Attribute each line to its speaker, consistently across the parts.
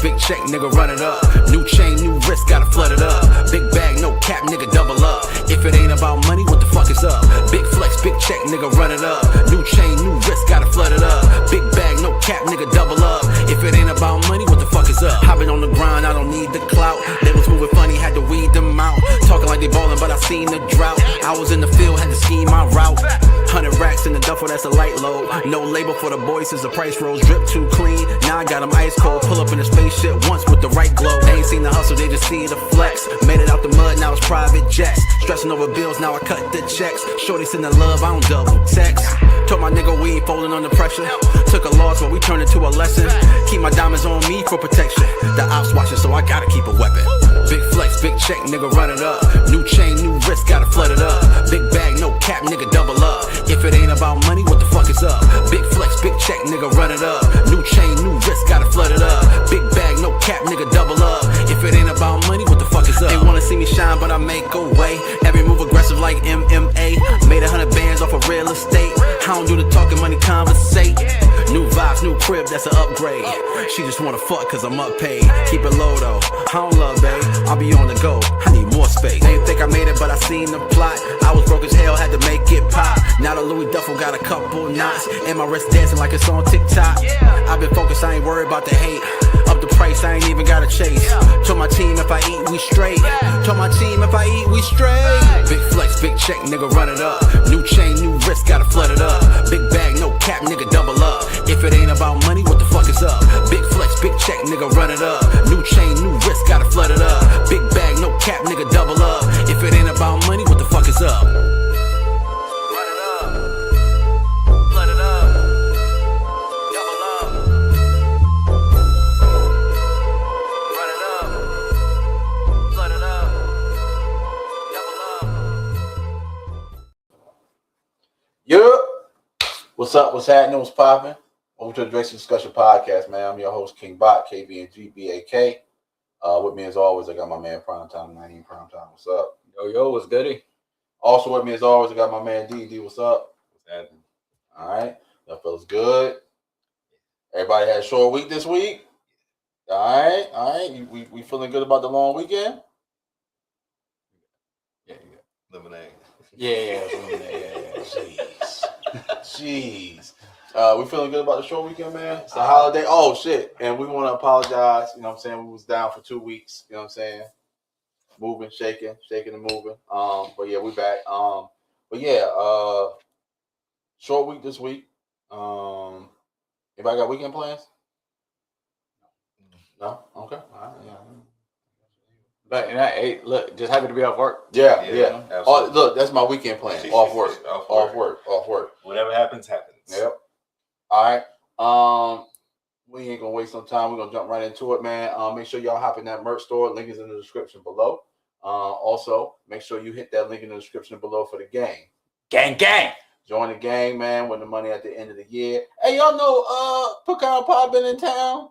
Speaker 1: big check, nigga, run it up. New chain, new wrist, gotta flood it up. Big bag, no cap, nigga, double up. If it ain't about money, what the fuck is up? Big flex, big check, nigga, run it up. New chain, new wrist, gotta flood it up. Big bag, no cap, nigga, double up. If it ain't about money, what the fuck is up? I've been on the grind, I don't need the clout. They was moving funny, had to weed them out. Talking like they ballin', but I seen the drought. I was in the field, had to scheme my route. 100 racks in the duffel, that's a light load. No label for the boys since the price rose. Drip too clean, now I got them ice cold. Pull up in a spaceship once with the right glow. They ain't seen the hustle, they just see the flex. Made it out the mud, now it's private jets. Stressing over bills, now I cut the checks. Shorty send the love, I don't double text. Told my nigga we ain't folding under pressure. Took a loss, but we turned it to a lesson. Keep my diamonds on me for protection. The ops watching, so I gotta keep a weapon. Big flex, big check, nigga, run it up. New chain, new wrist, gotta flood it up. Big bag, no cap, nigga, double up. If it ain't about money, what the fuck is up? Big flex, big check, nigga, run it up. New chain, new wrist, gotta flood it up. Big bag, no cap, nigga, double up. If it ain't about money, what the fuck is up? They wanna see me shine, but I make a way. Every move aggressive like MMA. Made 100 bands off of real estate. I don't do the talking, money conversate. New vibes, new crib, that's an upgrade. She just wanna fuck cause I'm up paid. Keep it low though, I don't love babe. I'll be on the go, I need more space. They didn't think I made it, but I seen the plot. I was broke as hell, had to make it pop. Now the Louis duffel got a couple knots. And my wrist dancing like it's on TikTok. I've been focused, I ain't worried about the hate. Up the price, I ain't even gotta chase. Told my team if I eat, we straight. Told my team if I eat, we straight. Big flex, big check, nigga, run it up. New chain, new wrist, gotta flood it up. Big bag, no cap, nigga, double up. If it ain't about money, what the fuck is up? Big flex, big check, nigga, run it up. New chain, new wrist, gotta flood it up. Big bag, no cap, nigga, double up. If it ain't about money, what the fuck is up? Run it up, flood it up, double up. Run it up, flood it up, double up. Yup. What's up? What's happening? What's popping? Welcome to the Drakes Discussion Podcast, man. I'm your host, King Bot, KBNG, BAK. With me as always, I got my man Primetime, 19 Primetime. What's up?
Speaker 2: Yo, what's goody?
Speaker 1: Also with me as always, I got my man D. What's up?
Speaker 2: What's happening?
Speaker 1: All right. That feels good. Everybody had a short week this week? All right. We feeling good about the long weekend?
Speaker 2: Yeah. Lemonade.
Speaker 1: Yeah. Jeez. We feeling good about the short weekend, man? It's a holiday. Oh, shit. And we want to apologize. You know what I'm saying? We was down for 2 weeks. You know what I'm saying? Moving, shaking and moving. But yeah, we back. Short week this week. Anybody got weekend plans? No? Okay. All right. Yeah.
Speaker 2: But hey, look, just happy to be off work.
Speaker 1: Yeah. Look, that's my weekend plan. Off work.
Speaker 2: Whatever happens.
Speaker 1: Yep. All right. We ain't gonna waste some time. We're gonna jump right into it, man. Make sure y'all hop in that merch store. Link is in the description below. Also, make sure you hit that link in the description below for the gang. Gang. Join the gang, man. Win the money at the end of the year. Hey, y'all know Pecan Pie been in town?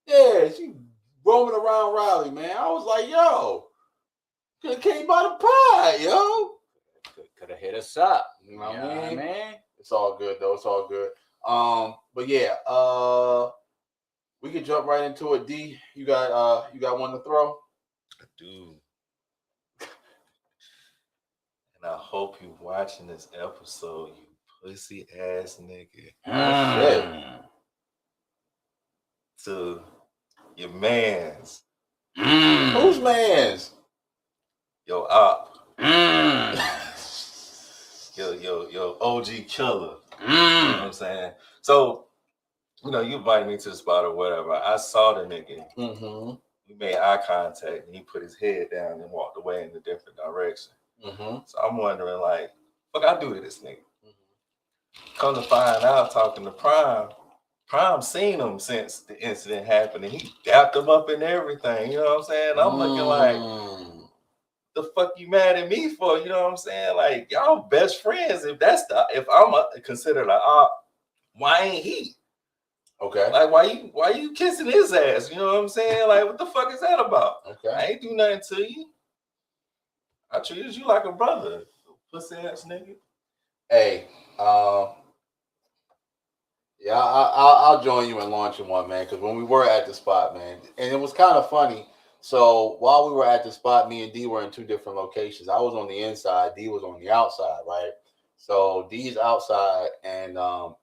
Speaker 1: Yeah, she roaming around Raleigh, man. I was like, yo, could have came by the pie, yo.
Speaker 2: Could have hit us up.
Speaker 1: You know what I mean? It's all good though. It's all good. But yeah, we can jump right into it. D, you got one to throw?
Speaker 3: I do. And I hope you watching this episode, you pussy ass nigga.
Speaker 1: Shit.
Speaker 3: To your mans.
Speaker 1: Whose mans?
Speaker 3: Yo, op. Yo, OG killer. You know what I'm saying? So, you invited me to the spot or whatever. I saw the nigga.
Speaker 1: Mm-hmm.
Speaker 3: We made eye contact and he put his head down and walked away in a different direction.
Speaker 1: Mm-hmm.
Speaker 3: So I'm wondering, like, what I do to this nigga? Mm-hmm. Come to find out, talking to Prime seen him since the incident happened and he dapped him up and everything. You know what I'm saying? I'm looking like, the fuck you mad at me for? You know what I'm saying? Like, y'all best friends. If I'm considered an op, why ain't he?
Speaker 1: Okay.
Speaker 3: Like, why you kissing his ass? You know what I'm saying? Like, what the fuck is that about?
Speaker 1: Okay.
Speaker 3: I ain't do nothing to you. I treated you like a brother. Pussy ass nigga.
Speaker 1: Hey,
Speaker 4: Yeah, I'll join you in launching one, man. Because when we were at the spot, man, and it was kind of funny. So while we were at the spot, me and D were in two different locations. I was on the inside, D was on the outside, right? So D's outside, and I'm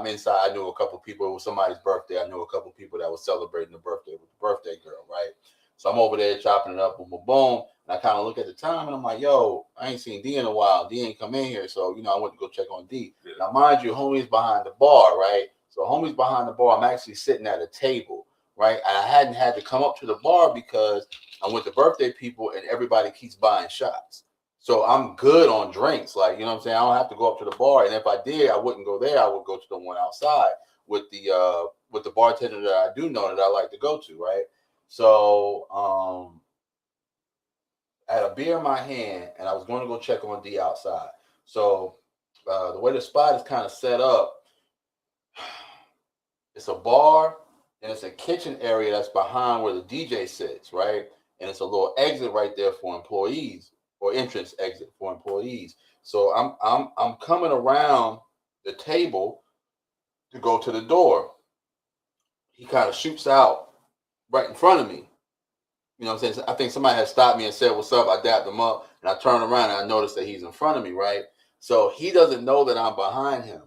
Speaker 4: inside. I knew a couple people. It was somebody's birthday. I knew a couple people that was celebrating the birthday with the birthday girl, right? So I'm over there chopping it up, boom, boom, boom. And I kind of look at the time, and I'm like, yo, I ain't seen D in a while. D ain't come in here, so I went to go check on D. Yeah. Now, mind you, homie's behind the bar, right? So homie's behind the bar. I'm actually sitting at a table, right? And I hadn't had to come up to the bar because I'm with the birthday people, and everybody keeps buying shots. So I'm good on drinks, like, you know what I'm saying? I don't have to go up to the bar. And if I did, I wouldn't go there. I would go to the one outside with the bartender that I do know that I like to go to, right? So I had a beer in my hand, and I was going to go check on D outside. So the way the spot is kind of set up, it's a bar, and it's a kitchen area that's behind where the DJ sits, right? And it's a little exit right there for employees, or entrance exit for employees. So I'm coming around the table to go to the door. He kind of shoots out right in front of me. You know what I'm saying? I think somebody had stopped me and said, what's up? I dapped him up, and I turned around, and I noticed that he's in front of me, right? So he doesn't know that I'm behind him.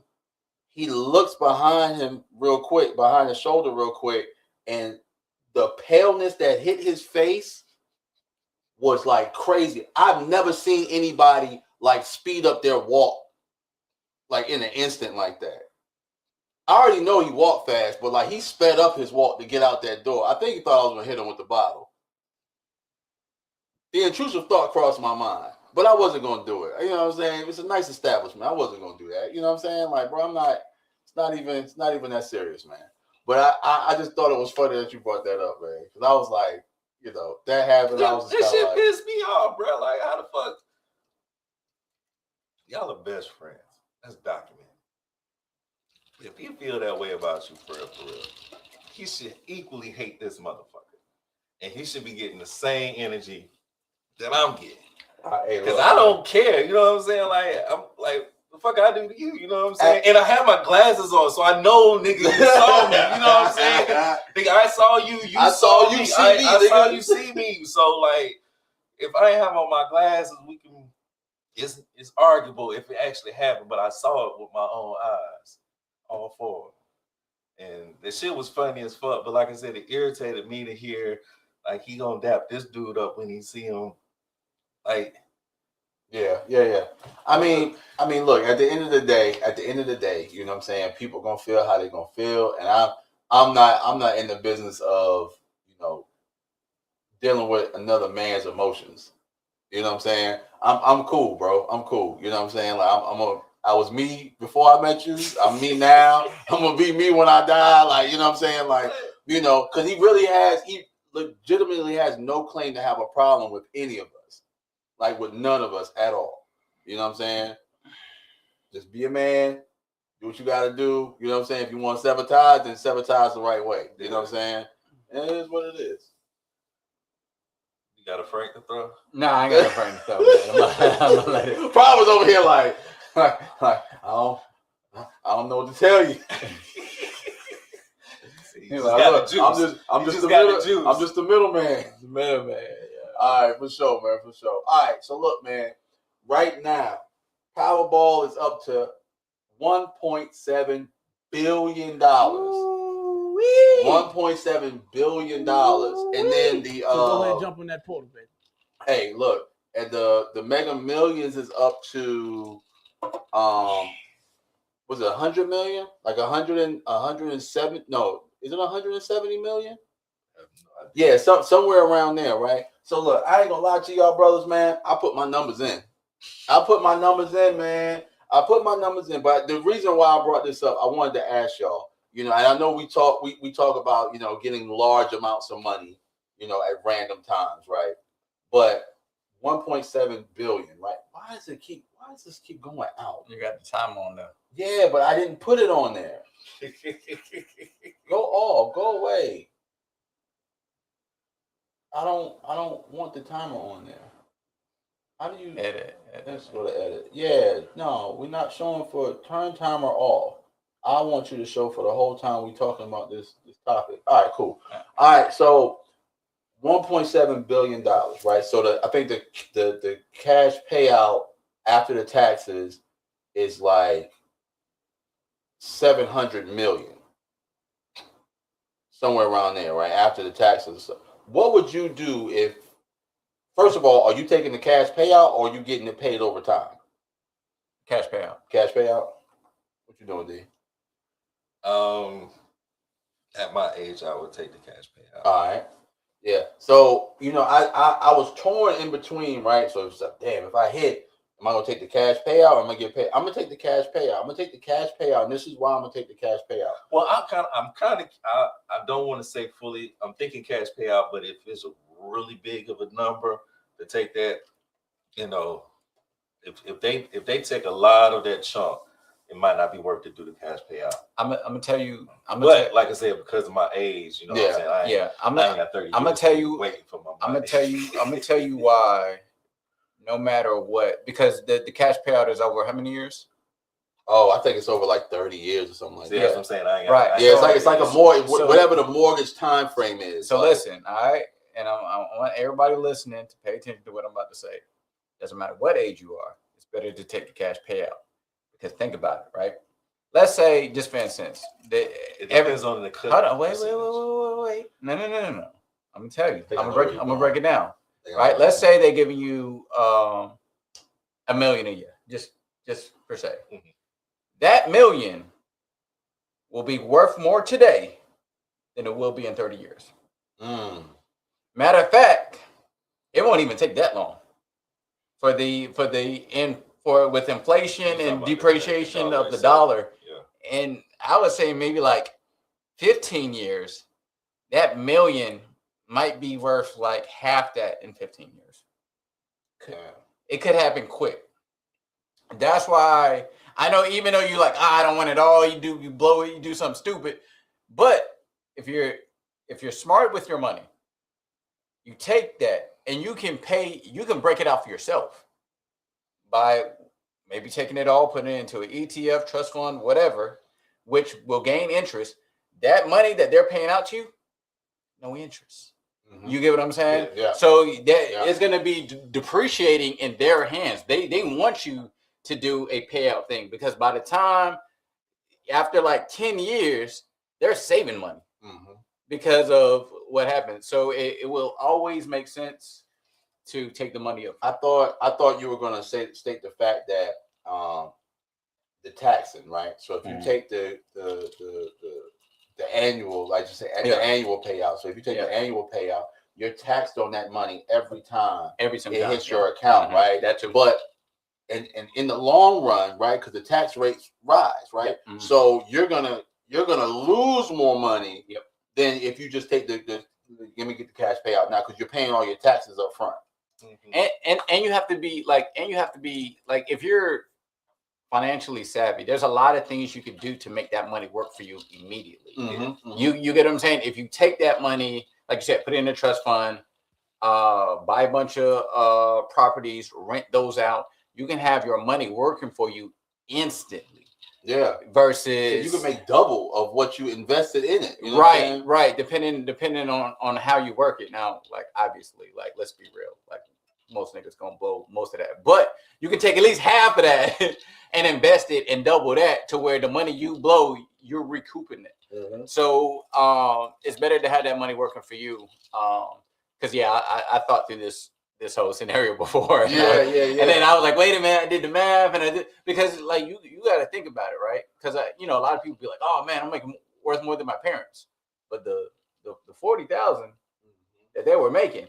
Speaker 4: He looks behind him real quick, behind his shoulder real quick, and the paleness that hit his face was like crazy. I've never seen anybody like speed up their walk like in an instant like that. I already know he walked fast, but like he sped up his walk to get out that door. I think he thought I was gonna hit him with the bottle. The intrusive thought crossed my mind, but I wasn't gonna do it. You know what I'm saying? It's a nice establishment. I wasn't gonna do that. You know what I'm saying? Like, bro, it's not even that serious, man. But I just thought it was funny that you brought that up, man. Because I was like, that happened. I was just
Speaker 3: that shit
Speaker 4: like,
Speaker 3: pissed me off, bro. Like, how the fuck? Y'all are best friends. That's documented. If he feel that way about you, for real, he should equally hate this motherfucker. And he should be getting the same energy that I'm getting. Because I don't care. You know what I'm saying? Like, I'm like, the fuck I do to you? You know what I'm saying? And I have my glasses on, so I know, nigga, you saw me. You know what I'm saying? Nigga, I saw you. I saw you see me. I saw you see me. So, like, if I ain't have on my glasses, we can. It's arguable if it actually happened, but I saw it with my own eyes. All four. And the shit was funny as fuck, but like I said, it irritated me to hear like he gonna dap this dude up when he see him. Like,
Speaker 4: yeah. I mean, look, at the end of the day, you know what I'm saying, people gonna feel how they gonna feel, and I'm not in the business of, dealing with another man's emotions. You know what I'm saying? I'm cool, bro. I'm cool. You know what I'm saying? Like I was me before I met you. I'm me now. I'm gonna be me when I die. Like, you know what I'm saying? Like, because he legitimately has no claim to have a problem with any of us. Like, with none of us at all. You know what I'm saying? Just be a man. Do what you got to do. You know what I'm saying? If you want to sabotage, then sabotage the right way. You know what I'm saying? And it is what it is.
Speaker 3: You got a Frank to throw?
Speaker 2: Nah, I ain't got a Frank to throw, man. I'm gonna let it.
Speaker 4: Prob was over here like I don't know what to tell you. I'm just the middleman.
Speaker 2: The middleman. Yeah.
Speaker 4: All right, for sure, man, for sure. All right, so look, man. Right now, Powerball is up to $1.7 billion. $1.7 billion. And then the
Speaker 5: so go ahead and jump on that portal, baby.
Speaker 4: Hey, look, and the Mega Millions is up to was it 100 million? Like 107? No, is it 170 million? Yeah, somewhere around there, right? So look, I ain't gonna lie to y'all, brothers, man. I put my numbers in. Man. I put my numbers in. But the reason why I brought this up, I wanted to ask y'all. And I know we talk about, getting large amounts of money, at random times, right? But 1.7 billion, right? Why does this keep going out?
Speaker 2: You got the time on there.
Speaker 4: Yeah, but I didn't put it on there. Go away. I don't want the timer on there. How do you
Speaker 2: edit?
Speaker 4: Let's go to edit. Yeah, no, we're not showing for turn timer off. I want you to show for the whole time we talking about this topic. All right, cool. All right, so $1.7 billion, right? So I think the cash payout after the taxes is like 700 million, somewhere around there, right? After the taxes. What would you do if, first of all, are you taking the cash payout or are you getting it paid over time?
Speaker 2: Cash payout.
Speaker 4: Cash payout? What you doing, D?
Speaker 3: At my age, I would take the cash payout.
Speaker 4: All right. Yeah. So, I was torn in between, right? So it's like, damn, if I hit, am I gonna take the cash payout or am I gonna get paid? I'm gonna take the cash payout. I'm gonna take the cash payout, and this is why I'm gonna take the cash payout.
Speaker 3: Well, I don't want to say fully. I'm thinking cash payout, but if it's a really big of a number to take that, if they take a lot of that chunk, it might not be worth to do the cash payout.
Speaker 2: I'm gonna tell you.
Speaker 3: Like I said, because of my age, what I'm saying?
Speaker 2: I'm
Speaker 3: gonna tell you. Waiting for my money.
Speaker 2: I'm gonna tell you why. No matter what, because the cash payout is over how many years?
Speaker 4: Oh, I think it's over like 30 years or something like that.
Speaker 3: That's what I'm saying.
Speaker 2: Right.
Speaker 4: It's like a mortgage, whatever the mortgage time frame is.
Speaker 2: So listen, all right, and I want everybody listening to pay attention to what I'm about to say. Doesn't matter what age you are, it's better to take the cash payout. Because think about it, right? Let's say, just for instance,
Speaker 3: it depends on the cut.
Speaker 2: Hold on, wait. No. I'm gonna tell you. I'm gonna break it down. Right? Let's say they're giving you $1 million a year, just per se. Mm-hmm. That $1 million will be worth more today than it will be in 30 years. Matter of fact, it won't even take that long with inflation and depreciation of the dollar. Yeah. And I would say maybe like 15 years, that $1 million might be worth like half that in 15 years. It could happen quick. That's why I know, even though you're like, I don't want it all, you blow it, you do something stupid. But if you're smart with your money, you take that and you can break it out for yourself by maybe taking it all, putting it into an ETF, trust fund, whatever, which will gain interest. That money that they're paying out to you, no interest. Mm-hmm. You get what I'm saying? Yeah. So it's going to be depreciating in their hands. They want you to do a payout thing, because by the time, after like 10 years, they're saving money because of what happened. So it will always make sense to take the money up.
Speaker 4: I thought you were going to state the fact that the taxing, right? So if you take the annual, like you say, the annual payout. So if you take the annual payout, you're taxed on that money every time it hits your account, right?
Speaker 2: That's true.
Speaker 4: But and in the long run, right? Because the tax rates rise, right? Mm-hmm. So you're gonna lose more money than if you just take the let me get the cash payout now, because you're paying all your taxes up front.
Speaker 2: Mm-hmm. And you have to be like, if you're financially savvy, there's a lot of things you could do to make that money work for you immediately. Mm-hmm. You get what I'm saying? If you take that money, like you said, put it in a trust fund, buy a bunch of properties, rent those out, you can have your money working for you instantly.
Speaker 4: Yeah.
Speaker 2: Versus
Speaker 4: you can make double of what you invested in it. You know
Speaker 2: right. Depending on how you work it. Now, like, obviously, like, let's be real, like, most niggas gonna blow most of that, but you can take at least half of that and invest it and double that to where the money you blow, you're recouping it. Mm-hmm. So it's better to have that money working for you. Because I thought through this whole scenario before.
Speaker 4: Yeah.
Speaker 2: And then I was like, wait a minute, I did the math, and because like you got to think about it, right? Because a lot of people be like, oh man, I'm making worth more than my parents, but the 40,000 that they were making,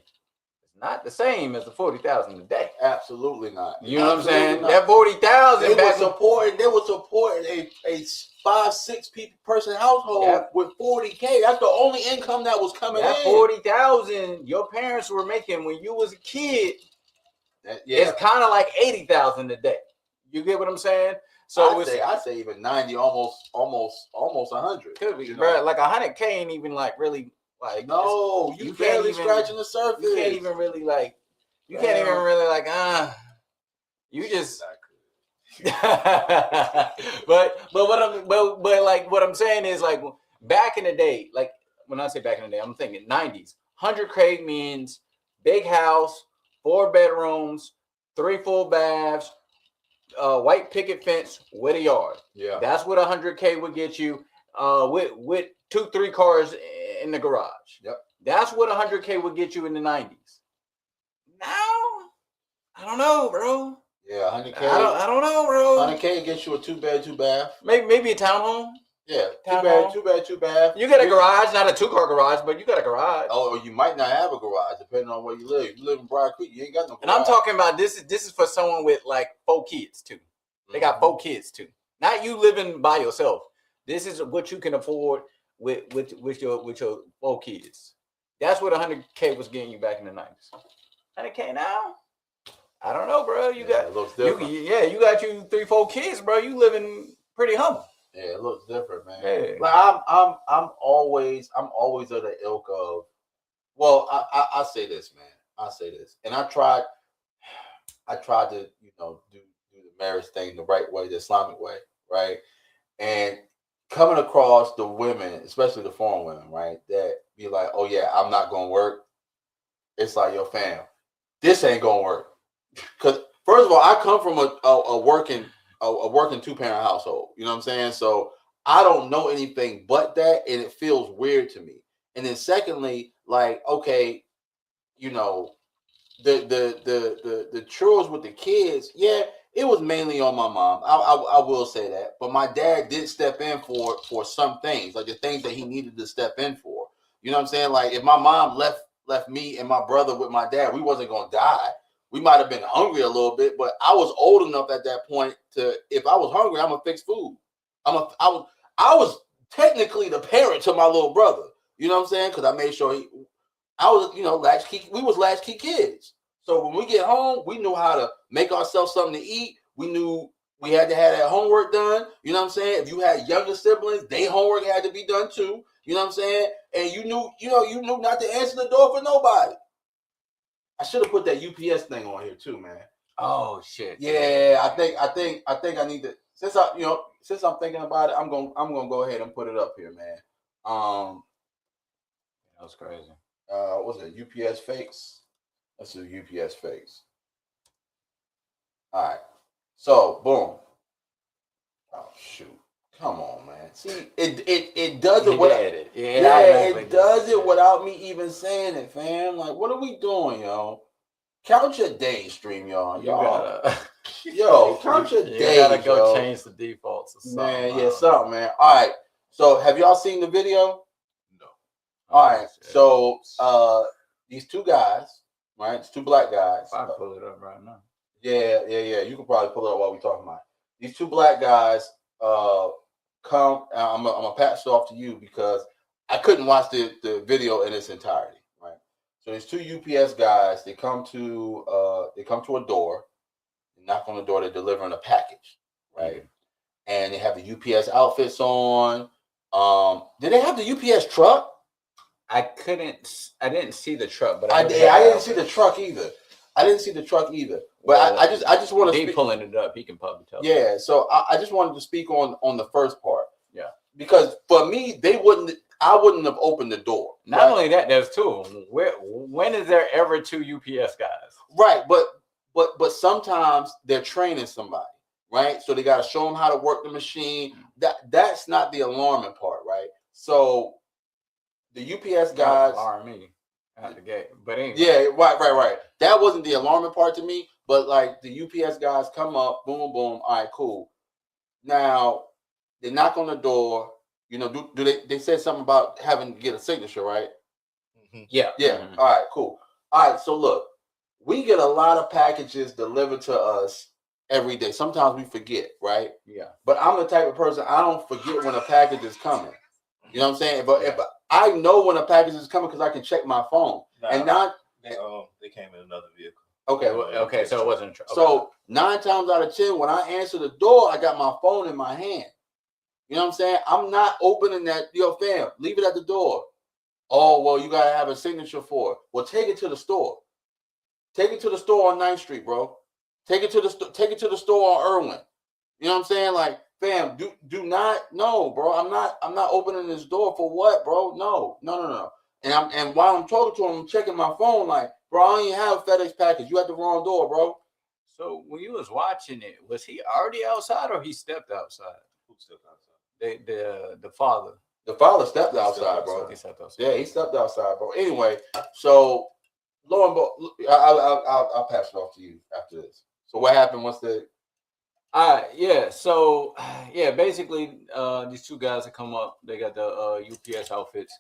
Speaker 2: not the same as the 40,000 a day.
Speaker 4: Absolutely not.
Speaker 2: You know what I'm saying? Not. That 40,000.
Speaker 4: They were supporting a 5-6 person household with 40K. That's the only income that was coming in.
Speaker 2: 40,000 your parents were making when you was a kid. It's kind of like 80,000 a day. You get what I'm saying? So
Speaker 4: I'd say even 90, almost 100.
Speaker 2: Could be, bro. Like 100K ain't even like really. Like,
Speaker 4: no, you barely scratching the surface.
Speaker 2: You can't even really like. You can't even really like. You just. but like what I'm saying is like back in the day, like when I say back in the day, I'm thinking 90s. 100K means big house, 4 bedrooms, 3 full baths, white picket fence with a yard.
Speaker 4: Yeah.
Speaker 2: That's what 100K would get you. With 2-3 cars in the garage.
Speaker 4: Yep.
Speaker 2: That's what 100K would get you in the 90s. Now, I don't know, bro.
Speaker 4: Yeah, 100K.
Speaker 2: I don't know, bro.
Speaker 4: 100K gets you a 2-bed, 2-bath.
Speaker 2: Maybe a townhome.
Speaker 4: Yeah,
Speaker 2: Townhome.
Speaker 4: 2-bed, 2-bath.
Speaker 2: You got a garage, not a 2-car garage, but you got a garage.
Speaker 4: Oh, or you might not have a garage depending on where you live. If you live in Briar Creek, you ain't got no garage.
Speaker 2: And I'm talking about this is for someone with like 4 kids too. They got 4 kids too. Not you living by yourself. This is what you can afford with your 4 kids. That's what 100K was getting you back in the 90s. 100K now? I don't know, bro. You got
Speaker 4: it looks different.
Speaker 2: you got you 3-4 kids, bro. You living pretty humble.
Speaker 4: Yeah, it looks different, man.
Speaker 2: Yeah.
Speaker 4: Like I'm always of the ilk of. Well, I say this, man. I say this, and I tried to do the marriage thing the right way, the Islamic way, right? And coming across the women, especially the foreign women, right, that be like, oh yeah, I'm not gonna work. It's like, yo, fam, this ain't gonna work. Because first of all, I come from a working 2-parent household. You know what I'm saying? So I don't know anything but that, and it feels weird to me. And then secondly, like, okay, the chores with the kids, yeah, it was mainly on my mom. I will say that. But my dad did step in for some things, like the things that he needed to step in for. You know what I'm saying? Like if my mom left me and my brother with my dad, we wasn't gonna die. We might have been hungry a little bit, but I was old enough at that point to, if I was hungry, I'm gonna fix food. I was technically the parent to my little brother. You know what I'm saying? Because I made sure latchkey. We was latchkey kids. So when we get home, we knew how to make ourselves something to eat. We knew we had to have that homework done. You know what I'm saying? If you had younger siblings, their homework had to be done too. You know what I'm saying? And you knew not to answer the door for nobody. I should have put that UPS thing on here too, man.
Speaker 2: Oh shit.
Speaker 4: Yeah, I think I need to, since I'm thinking about it, I'm gonna go ahead and put it up here, man.
Speaker 2: That was crazy.
Speaker 4: What's it? UPS fakes. Let's do UPS fakes. All right. So boom. Oh shoot. Come on, man. See, it does it without it. It does it without me even saying it, fam. Like, what are we doing, yo? Count your days, stream, y'all. Count your days.
Speaker 2: You gotta go change the defaults or something.
Speaker 4: Man, yeah, something, man. All right. So, have y'all seen the video?
Speaker 2: No.
Speaker 4: All right. So, these 2 guys, right? It's 2 black guys.
Speaker 2: I pull it up right now.
Speaker 4: Yeah. You can probably pull it up while we're talking about it. These 2 black guys come. I'm gonna pass it off to you because I couldn't watch the video in its entirety, right? So there's 2 UPS guys. They come to a door, they knock on the door. They're delivering a package, right? And they have the UPS outfits on. Did they have the UPS truck?
Speaker 2: I didn't see the truck, but
Speaker 4: I didn't see the truck either. But I just want to.
Speaker 2: He pulling it up. He can probably tell.
Speaker 4: Yeah. So I just wanted to speak on the first part.
Speaker 2: Yeah.
Speaker 4: Because for me, I wouldn't have opened the door.
Speaker 2: Not only that, there's 2 of them. When is there ever 2 UPS guys?
Speaker 4: Right. But sometimes they're training somebody, right? So they got to show them how to work the machine. That's not the alarming part, right? So the UPS guys
Speaker 2: are me at the gate. But anyway.
Speaker 4: Yeah, right. That wasn't the alarming part to me, but like the UPS guys come up, boom, boom. All right, cool. Now they knock on the door. Do they said something about having to get a signature, right?
Speaker 2: Mm-hmm. Yeah.
Speaker 4: Mm-hmm. All right, cool. All right, so look, we get a lot of packages delivered to us every day. Sometimes we forget, right?
Speaker 2: Yeah.
Speaker 4: But I'm the type of person, I don't forget when a package is coming. You know what I'm saying? But if I know when a package is coming because I can check my phone.
Speaker 3: They came in another vehicle.
Speaker 4: Okay.
Speaker 2: So it wasn't. Okay.
Speaker 4: So 9 times out of 10, when I answer the door, I got my phone in my hand. You know what I'm saying? I'm not opening that. Yo, fam, leave it at the door. Oh, well, you gotta have a signature for it. Well, take it to the store. Take it to the store on 9th Street, bro. Take it to the store on Irwin. You know what I'm saying? Like, fam, do not, no, bro. I'm not opening this door for what, bro? No. And while I'm talking to him, I'm checking my phone, like, bro, I don't even have a FedEx package. You had the wrong door, bro.
Speaker 2: So when you was watching it, was he already outside or he stepped outside?
Speaker 3: Who stepped outside?
Speaker 2: The father.
Speaker 4: The father stepped outside, bro.
Speaker 2: He stepped outside.
Speaker 4: Yeah, he stepped outside, bro. Anyway, so lo and behold, I'll pass it off to you after this. So what happened once the?
Speaker 2: Yeah. So yeah, basically, these two guys that come up, they got the UPS outfits.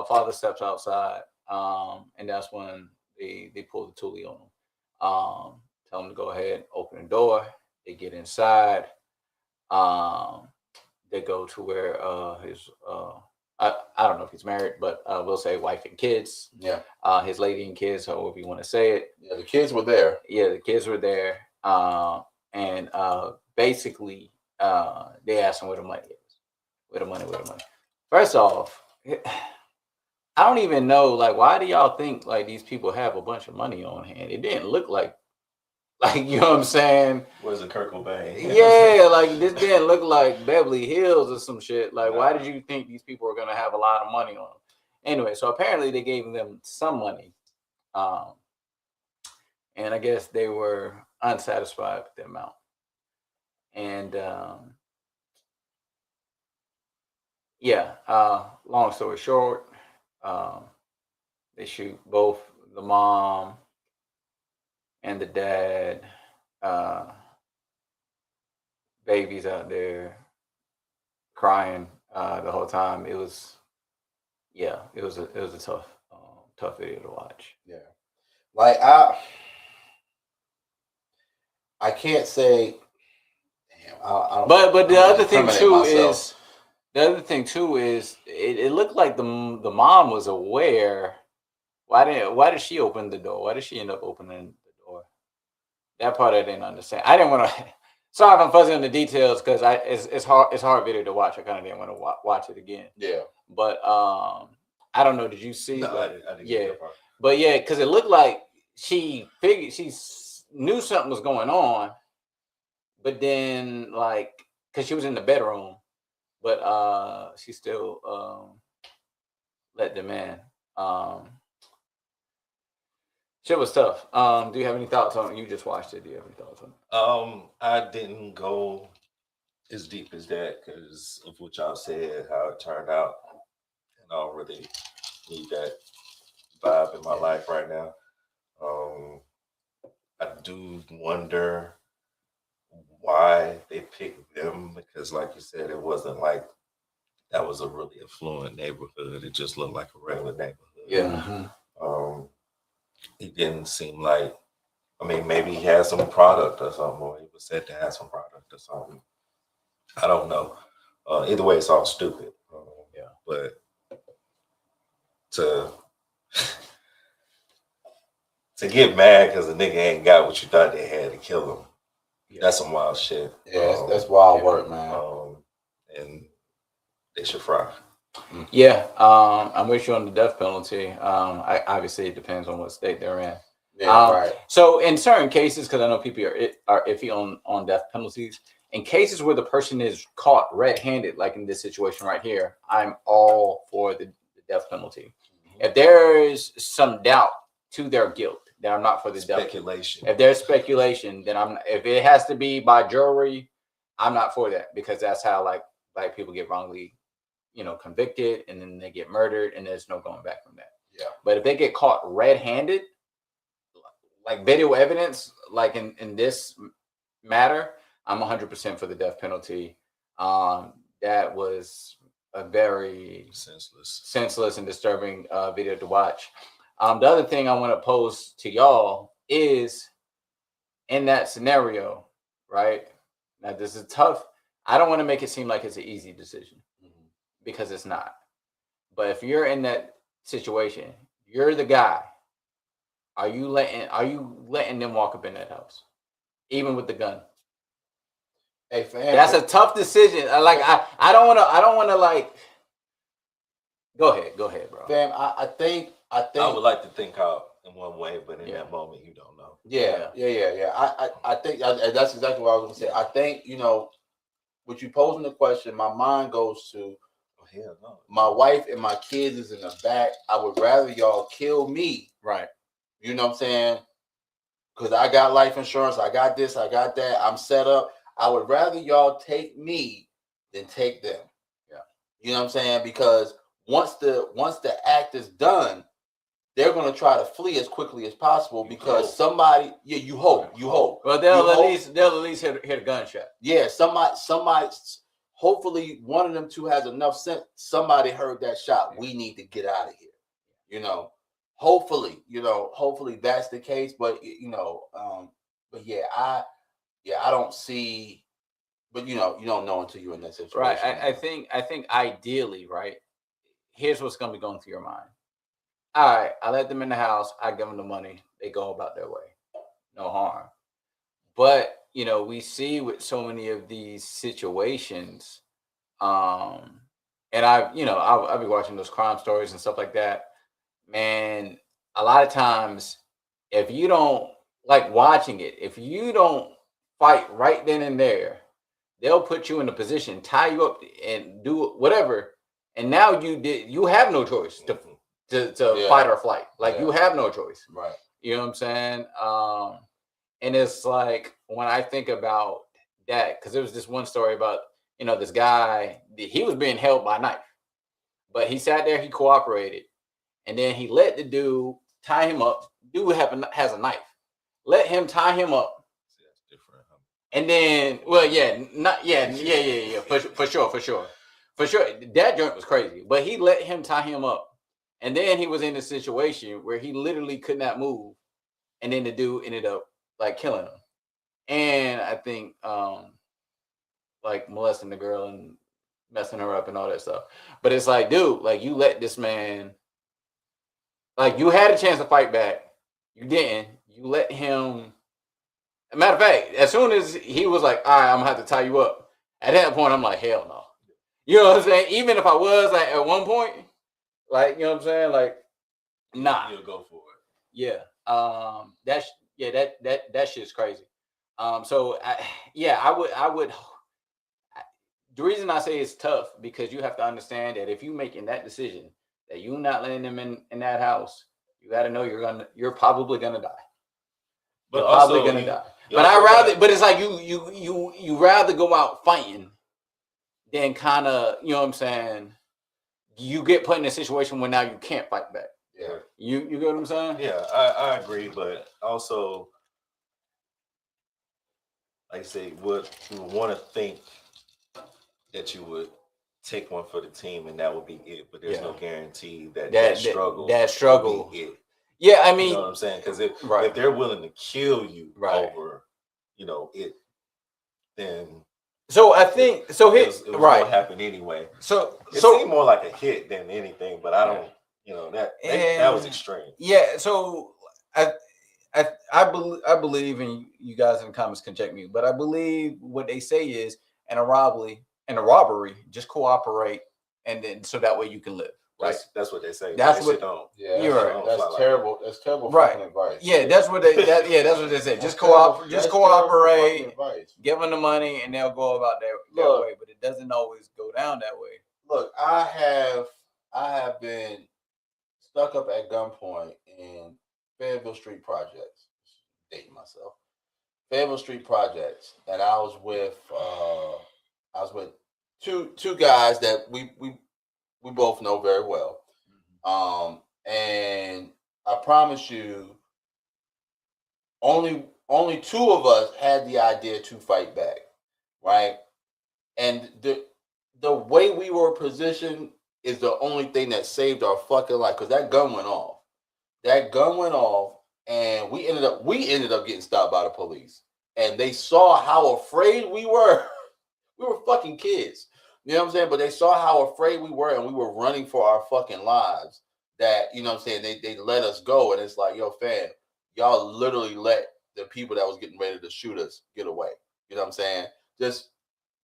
Speaker 2: Father steps outside, and that's when they pull the toolie on him. Tell him to go ahead, open the door. They get inside. They go to where his I don't know if he's married, but we'll say wife and kids.
Speaker 4: Yeah.
Speaker 2: His lady and kids, however you want to say it.
Speaker 4: Yeah, the kids were there.
Speaker 2: Yeah, the kids were there. And basically they asked him where the money is. Where the money. First off, I don't even know, like, why do y'all think like these people have a bunch of money on hand? It didn't look like you know what I'm saying?
Speaker 3: Where's the Kurt Cobain?
Speaker 2: Yeah, like this didn't look like Beverly Hills or some shit. Like, why did you think these people were gonna have a lot of money on them? Anyway, so apparently they gave them some money, and I guess they were unsatisfied with the amount. And long story short, they shoot both the mom and the dad. Babies out there crying the whole time. It was a tough video to watch.
Speaker 4: Yeah, like I can't say. Damn, I don't.
Speaker 2: But the other thing too is it looked like the mom was aware. Why did she open the door? Why did she end up opening the door? That part I didn't understand. I didn't want to. Sorry if I'm fuzzy on the details because it's hard video to watch. I kind of didn't want to watch it again.
Speaker 4: Yeah.
Speaker 2: But I don't know. Did you see?
Speaker 3: No, I didn't
Speaker 2: yeah.
Speaker 3: get that part.
Speaker 2: But yeah, because it looked like she knew something was going on, but then like because she was in the bedroom, but she still let them in. Shit was tough. Do you have any thoughts on it? You just watched it. Do you have any thoughts on it?
Speaker 3: I didn't go as deep as that because of what y'all said, how it turned out, and I don't really need that vibe in my life right now. I do wonder why they picked them because, like you said, it wasn't like that was a really affluent neighborhood. It just looked like a regular neighborhood.
Speaker 2: Yeah.
Speaker 3: It didn't seem like, I mean, maybe he had some product or something, or he was said to have some product or something. I don't know. Either way, it's all stupid. But to get mad because the nigga ain't got what you thought they had to kill him, that's some wild shit.
Speaker 4: Yeah, that's wild work, man.
Speaker 3: And they should fry.
Speaker 2: Yeah, I'm with you on the death penalty. Obviously, it depends on what state they're in.
Speaker 4: Yeah, right.
Speaker 2: So in certain cases, because I know people are iffy on death penalties, in cases where the person is caught red-handed, like in this situation right here, I'm all for the death penalty. Mm-hmm. If there is some doubt to their guilt, then I'm not for the
Speaker 3: speculation.
Speaker 2: If there's speculation, then if it has to be by jury, I'm not for that because that's how like black people get wrongly, convicted and then they get murdered and there's no going back from that.
Speaker 4: Yeah.
Speaker 2: But if they get caught red-handed, like video evidence, like in this matter, I'm 100% for the death penalty. That was a very senseless and disturbing video to watch. The other thing I want to pose to y'all is in that scenario, right? Now, this is tough. I don't want to make it seem like it's an easy decision because it's not. But if you're in that situation, you're the guy. Are you letting them walk up in that house, even with the gun?
Speaker 4: Hey, fam,
Speaker 2: that's a tough decision. I don't want to like. Go ahead, bro.
Speaker 4: Fam, I think
Speaker 3: I would like to think out in one way, but in that moment, you don't know.
Speaker 4: Yeah. I think that's exactly what I was gonna say. I think with you posing the question, my mind goes to,
Speaker 3: Oh, hell no.
Speaker 4: my wife and my kids is in the back. I would rather y'all kill me.
Speaker 2: Right.
Speaker 4: You know what I'm saying? Because I got life insurance. I got this. I got that. I'm set up. I would rather y'all take me than take them.
Speaker 2: Yeah.
Speaker 4: You know what I'm saying? Because once the act is done, they're going to try to flee as quickly as possible because somebody, you hope.
Speaker 2: Well, they'll at least hear a gunshot.
Speaker 4: Yeah, somebody, hopefully one of them two has enough sense. Somebody heard that shot. We need to get out of here. You know, hopefully that's the case. But I don't see. But you don't know until you're in that situation.
Speaker 2: Right. I think ideally, right. Here's what's going to be going through your mind. All right, I let them in the house. I give them the money. They go about their way. No harm. But, we see with so many of these situations, and I've been watching those crime stories and stuff like that. Man, a lot of times, if you don't like watching it, if you don't fight right then and there, they'll put you in a position, tie you up and do whatever. And now you have no choice to fight or flight. Like you have no choice.
Speaker 4: Right.
Speaker 2: You know what I'm saying? And it's like when I think about that, because there was this one story about, this guy, he was being held by a knife, but he sat there, he cooperated, and then he let the dude tie him up. Dude has a knife. Let him tie him up.
Speaker 3: That's different.
Speaker 2: And then, for sure. That joint was crazy, but he let him tie him up. And then he was in a situation where he literally could not move. And then the dude ended up like killing him. And I think like molesting the girl and messing her up and all that stuff. But it's like, dude, like you let this man, like you had a chance to fight back. You didn't. You let him. As a matter of fact, as soon as he was like, all right, I'm gonna have to tie you up. At that point, I'm like, hell no. You know what I'm saying? Even if I was like at one point, like, you know what I'm saying? Like, nah.
Speaker 3: You'll go for it.
Speaker 2: Yeah. That shit's crazy. So I would. The reason I say it's tough because you have to understand that if you making that decision that you're not letting them in that house, you got to know you're probably gonna die.
Speaker 3: But
Speaker 2: you're
Speaker 3: also,
Speaker 2: probably gonna die. But it's like you rather go out fighting than kind of, you know what I'm saying? You get put in a situation where now you can't fight back.
Speaker 3: Yeah.
Speaker 2: You get what I'm saying?
Speaker 3: Yeah, I agree, but also, like I say, what you would want to think that you would take one for the team and that would be it, but there's no guarantee that struggle will be it.
Speaker 2: Yeah, I mean,
Speaker 3: you know what I'm saying? Because if they're willing to kill you over, it, then
Speaker 2: so I think
Speaker 3: it was going to happen anyway.
Speaker 2: So
Speaker 3: it seemed more like a hit than anything, but I don't. That was extreme.
Speaker 2: Yeah, so I believe, and you guys in the comments can check me, but I believe what they say is in a robbery, just cooperate, and then so that way you can live. Right.
Speaker 3: That's what they say.
Speaker 2: That's what.
Speaker 3: Don't.
Speaker 4: Yeah,
Speaker 2: you're right.
Speaker 4: That's terrible. Like that's terrible.
Speaker 2: Right.
Speaker 4: Fucking advice.
Speaker 2: Yeah, that's what they. That's what they say. Just cooperate. Give them the money, and they'll go about their way. But it doesn't always go down that way.
Speaker 4: Look, I have been stuck up at gunpoint in Fayetteville Street Projects. Dating myself. Fayetteville Street Projects, and I was with two guys that we both know very well. And I promise you, only two of us had the idea to fight back, right? And the way we were positioned is the only thing that saved our fucking life, because that gun went off. And we ended up getting stopped by the police. And they saw how afraid we were. We were fucking kids. You know what I'm saying? But they saw how afraid we were, and we were running for our fucking lives. That, you know what I'm saying, they let us go. And it's like, yo, fam, y'all literally let the people that was getting ready to shoot us get away. You know what I'm saying? Just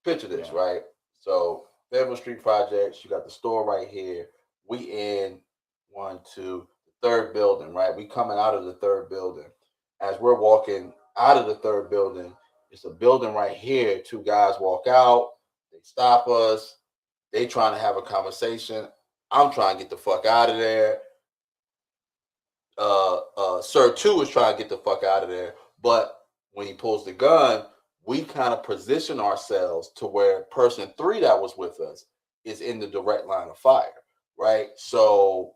Speaker 4: picture this, right? So Fayetteville Street Projects, you got the store right here. We in the third building, right? We coming out of the third building. As we're walking out of the third building, it's a building right here. Two guys walk out. They stop us. They trying to have a conversation. I'm trying to get the fuck out of there. Sir 2 is trying to get the fuck out of there. But when he pulls the gun, we kind of position ourselves to where person 3 that was with us is in the direct line of fire, right? So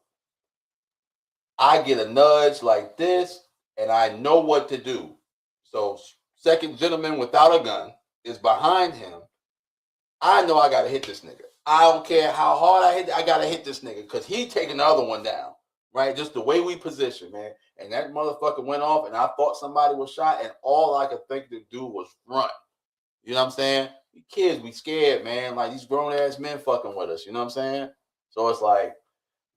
Speaker 4: I get a nudge like this, and I know what to do. So second gentleman without a gun is behind him. I know I got to hit this nigga. I don't care how hard I hit, I got to hit this nigga because he taking the other one down, right? Just the way we position, man. And that motherfucker went off, and I thought somebody was shot, and all I could think to do was run. You know what I'm saying? We kids, we scared, man. Like, these grown-ass men fucking with us, you know what I'm saying? So it's like,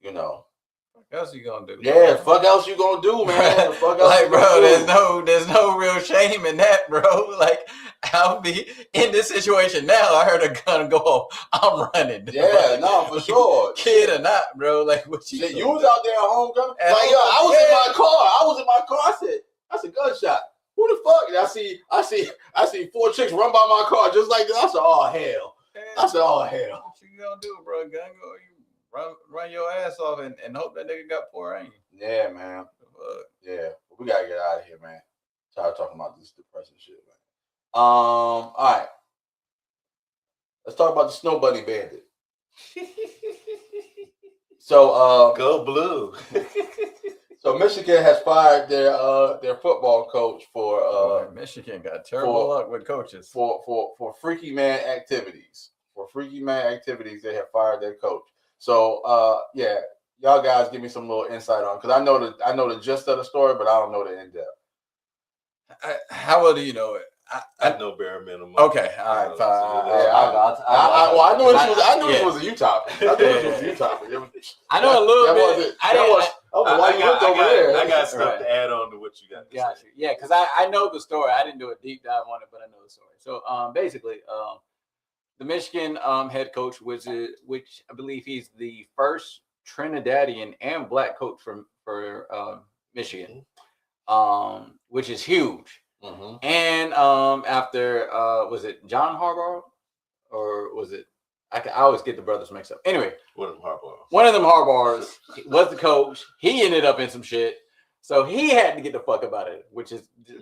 Speaker 4: you know.
Speaker 2: What else you gonna do?
Speaker 4: Yeah, fuck else you gonna do, man? The fuck else
Speaker 2: like,
Speaker 4: you
Speaker 2: bro,
Speaker 4: gonna
Speaker 2: there's no real shame in that, bro. Like, I'll be in this situation now. I heard a gun go off. I'm running.
Speaker 4: Yeah, no, for sure.
Speaker 2: Kid or not, bro. Like, what you?
Speaker 4: You was out there at home, gun. Like, yo, I was in my car. I was in my car. I said, that's a gunshot. Who the fuck? And I see 4 chicks run by my car just like that. I said, oh hell. I said, oh hell.
Speaker 2: What you gonna do, bro? Gun go, you run your ass off and hope that nigga got poor aim.
Speaker 4: Yeah, man. Yeah, we gotta get out of here, man. Tired talking about this depressing shit, man. All right. Let's talk about the Snow Bunny Bandit. So,
Speaker 3: go blue.
Speaker 4: So Michigan has fired their football coach for
Speaker 2: Michigan got terrible luck with coaches
Speaker 4: for freaky man activities. For freaky man activities, they have fired their coach. So yeah, y'all guys give me some little insight on, because I know the gist of the story, but I don't know the in depth.
Speaker 2: How well do you know it?
Speaker 3: I know bare minimum.
Speaker 2: Okay, all right, fine.
Speaker 4: I knew this was a Utah. I knew this was a Utah.
Speaker 2: I know a little bit.
Speaker 3: I got stuff to add on to what you got.
Speaker 2: Gotcha. Yeah, because I know the story. I didn't do a deep dive on it, but I know the story. So basically, the Michigan head coach, which I believe he's the first Trinidadian and black coach for Michigan, which is huge. Mm-hmm. And after was it John Harbaugh or was it? I always get the brothers mixed up. Anyway, one of them Harbaughs was the coach. He ended up in some shit, so he had to get the fuck up out of it.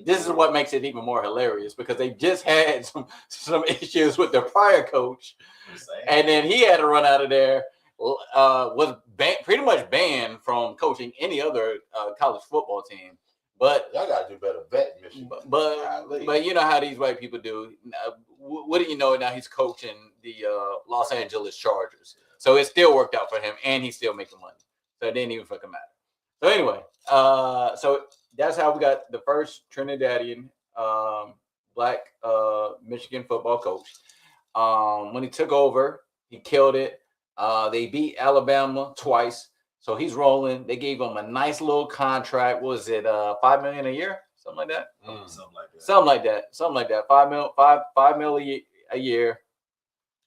Speaker 2: This is what makes it even more hilarious, because they just had some issues with their prior coach, and then he had to run out of there. Was pretty much banned from coaching any other college football team. But
Speaker 4: y'all gotta do better vetting, Michigan.
Speaker 2: But you know how these white people do. What do you know? Now he's coaching the Los Angeles Chargers, so it still worked out for him, and he's still making money. So it didn't even fucking matter. So anyway, so that's how we got the first Trinidadian black Michigan football coach. When he took over, he killed it. They beat Alabama twice. So he's rolling. They gave him a nice little contract. What was it $5 million a year? Something like that. Something like that. $5 million a year.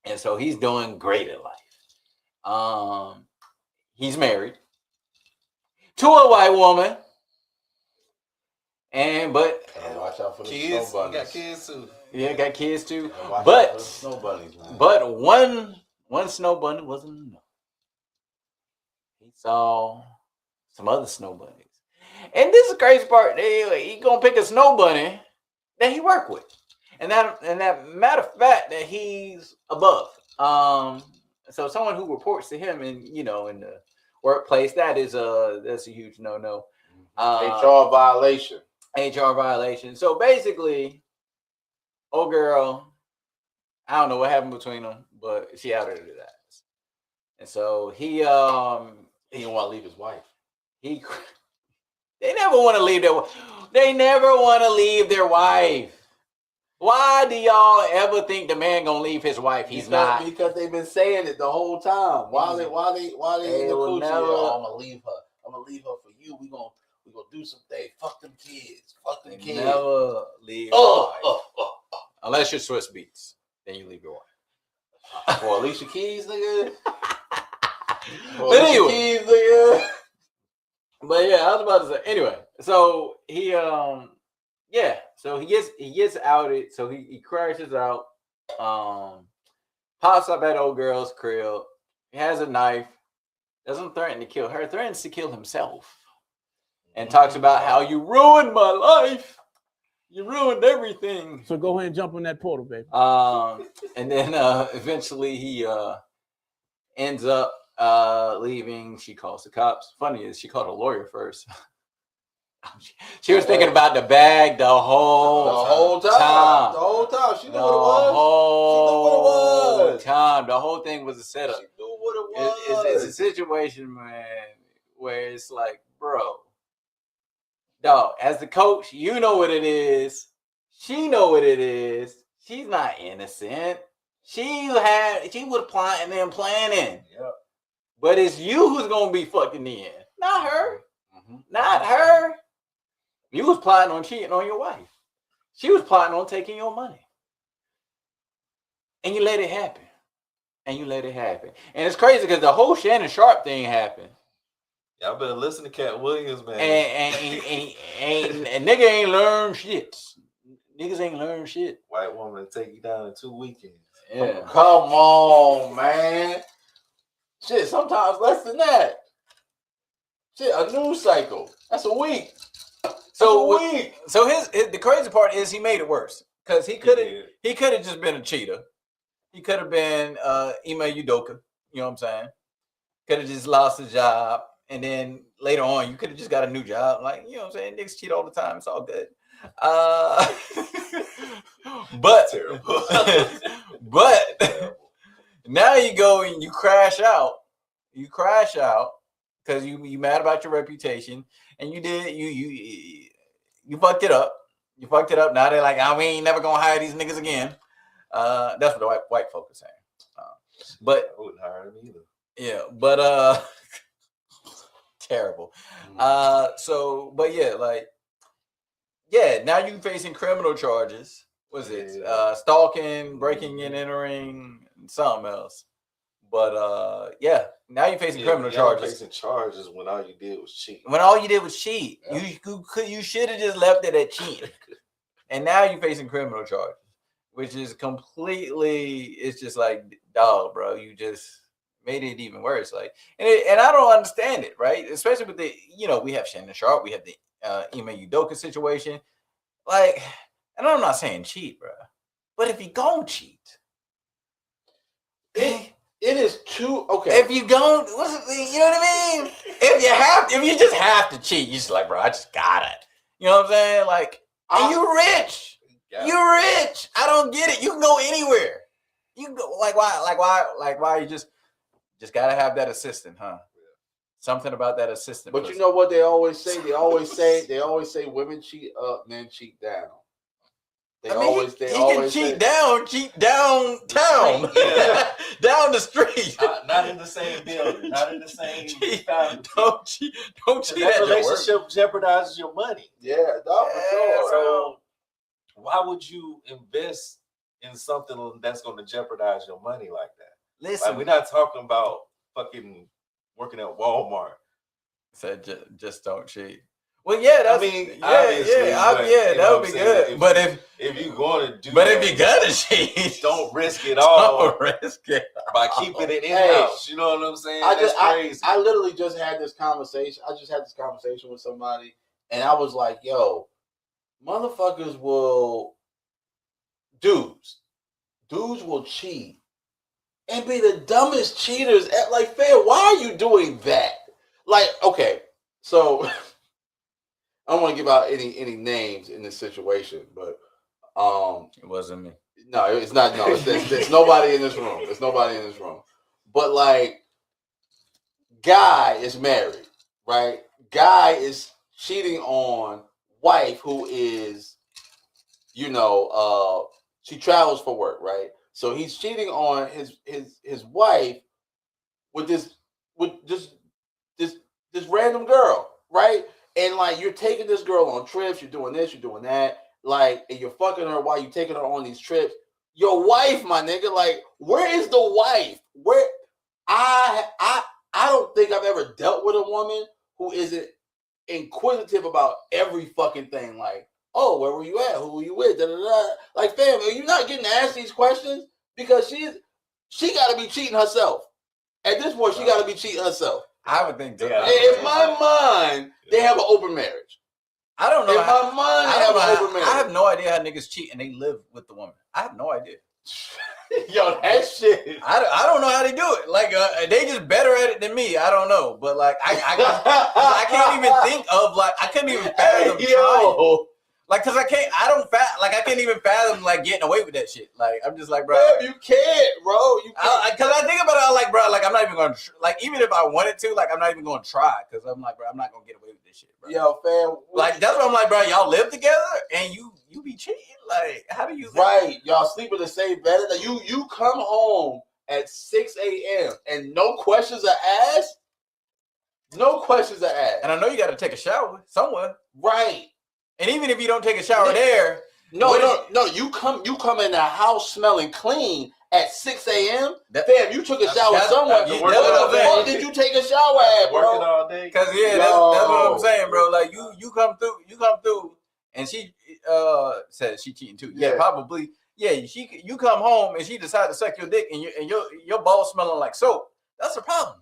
Speaker 2: And so he's doing great in life. He's married to a white woman.
Speaker 4: And watch out for the
Speaker 3: kids.
Speaker 4: Snow bunnies.
Speaker 3: Got kids too.
Speaker 2: Yeah, got kids too.
Speaker 4: But snow bunnies, man.
Speaker 2: But one snow bunny wasn't enough. He saw some other snow bunnies. And this is the crazy part. He gonna pick a snow bunny that he work with. And that matter of fact that he's above. So someone who reports to him in the workplace, that's a huge no.
Speaker 4: HR violation.
Speaker 2: HR violation. So basically, old girl, I don't know what happened between them, but she outed his ass. And so he didn't want to leave his wife. They never want to leave their wife. Why do y'all ever think the man gonna leave his wife? He's not.
Speaker 4: Because they've been saying it the whole time. Why they in the coochie? I'm gonna leave her. I'm gonna leave her for you. We gonna do some things. Fuck them kids.
Speaker 2: Never leave. Unless you're Swiss Beats, then you leave your wife.
Speaker 4: For Alicia Keys, nigga.
Speaker 2: But anyway. But yeah, I was about to say. Anyway, so he so he gets outed. So he crashes out. Pops up at old girl's crib. He has a knife. Doesn't threaten to kill her. Threatens to kill himself. And talks about how you ruined my life. You ruined everything.
Speaker 5: So go ahead and jump on that portal, baby.
Speaker 2: And then eventually he ends up leaving. She calls the cops. Funny is she called a lawyer first. She was thinking about the bag the whole time.
Speaker 4: The whole time. She knew
Speaker 2: The
Speaker 4: what it was.
Speaker 2: whole time. The whole thing was a setup.
Speaker 4: She knew what it was.
Speaker 2: It's a situation, man, where it's like, bro, dog, as the coach, you know what it is. She know what it is. She's not innocent. She was plotting and planning.
Speaker 3: Yep.
Speaker 2: But it's you who's gonna be fucking in, not her. Not her. You was plotting on cheating on your wife. She was plotting on taking your money. And you let it happen. And it's crazy because the whole Shannon Sharp thing happened.
Speaker 3: Y'all better listen to Cat Williams, man.
Speaker 2: And nigga ain't learned shit. Niggas ain't learned shit.
Speaker 3: White woman to take you down in 2 weekends.
Speaker 2: Yeah.
Speaker 4: Come on, man. Shit, sometimes less than that. Shit, a news cycle. That's a week.
Speaker 2: So the crazy part is he made it worse because he could have just been a cheater. He could have been Ime Udoka. You know what I'm saying? Could have just lost his job, and then later on you could have just got a new job. Like, you know what I'm saying? Niggas cheat all the time. It's all good. But
Speaker 3: Terrible.
Speaker 2: but now you go and you crash out. You crash out because you mad about your reputation, and you fucked it up. You fucked it up. Now they're like, we ain't never gonna hire these niggas again. That's what the white folk are saying. But
Speaker 3: I wouldn't hire him either.
Speaker 2: yeah, but terrible. But yeah, like, yeah, now you facing criminal charges. Was it stalking, breaking and entering, and something else? But yeah, now you're facing criminal charges.
Speaker 3: Facing charges when all you did was cheat.
Speaker 2: Yeah. You should have just left it at cheating. And now you're facing criminal charges, which is completely. It's just like, dog, bro, you just made it even worse. Like, and I don't understand it, right? Especially with the, we have Shannon Sharp, we have the Ime Udoka situation. Like, and I'm not saying cheat, bro, but if you gon' cheat,
Speaker 4: it is too okay.
Speaker 2: If you don't, you know what I mean? If you just have to cheat, you're just like, bro, I just got it. You know what I'm saying? Like, and you're rich. You're rich. I don't get it. You can go anywhere. You can go why you just gotta have that assistant, huh? Something about that assistant.
Speaker 4: But you know what they always say? They always say women cheat up, men cheat down. He can cheat downtown, down the street.
Speaker 3: Not in the same building. Not in the same.
Speaker 2: Don't cheat.
Speaker 3: That relationship jeopardizes your money.
Speaker 4: Yeah, for sure.
Speaker 3: So why would you invest in something that's going to jeopardize your money like that?
Speaker 2: Listen,
Speaker 3: like, we're not talking about fucking working at Walmart.
Speaker 2: Said just don't cheat. Well, yeah, that would be good. But if
Speaker 3: you're going to do,
Speaker 2: if you're gonna cheat,
Speaker 3: don't risk it all.
Speaker 2: Don't risk it
Speaker 3: by keeping it in house. You know what I'm saying? That's crazy.
Speaker 4: I literally just had this conversation. I just had this conversation with somebody, and I was like, "Yo, motherfuckers dudes will cheat and be the dumbest cheaters. Like, fam, why are you doing that? Like, okay, so." I don't want to give out any names in this situation, but
Speaker 2: it wasn't me.
Speaker 4: No, it's not. No, it's nobody in this room. It's nobody in this room. But like, guy is married, right? Guy is cheating on wife who is, she travels for work, right? So he's cheating on his wife with this random girl, right? And like, you're taking this girl on trips, you're doing this, you're doing that, like, and you're fucking her while you're taking her on these trips. Your wife, my nigga, like, where is the wife? Where I don't think I've ever dealt with a woman who isn't inquisitive about every fucking thing. Like, oh, where were you at? Who were you with? Da, da, da. Like, fam, are you not getting asked these questions? Because she got to be cheating herself. At this point, she got to be cheating herself.
Speaker 2: I would think so.
Speaker 3: Yeah.
Speaker 4: In my mind, they have an open marriage.
Speaker 2: I don't know.
Speaker 4: In my mind, they have an open marriage.
Speaker 2: I have no idea how niggas cheat and they live with the woman. I have no idea.
Speaker 4: Yo, that shit.
Speaker 2: I don't know how they do it. Like they just better at it than me. I don't know, but like I can't even think of like I couldn't even fathom trying. Like cause I can't even fathom like getting away with that shit. Like I'm just like, bro,
Speaker 4: you can't, bro. You can't.
Speaker 2: Cause I think about it, I'm like, bro, like I'm not even gonna like even if I wanted to, like I'm not even gonna try. Cause I'm like, bro, I'm not gonna get away with this shit, bro.
Speaker 4: Yo, fam.
Speaker 2: Like that's what I'm like, bro. Y'all live together and you be cheating. Like how do you?
Speaker 4: Right, y'all sleep in the same bed. You come home at 6 a.m. and no questions are asked. No questions are asked.
Speaker 2: And I know you got to take a shower somewhere.
Speaker 4: Right.
Speaker 2: And even if you don't take a shower there,
Speaker 4: no. You come in the house smelling clean at 6 a.m. Fam, you took a shower somewhere. Where the fuck did you take a shower at, bro?
Speaker 3: Working all day.
Speaker 2: Cause that's what I'm saying, bro. Like you come through, and she said she cheating too. Yeah, probably. Yeah, you come home and she decide to suck your dick, and your balls smelling like soap. That's a problem.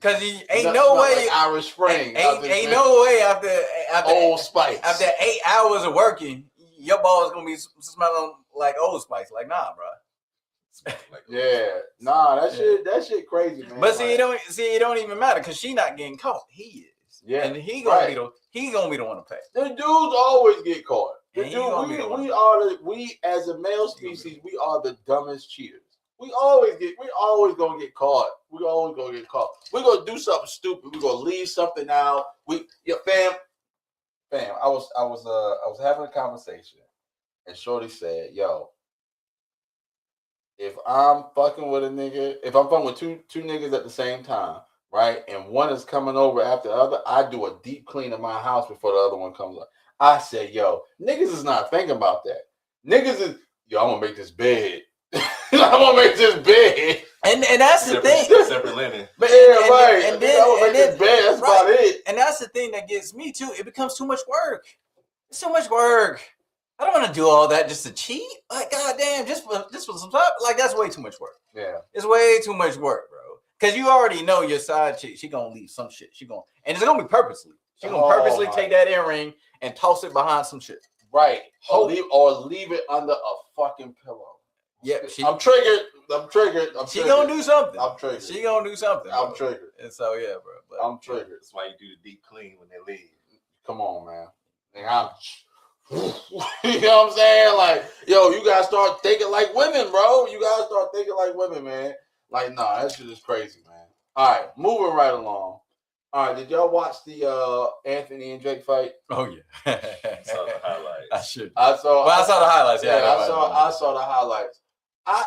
Speaker 2: Cause ain't no way
Speaker 4: like Irish Spring.
Speaker 2: Ain't no way after
Speaker 4: Old Spice.
Speaker 2: After 8 hours of working, your balls gonna be smelling like Old Spice. Like nah, bro.
Speaker 4: Yeah, nah, that shit crazy, man.
Speaker 2: But it don't even matter because she not getting caught. He is.
Speaker 4: Yeah,
Speaker 2: and he gonna be the one to pay.
Speaker 4: The dudes always get caught. We as a male species, we are the dumbest cheaters. We always gonna get caught. We always gonna get caught. We're gonna do something stupid. We're gonna leave something out. Fam. I was having a conversation, and Shorty said, "Yo, if I'm fucking with a nigga, if I'm fucking with two niggas at the same time, right, and one is coming over after the other, I do a deep clean of my house before the other one comes up." I said, "Yo, niggas is not thinking about that. Niggas is, yo, I'm gonna make this bed." I'm gonna make this bed,
Speaker 2: and that's the thing.
Speaker 3: Separate linen.
Speaker 2: But
Speaker 4: right.
Speaker 2: And then
Speaker 4: I'm gonna make this bed. That's
Speaker 2: right.
Speaker 4: about it.
Speaker 2: And that's the thing that gets me too. It becomes too much work. It's too much work. I don't want to do all that just to cheat. Like goddamn, just for some stuff. Like that's way too much work.
Speaker 4: Yeah,
Speaker 2: it's way too much work, bro. Because you already know your side chick. She gonna leave some shit. And it's gonna be purposely. She gonna purposely take that earring and toss it behind some shit.
Speaker 4: Right. Or leave it under a fucking pillow.
Speaker 2: Yeah,
Speaker 4: I'm triggered.
Speaker 2: She gonna do something.
Speaker 4: I'm triggered.
Speaker 2: She gonna do something.
Speaker 4: I'm triggered.
Speaker 2: And so yeah, bro. But
Speaker 4: I'm triggered.
Speaker 3: That's why you do the deep clean when they leave.
Speaker 4: Come on, man. You know what I'm saying? Like, yo, you gotta start thinking like women, bro. You gotta start thinking like women, man. Like, nah, that shit is crazy, man. All right, moving right along. All right, did y'all watch the Anthony and Drake fight?
Speaker 2: Oh yeah,
Speaker 3: I saw the highlights.
Speaker 2: I should.
Speaker 4: I saw
Speaker 2: the highlights. Yeah,
Speaker 4: I saw the highlights. I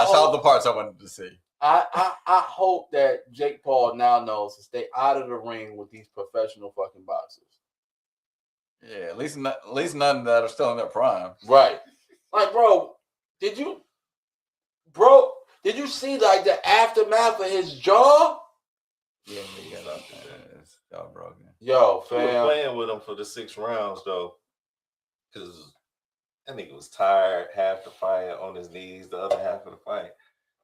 Speaker 2: saw the parts I wanted to see.
Speaker 4: I hope that Jake Paul now knows to stay out of the ring with these professional fucking boxers.
Speaker 2: Yeah, at least none that are still in their prime.
Speaker 4: Right. Like, bro, did you see like the aftermath of his jaw?
Speaker 2: Yeah, he got up there. It's jaw broken.
Speaker 4: Yo,
Speaker 3: We were
Speaker 4: fam.
Speaker 3: playing with him for the 6 rounds though, because I think it was tired, half the fight on his knees, the other half of the fight.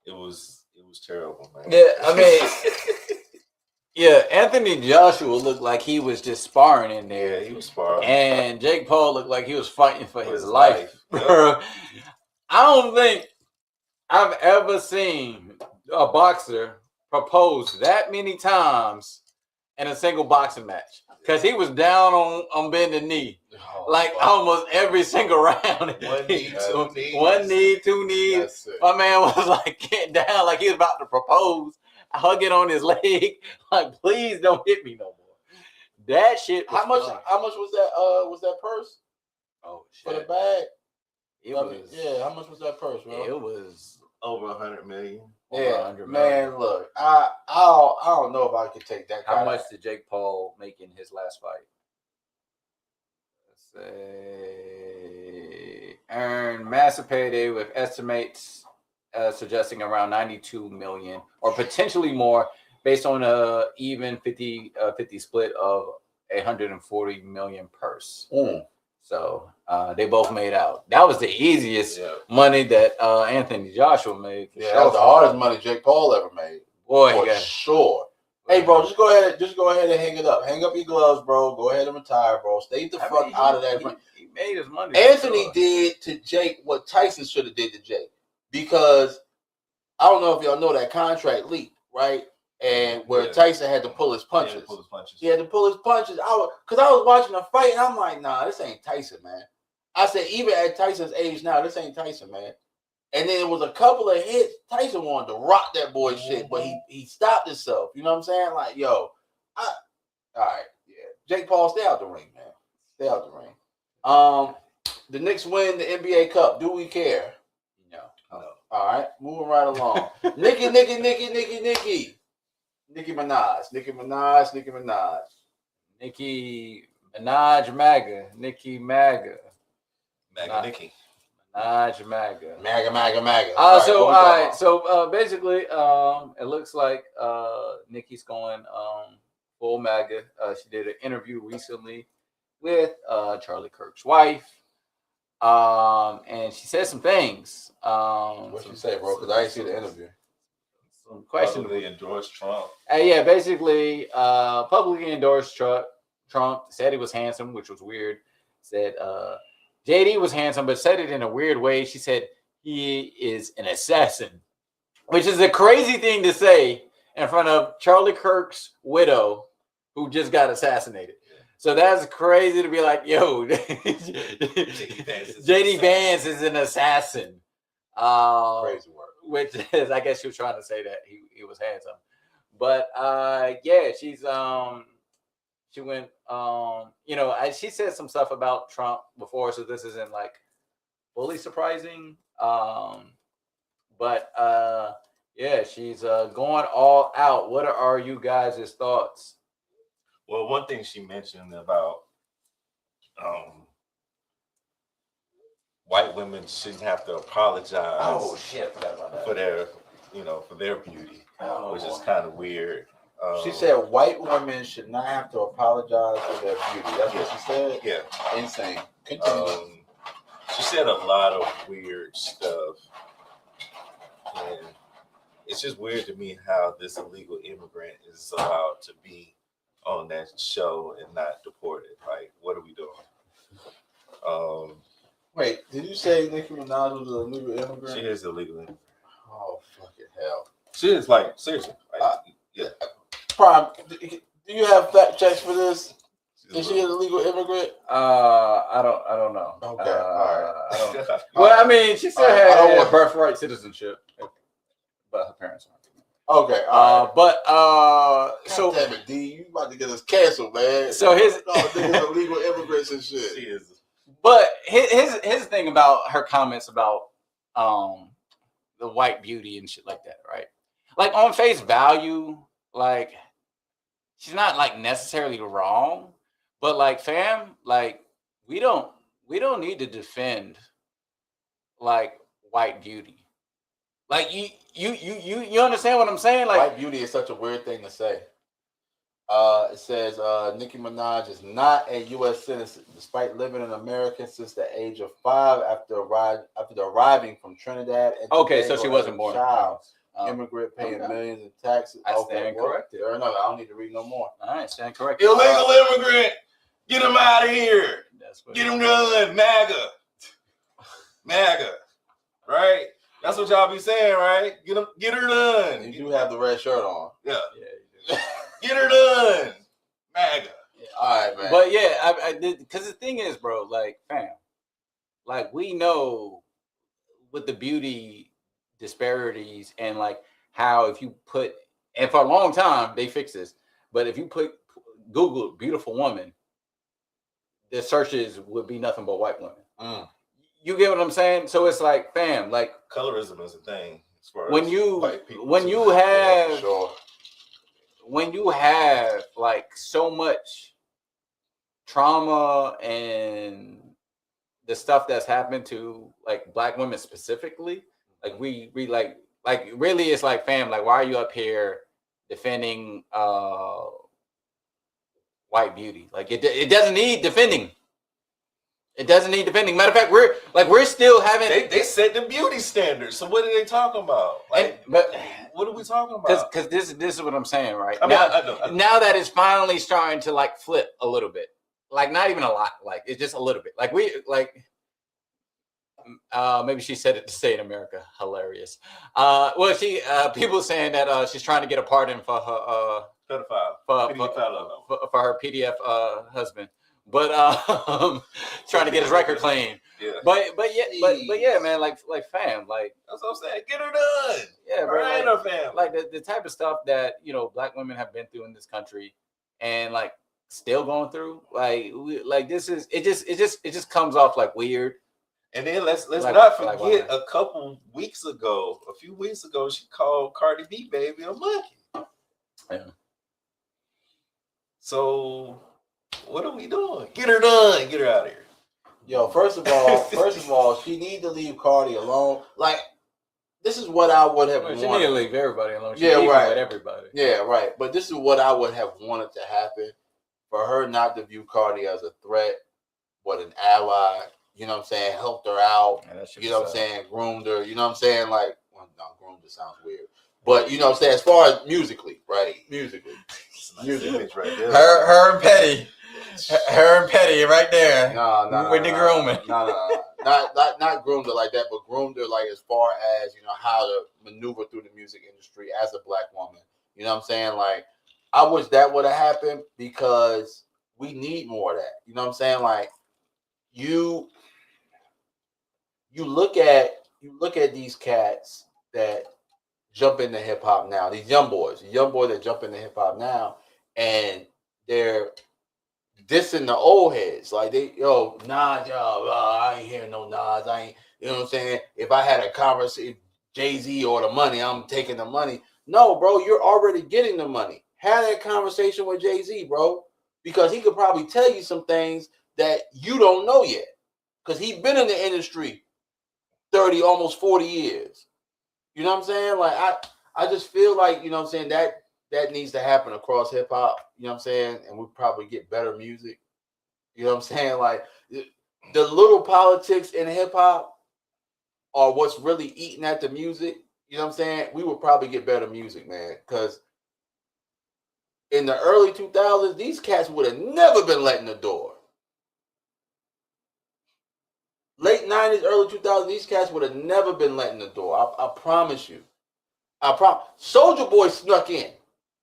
Speaker 3: It was terrible, man.
Speaker 2: Yeah, I mean, yeah, Anthony Joshua looked like he was just sparring in there.
Speaker 3: Yeah, he was sparring.
Speaker 2: And Jake Paul looked like he was fighting for his life. Bro. I don't think I've ever seen a boxer propose that many times in a single boxing match. Because he was down on bended knee. Like almost every single round. One knee, 2 knees. My man was like getting down like he was about to propose, hugging on his leg. Like, please don't hit me no more. That shit.
Speaker 4: How much was that purse?
Speaker 2: Oh shit.
Speaker 4: For the bag?
Speaker 2: How
Speaker 4: much was that purse, bro?
Speaker 2: It was
Speaker 3: over 100 million.
Speaker 4: Yeah, 100 million. Man, look, I don't know if I could take that.
Speaker 2: How much did Jake Paul make in his last fight? Let's say earned massive payday with estimates suggesting around 92 million or potentially more based on a even 50 split of 140 million purse. So they both made out. That was the easiest money that Anthony Joshua made.
Speaker 4: Yeah, that was the hardest money Jake Paul ever made.
Speaker 2: Boy,
Speaker 4: for sure. Hey, bro, just go ahead and hang it up. Hang up your gloves, bro. Go ahead and retire, bro. Stay the fuck out of that.
Speaker 2: He made his money.
Speaker 4: Anthony did to Jake what Tyson should have did to Jake, because I don't know if y'all know that contract leaked, right? And where Tyson had to pull his punches. He had to pull his punches. Because I was watching the fight, and I'm like, nah, this ain't Tyson, man. I said, even at Tyson's age now, this ain't Tyson, man. And then it was a couple of hits. Tyson wanted to rock that boy's shit, but he stopped himself. You know what I'm saying? Like, yo, all right, yeah. Jake Paul, stay out the ring, man. Stay out the ring. The Knicks win the NBA Cup. Do we care? No. All right, moving right along. Nicki Minaj. Nicki
Speaker 2: Minaj MAGA. Nicki MAGA.
Speaker 3: Nicki.
Speaker 2: Minaj MAGA.
Speaker 4: MAGA.
Speaker 2: So basically, it looks like Nicki's going full MAGA. She did an interview recently with Charlie Kirk's wife. And she said some things.
Speaker 4: What she say, bro? Because I didn't see the interview.
Speaker 2: Some questions.
Speaker 3: Publicly endorsed Trump.
Speaker 2: Yeah, basically, publicly endorsed Trump. Said he was handsome, which was weird. Said JD was handsome, but said it in a weird way. She said he is an assassin, which is a crazy thing to say in front of Charlie Kirk's widow, who just got assassinated. So that's crazy to be like, yo, JD Vance is an assassin.
Speaker 4: Crazy word.
Speaker 2: Which is, I guess she was trying to say that he was handsome. But yeah, she went, she said some stuff about Trump before, so this isn't like fully surprising. But yeah, she's going all out. What are you guys' thoughts?
Speaker 3: Well, one thing she mentioned about white women shouldn't have to apologize.
Speaker 2: Oh shit! I forgot about that.
Speaker 3: For their beauty, which is kind of weird.
Speaker 4: She said white women should not have to apologize for their beauty. That's what she said?
Speaker 3: Yeah.
Speaker 4: Insane. Continue.
Speaker 3: She said a lot of weird stuff. And it's just weird to me how this illegal immigrant is allowed to be on that show and not deported. Like, what are we doing?
Speaker 4: Wait, did you say Nicki Minaj was an illegal immigrant?
Speaker 3: She is illegal immigrant.
Speaker 4: Oh, fucking hell.
Speaker 3: She is, like, seriously. Like, yeah.
Speaker 4: Prime, do you have fact checks for this? Is she an illegal immigrant?
Speaker 2: I don't know.
Speaker 4: Okay, all right.
Speaker 2: I don't. Well, I mean, she still had birthright citizenship, but her parents aren't.
Speaker 4: Okay, all right.
Speaker 2: So
Speaker 4: damn it, D, you about to get us canceled, man.
Speaker 2: So his
Speaker 4: niggas illegal immigrants and shit.
Speaker 3: She is.
Speaker 2: But his thing about her comments about the white beauty and shit like that, right? Like on face value, like she's not like necessarily wrong, but like fam, like we don't need to defend like white beauty. Like you understand what I'm saying? Like
Speaker 4: white beauty is such a weird thing to say. It says Nicki Minaj is not a U.S. citizen, despite living in America since the age of 5 after arriving from Trinidad. And
Speaker 2: okay, so she wasn't born.
Speaker 4: Child, immigrant paying millions in taxes.
Speaker 2: I stand corrected.
Speaker 4: Fair enough. I don't need to read no more.
Speaker 2: All right, stand corrected.
Speaker 3: Illegal immigrant, get him out of here. Get him done, MAGA, right? That's what y'all be saying, right? Get her done.
Speaker 4: You do have the red shirt on.
Speaker 3: Yeah. Get her done, MAGA.
Speaker 4: Yeah, all right, man.
Speaker 2: But yeah, I did, because the thing is, bro, like, fam, like we know with the beauty disparities and like how if you put, and for a long time they fix this, but if you Google beautiful woman, the searches would be nothing but white women. You get what I'm saying? So it's like, fam, like
Speaker 3: colorism is a thing. As far
Speaker 2: when
Speaker 3: as
Speaker 2: you when you have like so much trauma and the stuff that's happened to like black women specifically, like we like really it's like, fam, like why are you up here defending white beauty? Like it doesn't need defending. It doesn't need defending. Matter of fact, we're still having.
Speaker 3: They set the beauty standards. So what are they talking about? Like,
Speaker 2: but
Speaker 3: what are we talking about?
Speaker 2: because this is what I'm saying, right?
Speaker 3: I mean,
Speaker 2: now,
Speaker 3: I know.
Speaker 2: Now that it's finally starting to like flip a little bit, like not even a lot, like it's just a little bit. Like maybe she said it to say in America. Hilarious. Well, people saying that she's trying to get a pardon for her for her PDF husband. But trying to get his record clean. Yeah. But yeah, man, like fam, like
Speaker 3: that's what I'm saying. Get her done.
Speaker 2: Yeah, bro.
Speaker 3: Right,
Speaker 2: like,
Speaker 3: fam.
Speaker 2: Like the type of stuff that Black women have been through in this country, and like still going through. Like this is it just comes off like weird.
Speaker 3: And then let's not forget a few weeks ago, she called Cardi B baby a monkey.
Speaker 2: Yeah.
Speaker 3: So what are we doing? Get her done. Get her out of here.
Speaker 4: Yo, first of all, she need to leave Cardi alone. Like, this is what I would have wanted.
Speaker 2: She need to leave everybody alone. She
Speaker 4: right.
Speaker 2: Let everybody.
Speaker 4: Yeah, right. But this is what I would have wanted to happen. For her not to view Cardi as a threat, but an ally. You know what I'm saying? Helped her out. Yeah, you know what I'm saying? Groomed her. You know what I'm saying? Like, well, no, groomed her sounds weird. But you know what I'm saying? As far as musically, right? Musically.
Speaker 3: Right there.
Speaker 2: Her and Petty. Her and Petty right there.
Speaker 4: No.
Speaker 2: With the grooming.
Speaker 4: No. Not groomed her like that, but groomed her like as far as, how to maneuver through the music industry as a Black woman. You know what I'm saying? Like, I wish that would have happened because we need more of that. You know what I'm saying? Like, you look at these cats that jump into hip hop now, these young boys that jump into hip hop now, and they're dissing the old heads. Like Nas, I ain't hearing no Nas. I ain't, you know what I'm saying? If I had a conversation, Jay-Z or the money, I'm taking the money. No, bro, you're already getting the money. Have that conversation with Jay-Z, bro, because he could probably tell you some things that you don't know yet. Because he's been in the industry 30, almost 40 years. You know what I'm saying? Like, I just feel like, you know what I'm saying, that needs to happen across hip hop, you know what I'm saying? And we probably get better music. You know what I'm saying? Like, the little politics in hip hop are what's really eating at the music. You know what I'm saying? We would probably get better music, man. Because in the early 2000s, these cats would have never been let in the door. Late 90s, early 2000s, these cats would have never been let in the door. I promise you. Soulja Boy snuck in,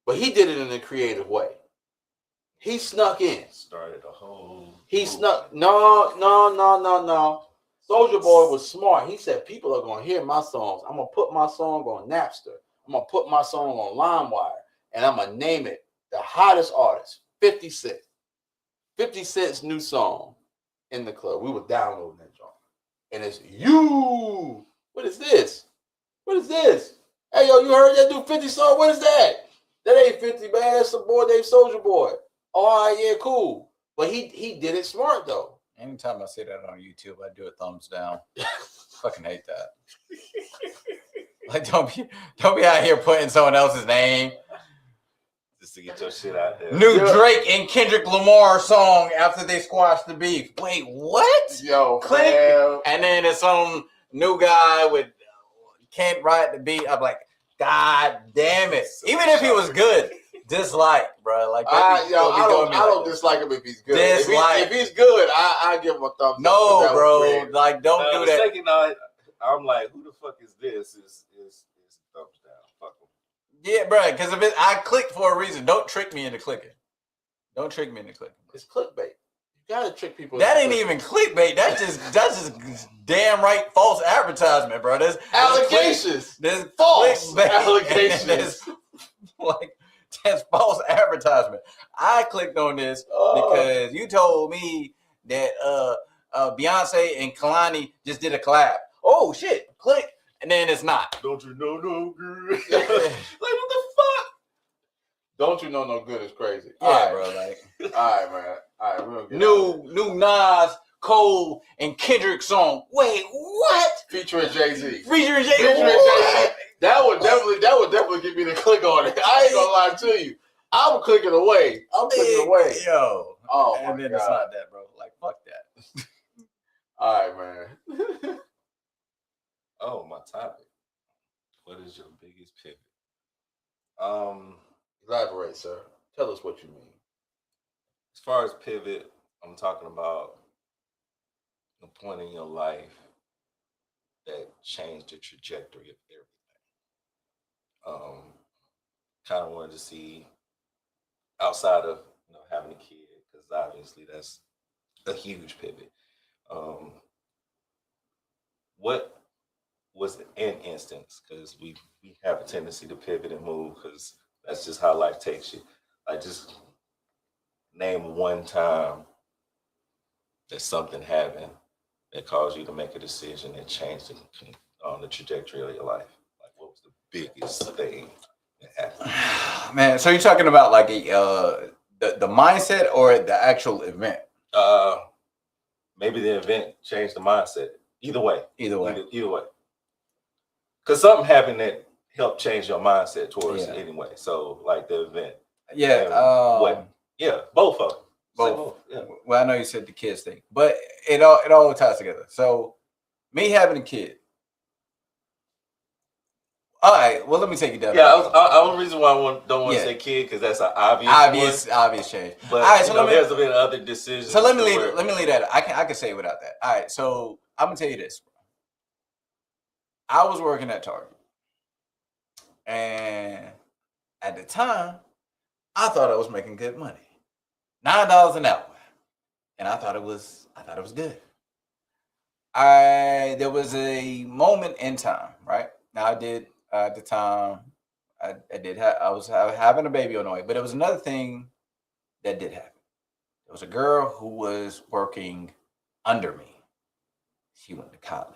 Speaker 4: but he did it in a creative way. He snuck in.
Speaker 3: Started a whole...
Speaker 4: He snuck... No. Soulja Boy was smart. He said, people are going to hear my songs. I'm going to put my song on Napster. I'm going to put my song on LimeWire. And I'm going to name it the hottest artist, 50 Cent. 50 Cent's new song in the club. We were downloading that joint. And it's you. What is this? What is this? Hey, yo, you heard that dude 50 song? What is that? That ain't 50, man. That's some boy named Soulja Boy. Oh, all right, yeah, cool. But he did it smart, though.
Speaker 2: Anytime I see that on YouTube, I do a thumbs down. Fucking hate that. Like, don't be out here putting someone else's name.
Speaker 3: Just to get your shit out there.
Speaker 2: New Drake and Kendrick Lamar song after they squashed the beef. Wait, what?
Speaker 4: Yo,
Speaker 2: click.
Speaker 4: Man.
Speaker 2: And then it's some new guy with can't ride the beat. I'm like, God damn it. Even if he was good, dislike, bro. Like,
Speaker 4: I don't dislike him if he's good. If he's good, I give him a thumbs up.
Speaker 2: No, bro. Like, don't do that.
Speaker 3: Second night, I'm like, who the fuck is this? Is thumbs down. Fuck him.
Speaker 2: Yeah, bro. Because I clicked for a reason. Don't trick me into clicking. Don't trick me into clicking.
Speaker 4: It's clickbait. You gotta trick people.
Speaker 2: That ain't even clickbait. That's just damn right false advertisement, bro. There's
Speaker 4: allegations.
Speaker 2: There's
Speaker 4: false allegations.
Speaker 2: That's false advertisement. I clicked on this because you told me that Beyonce and Kalani just did a collab. Oh shit! Click, and then it's not.
Speaker 3: Don't you know no good? Like, what the fuck?
Speaker 4: Don't you know no good is crazy.
Speaker 2: Yeah,
Speaker 4: all right,
Speaker 2: bro. Like,
Speaker 4: all right, man. All right, we'll get
Speaker 2: new Nas, Cole, and Kendrick song. Wait, what?
Speaker 4: Featuring Jay-Z.
Speaker 2: Featuring Jay-Z.
Speaker 4: That would definitely give me the click on it. I ain't gonna lie to you. I'm clicking away.
Speaker 2: Yo.
Speaker 4: Oh,
Speaker 2: and then
Speaker 4: God.
Speaker 2: it's not that, bro. Like, fuck that.
Speaker 4: All right, man.
Speaker 3: Oh, my topic. What is your biggest pivot?
Speaker 4: Elaborate, sir. Tell us what you mean.
Speaker 3: As far as pivot, I'm talking about a point in your life that changed the trajectory of everything. Kind of wanted to see outside of having a kid, because obviously that's a huge pivot. What was an instance? Because we have a tendency to pivot and move because that's just how life takes you. Like, just name one time that something happened that caused you to make a decision that changed the trajectory of your life. Like, what was the biggest thing that happened?
Speaker 2: Man, so you're talking about like the mindset or the actual event?
Speaker 3: Maybe the event changed the mindset. Either way.
Speaker 2: Either way.
Speaker 3: Because something happened that helped change your mindset towards it anyway. So, like the event.
Speaker 2: Yeah.
Speaker 3: What? Yeah, both of them.
Speaker 2: Both.
Speaker 3: Yeah.
Speaker 2: Well, I know you said the kids thing, but it all ties together. So, me having a kid. All right. Well, let me take you down.
Speaker 3: Yeah, the only reason why I don't want to say kid because that's an obvious change. But all right, so there's been other decisions.
Speaker 2: So let me leave that. I can say it without that. All right. So I'm gonna tell you this. I was working at Target, and at the time, I thought I was making good money, $9 an hour, and I thought it was good. There was a moment in time, right? Now I did at the time, I was having a baby on the way, but it was another thing that did happen. There was a girl who was working under me. She went to college.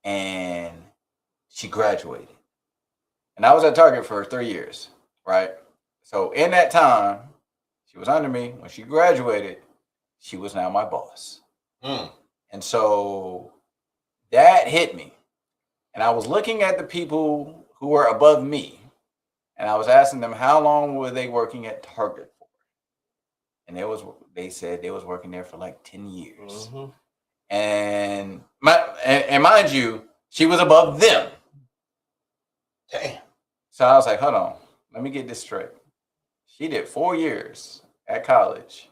Speaker 2: And she graduated. And I was at Target for 3 years, right? So in that time, she was under me. When she graduated, she was now my boss. And so that hit me. And I was looking at the people who were above me. And I was asking them how long were they working at Target for? And they said they was working there for like 10 years. Mm-hmm. And mind you, she was above them. Damn. So I was like, hold on, let me get this straight. She did 4 years at college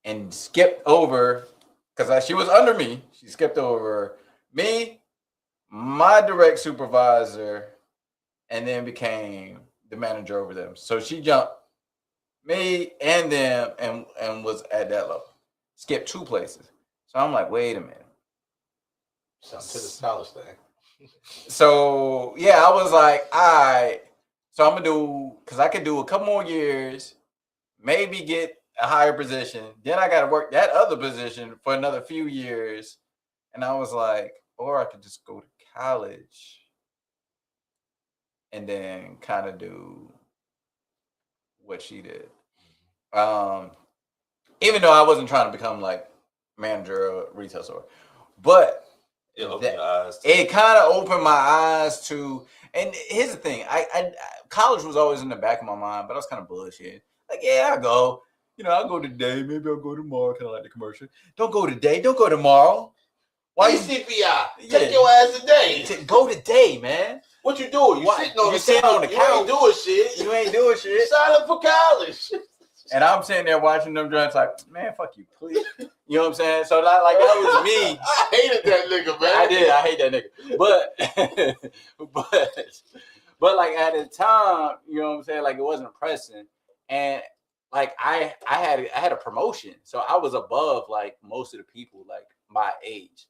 Speaker 2: and skipped over, because she was under me, she skipped over me, my direct supervisor, and then became the manager over them. So she jumped me and them and was at that level. Skipped 2 places. So I'm like, wait a minute.
Speaker 4: Something to the college thing.
Speaker 2: So yeah, I was like, all right. So I'm gonna do, because I could do a couple more years, maybe get a higher position. Then I gotta work that other position for another few years. And I was like, or I could just go to college and then kind of do what she did. Even though I wasn't trying to become like manager of a retail store, but it kind of opened my eyes to. And here's the thing: I college was always in the back of my mind, but I was kind of bullshit. Like, yeah, I'll go. I'll go today. Maybe I'll go tomorrow. Kind of like the commercial. Don't go today. Don't go tomorrow.
Speaker 4: Why CPI? Take your ass today.
Speaker 2: Go today, man.
Speaker 4: What you doing? You sitting on the couch. You ain't doing shit.
Speaker 2: You ain't doing shit.
Speaker 4: Sign up for college.
Speaker 2: And I'm sitting there watching them drugs like, man, fuck you, please. You know what I'm saying? So that was me.
Speaker 4: I hated that nigga, man.
Speaker 2: I did. I hate that nigga. But like at the time, you know what I'm saying? Like it wasn't pressing. And like I had a promotion. So I was above like most of the people like my age.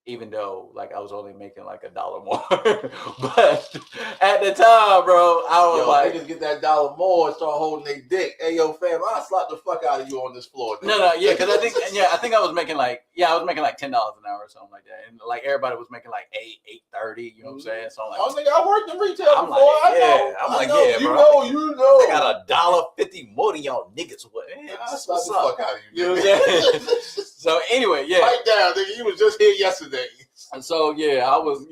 Speaker 2: Even though like I was only making like $1 more. But at the time, bro, I was like,
Speaker 4: niggas get that $1 more and start holding their dick. Hey yo, fam, I'll slap the fuck out of you on this floor. Dude.
Speaker 2: No, yeah, because I think I was making like $10 an hour or something like that. And like everybody was making like $8.30, you know what I'm saying? So I'm like,
Speaker 4: oh nigga, I worked in retail before. I know. You know.
Speaker 2: I got $1.50 more than y'all niggas.
Speaker 4: I'll slap the fuck out of you.
Speaker 2: You know what I'm saying? So anyway, yeah.
Speaker 4: Pipe down, nigga. You was just here yesterday.
Speaker 2: And so yeah, I was,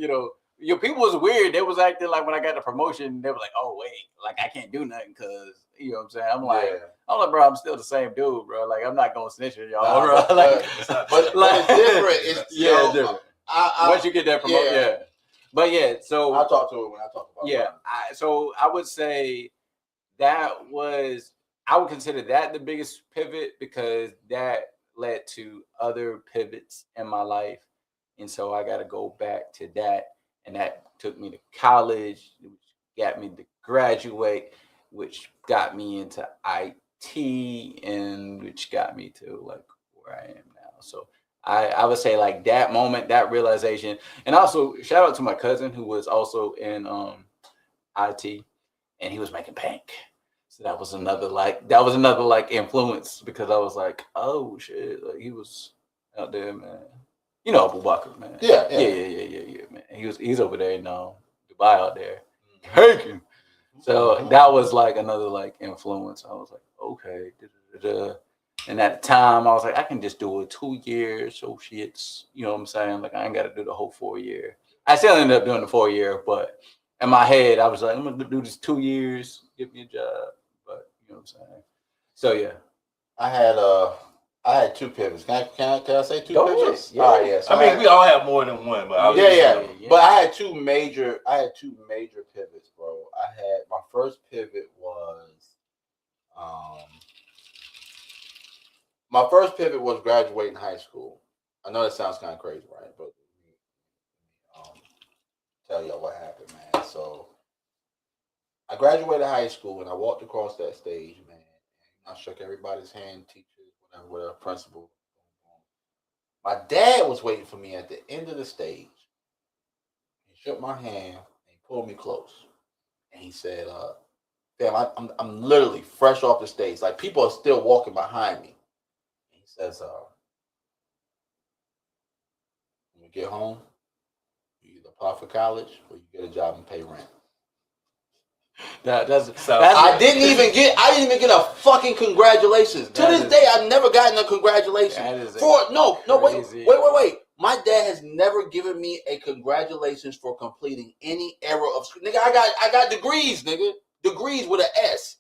Speaker 2: Your people was weird. They was acting like when I got the promotion, they were like, "Oh wait, like I can't do nothing because you know what I'm saying." I'm like, bro, I'm still the same dude, bro. Like I'm not gonna snitch on y'all, bro. Like,
Speaker 4: but it's different. It's
Speaker 2: it's different. Once you get that promotion, But yeah, so
Speaker 4: I'll talk to it when I talk about it.
Speaker 2: So I would say I would consider that the biggest pivot because that led to other pivots in my life. And so I got to go back to that. And that took me to college, which got me to graduate, which got me into IT, and which got me to like where I am now. So I would say like that moment, that realization, and also shout out to my cousin who was also in IT, and he was making bank. So that was another influence because I was like, oh shit, like he was out there, man. You know Abu Bakr, man. Yeah, man. He's over there in Dubai out there. Taking. So that was like another like influence. I was like, okay. And at the time, I was like, I can just do it 2 years. So shit's, you know what I'm saying? Like I ain't got to do the whole 4 year. I still ended up doing the 4 year, but in my head, I was like, I'm gonna do this 2 years, get me a job. But you know what I'm saying? So yeah,
Speaker 4: I had 2 pivots. Can I say 2 pivots?
Speaker 2: Yeah.
Speaker 4: All right, yeah. So
Speaker 3: I mean, we all have more than one, but
Speaker 4: yeah. But I had two major pivots, bro. My first pivot was graduating high school. I know that sounds kind of crazy, right? But tell y'all what happened, man. So I graduated high school and I walked across that stage, man. I shook everybody's hand, teachers, whatever, principal. My dad was waiting for me at the end of the stage. He shook my hand and he pulled me close. And he said, "Fam, I'm literally fresh off the stage. Like people are still walking behind me." And he says, "When you get home, you either apply for college or you get a job and pay rent." I didn't even get a fucking congratulations. To this day, I've never gotten a congratulations. Wait. My dad has never given me a congratulations for completing any era of school. Nigga, I got degrees, nigga. Degrees with an S.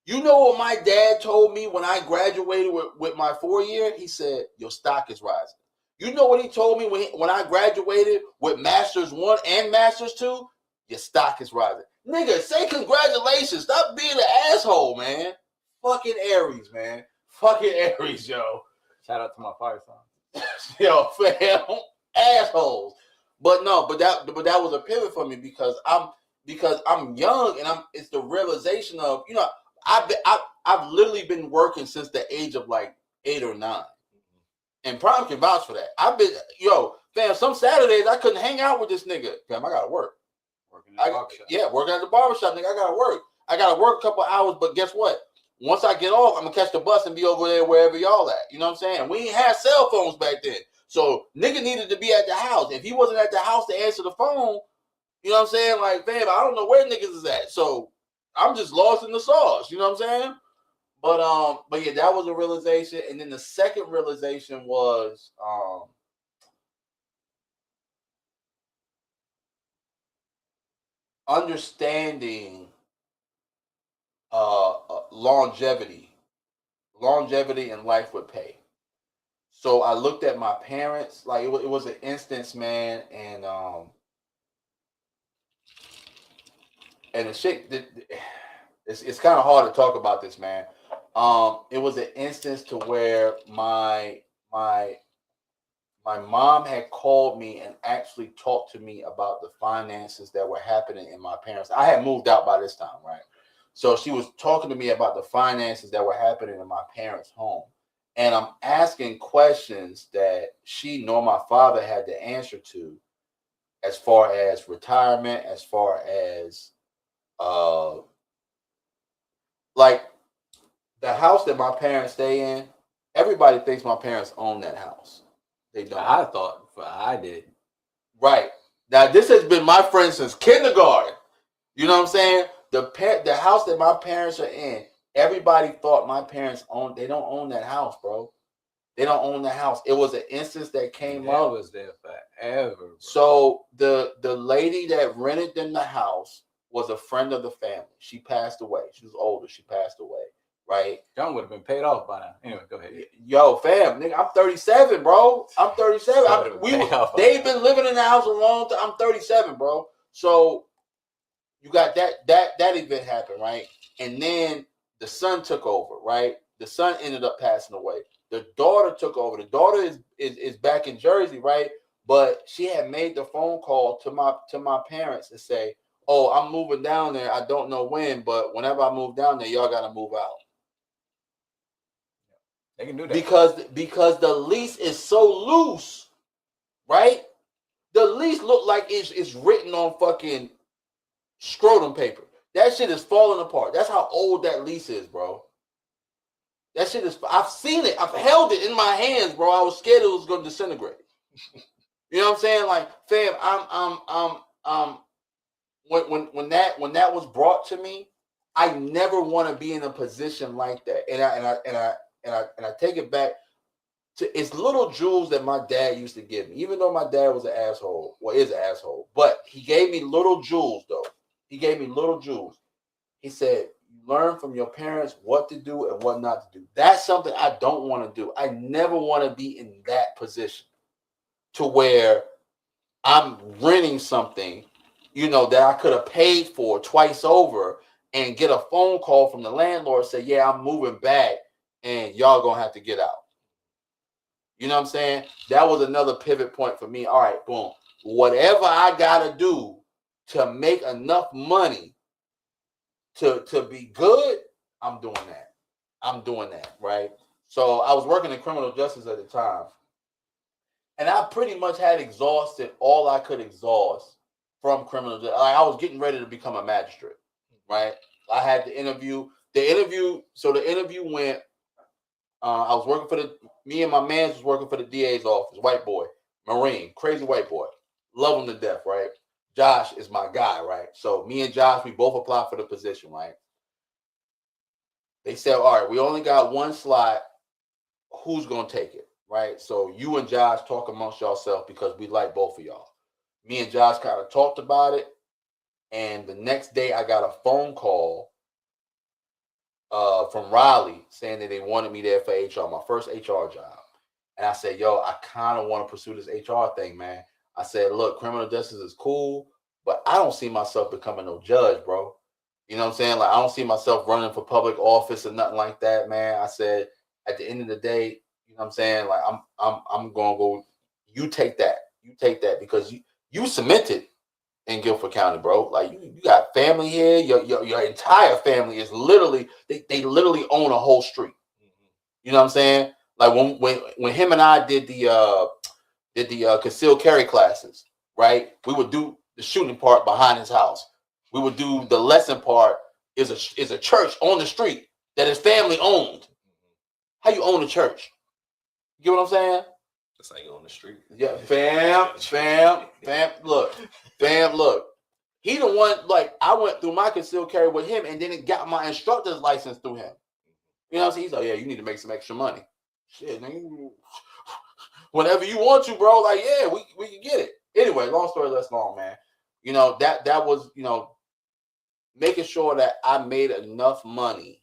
Speaker 4: You know what my dad told me when I graduated with my 4 year? He said, "Your stock is rising." You know what he told me when I graduated with Masters 1 and Masters 2? Your stock is rising. Nigga, say congratulations. Stop being an asshole, man. Fucking Aries, man. Fucking Aries, yo.
Speaker 2: Shout out to my fire sign.
Speaker 4: Yo, fam. Assholes. But that was a pivot for me because I'm young and it's the realization of, you know, I've literally been working since the age of like 8 or 9. And Prime can vouch for that. Fam, some Saturdays I couldn't hang out with this nigga. Fam, I gotta work. Working at the barbershop, nigga. I gotta work a couple hours, but guess what? Once I get off, I'm gonna catch the bus and be over there wherever y'all at. You know what I'm saying? We ain't had cell phones back then. So nigga needed to be at the house. If he wasn't at the house to answer the phone, you know what I'm saying? Like, fam, I don't know where niggas is at. So I'm just lost in the sauce. You know what I'm saying? But yeah, that was a realization. And then the second realization was understanding longevity in life with pay. So I looked at my parents, like it was an instance, man, and the shit, it's kind of hard to talk about this, man. It was an instance to where my mom had called me and actually talked to me about the finances that were happening in my parents. I had moved out by this time, right? So she was talking to me about the finances that were happening in my parents' home. And I'm asking questions that she nor my father had the answer to as far as retirement, as far as like the house that my parents stay in, everybody thinks my parents own that house. They don't.
Speaker 2: I did.
Speaker 4: Right. Now, this has been my friend since kindergarten. You know what I'm saying? The house that my parents are in, everybody thought my parents owned. They don't own that house, bro. They don't own the house. It was an instance that came
Speaker 2: That
Speaker 4: up.
Speaker 2: was there forever. Bro.
Speaker 4: So the lady that rented them the house was a friend of the family. She passed away. She was older. She passed away. Right?
Speaker 2: John would have been paid off by now. Anyway, go ahead.
Speaker 4: Yo, fam, nigga, I'm 37, bro. I'm 37. They've been living in the house a long time. I'm 37, bro. So you got that event happened, right? And then the son took over, right? The son ended up passing away. The daughter took over. The daughter is back in Jersey, right? But she had made the phone call to my parents and say, "Oh, I'm moving down there. I don't know when, but whenever I move down there, y'all gotta move out."
Speaker 2: They can do that
Speaker 4: because the lease is so loose, right? The lease look like it's written on fucking scrotum paper. That shit is falling apart. That's how old that lease is, bro. That shit is. I've seen it. I've held it in my hands, bro. I was scared it was going to disintegrate. You know what I'm saying? Like, fam, when that was brought to me, I never want to be in a position like that. And I take it back to it's little jewels that my dad used to give me. Even though my dad was an asshole, well, is an asshole, but he gave me little jewels though. He gave me little jewels. He said, "You learn from your parents what to do and what not to do." That's something I don't want to do. I never want to be in that position to where I'm renting something, that I could have paid for twice over and get a phone call from the landlord say, "Yeah, I'm moving back and y'all gonna have to get out." You know what I'm saying? That was another pivot point for me. All right, boom. Whatever I gotta do to make enough money to be good, I'm doing that. I'm doing that, right? So I was working in criminal justice at the time. And I pretty much had exhausted all I could exhaust from criminal justice. I was getting ready to become a magistrate, right? I had the interview. So the interview went, I was working me and my man was working for the DA's office, white boy, Marine, crazy white boy. Love him to death, right? Josh is my guy, right? So me and Josh, we both applied for the position, right? They said, "All right, we only got one slot. Who's going to take it?" Right? So you and Josh talk amongst yourselves because we like both of y'all. Me and Josh kind of talked about it. And the next day I got a phone call from Raleigh saying that they wanted me there for HR, my first HR job. And I said, "Yo, I kind of want to pursue this HR thing, man." I said, "Look, criminal justice is cool, but I don't see myself becoming no judge, bro. You know what I'm saying? Like, I don't see myself running for public office or nothing like that, man." I said, at the end of the day, you know what I'm saying? Like, I'm gonna go. You take that. You take that because you cemented in Guilford County, bro. Like, you got family here. Your entire family is literally they literally own a whole street. You know what I'm saying? Like when him and I did the concealed carry classes, right? We would do the shooting part behind his house. We would do the lesson part is a church on the street that his family owned. How you own a church? You get what I'm saying?
Speaker 3: That's how you own the street.
Speaker 4: Yeah, fam. Look. He the one, like, I went through my concealed carry with him and then it got my instructor's license through him. You know what I'm saying? He's like, "Yeah, you need to make some extra money." Shit, nigga. Whenever you want to, bro, like, yeah, we can get it. Anyway, long story less long, man. That was, making sure that I made enough money,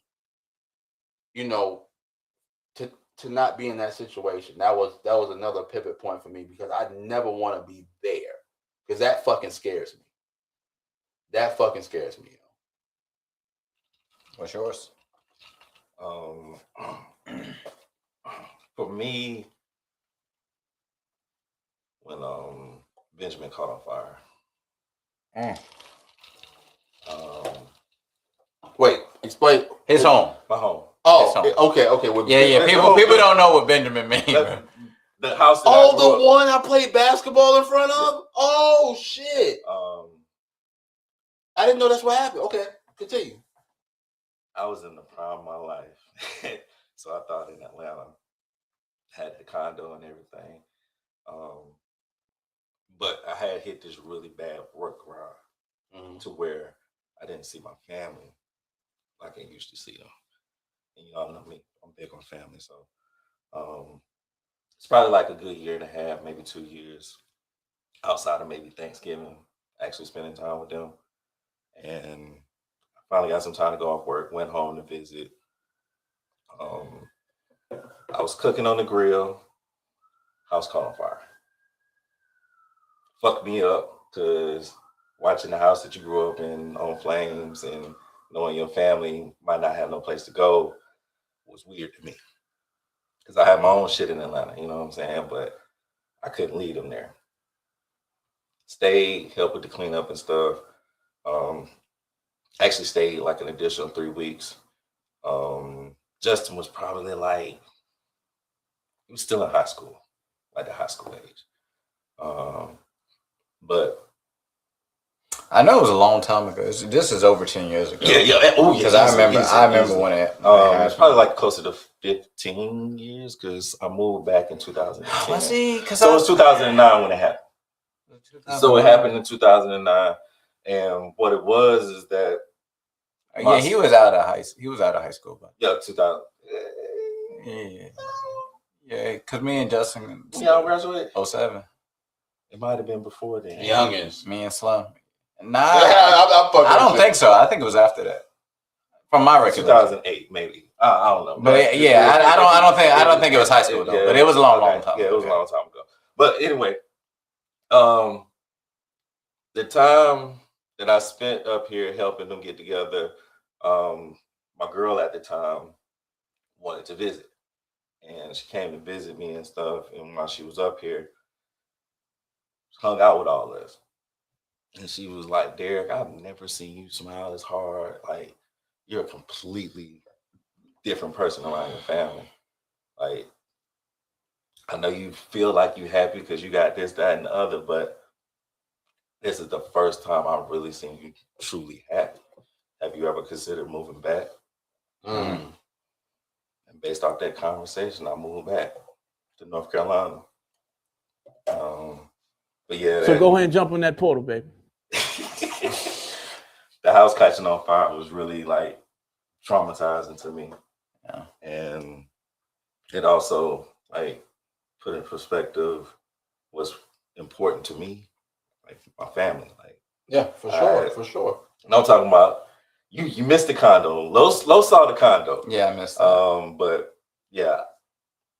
Speaker 4: to not be in that situation. That was another pivot point for me because I never want to be there because that fucking scares me. That fucking scares me.
Speaker 2: What's yours?
Speaker 3: For me, when Benjamin caught on fire.
Speaker 4: Wait, explain.
Speaker 2: His home.
Speaker 3: My home.
Speaker 4: Oh, okay. Well,
Speaker 2: Yeah. People don't know what Benjamin means.
Speaker 3: The house. That
Speaker 4: the one I played basketball in front of. Yeah. Oh shit. I didn't know that's what happened. Okay, continue.
Speaker 3: I was in the prime of my life, so I thought in Atlanta, had the condo and everything, but I had hit this really bad workaround to where I didn't see my family like I used to see them. And y'all know me, I'm big on family, so it's probably like a good year and a half, maybe 2 years, outside of maybe Thanksgiving, actually spending time with them. And I finally got some time to go off work, went home to visit. I was cooking on the grill, house caught on fire. Fucked me up because watching the house that you grew up in on flames and knowing your family might not have no place to go was weird to me. Because I had my own shit in Atlanta, you know what I'm saying? But I couldn't leave them there. Stayed, helped with the cleanup and stuff. Actually stayed like an additional 3 weeks. Justin was probably like, he was still in high school, like the high school age. But
Speaker 2: I know it was a long time ago. This is over 10 years ago.
Speaker 3: yeah. Oh, yeah.
Speaker 2: Because I remember when it
Speaker 3: it's probably like closer to 15 years because I moved back in 2010. So it was 2009 when it happened. So it happened in 2009, and what it was is that
Speaker 2: he was out of high school. But
Speaker 3: 2000.
Speaker 2: Yeah, because me and Justin.
Speaker 3: Yeah, graduated
Speaker 2: 07.
Speaker 3: It might have been before then.
Speaker 4: Youngins.
Speaker 2: Me and Slum. Nah, I don't think so. I think it was after that. From my recollection,
Speaker 3: 2008 maybe. I don't know.
Speaker 2: But yeah, I don't think it was high school though. But it was a long time.
Speaker 3: Yeah, it was a long time ago. But anyway, the time that I spent up here helping them get together, my girl at the time wanted to visit, and she came to visit me and stuff. And while she was up here, hung out with all of us. And she was like, Derek, I've never seen you smile as hard. Like, you're a completely different person around your family. Like, I know you feel like you're happy because you got this, that, and the other, but this is the first time I've really seen you truly happy. Have you ever considered moving back? And based off that conversation, I moved back to North Carolina. But yeah.
Speaker 5: So go ahead and jump on that portal, baby.
Speaker 3: The house catching on fire was really like traumatizing to me.
Speaker 2: Yeah.
Speaker 3: And it also like put in perspective what's important to me, like my family. Like,
Speaker 4: yeah, for sure.
Speaker 3: And I'm talking about you missed the condo. Low saw the condo.
Speaker 2: Yeah, I missed that.
Speaker 3: But yeah,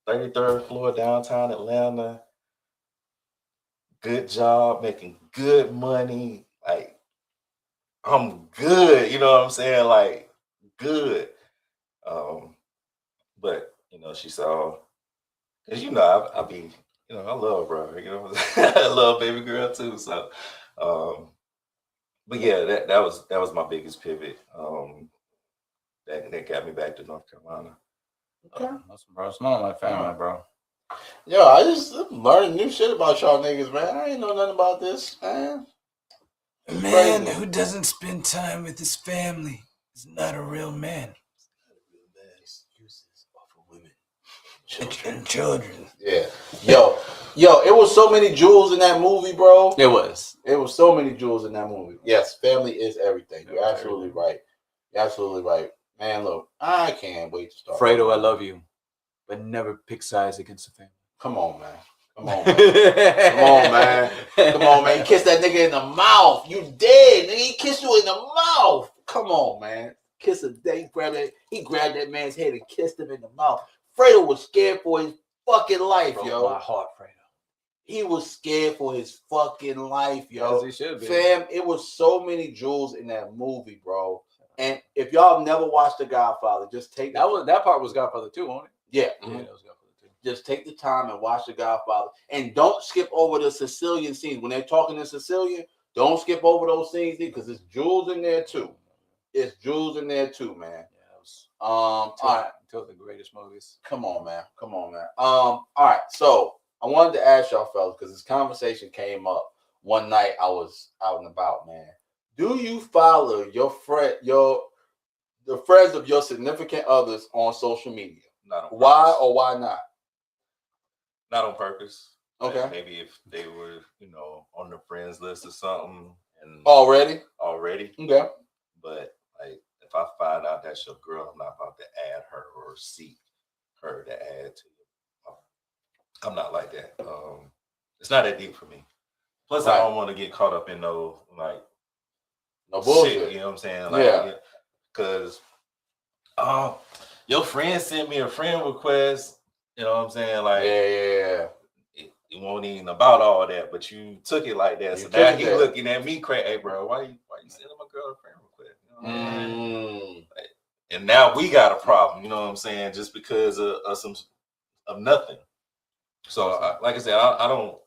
Speaker 3: 33rd floor downtown Atlanta. Good job, making good money. Like, I'm good, you know what I'm saying? Like, good. But you know, she saw, cause you know, I be, you know, I love her, you know, I love baby girl too. So, but yeah, that was my biggest pivot. That got me back to North Carolina.
Speaker 2: Okay, bro, it's not my family, bro.
Speaker 4: Yo, I just learned new shit about y'all niggas, man. I ain't know nothing about this, man.
Speaker 2: A man who doesn't spend time with his family is not a real man.
Speaker 4: Excuses for women.
Speaker 2: And children.
Speaker 4: Yeah. Yo, it was so many jewels in that movie, bro.
Speaker 2: It was
Speaker 4: So many jewels in that movie. Yes, family is everything. You're absolutely right. You're absolutely right. Man, look, I can't wait to start.
Speaker 2: Fredo, I love you, but never pick sides against the family.
Speaker 4: Come on, man. Come on, man. Come on, man. You kiss that nigga in the mouth. You dead, nigga. He kissed you in the mouth. Come on, man. Kiss a day. He grabbed that man's head and kissed him in the mouth. Fredo was scared for his fucking life, yo.
Speaker 2: My heart, Fredo.
Speaker 4: He was scared for his fucking life, yo.
Speaker 2: As he should be.
Speaker 4: Fam, it was so many jewels in that movie, bro. And if y'all have never watched The Godfather, just take
Speaker 2: that part was Godfather 2, wasn't it?
Speaker 4: Yeah.
Speaker 2: Yeah, that was Godfather 2.
Speaker 4: Just take the time and watch The Godfather. And don't skip over the Sicilian scenes. When they're talking in Sicilian, don't skip over those scenes because there's jewels in there too. It's jewels in there too, man.
Speaker 2: Yeah, that was
Speaker 4: all right.
Speaker 2: two of the greatest movies.
Speaker 4: Come on, man. All right. So I wanted to ask y'all fellas, because this conversation came up one night I was out and about, man. Do you follow the friends of your significant others on social media?
Speaker 3: Not on
Speaker 4: Why
Speaker 3: purpose.
Speaker 4: or why not?
Speaker 3: Not on purpose.
Speaker 4: Okay.
Speaker 3: Like maybe if they were, you know, on the friends list or something. And
Speaker 4: Already?
Speaker 3: Okay. But like, if I find out that's your girl, I'm not about to add her or seek her to add to you. I'm not like that. It's not that deep for me. Plus, I don't want to get caught up in no
Speaker 4: bullshit.
Speaker 3: Shit, you know what I'm saying? Like, because your friend sent me a friend request. You know what I'm saying? Like, It won't even about all that, but you took it like that. So now he looking at me crazy. Hey, bro, why you sending my girl a friend request? You know what I'm saying? Like, and now we got a problem. You know what I'm saying? Just because of nothing. So, like I said, I don't.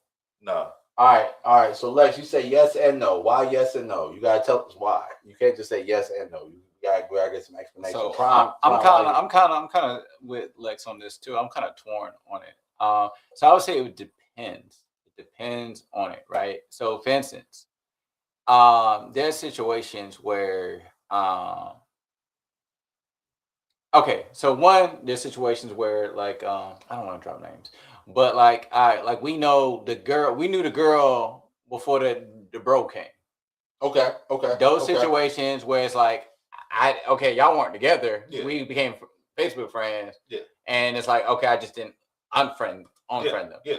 Speaker 3: No.
Speaker 4: All right. So Lex, you say yes and no. Why yes and no? You gotta tell us why. You can't just say yes and no. You gotta get some explanation.
Speaker 2: So I'm kind of with Lex on this too. I'm kind of torn on it. So I would say it depends. It depends on it, right? So for instance, there's situations where there's situations where like I don't want to drop names, but like we knew the girl before the bro came.
Speaker 4: Okay.
Speaker 2: Those situations where it's like y'all weren't together. Yeah. We became Facebook friends. Yeah. And it's like, okay, I just didn't unfriend them.
Speaker 3: Yeah.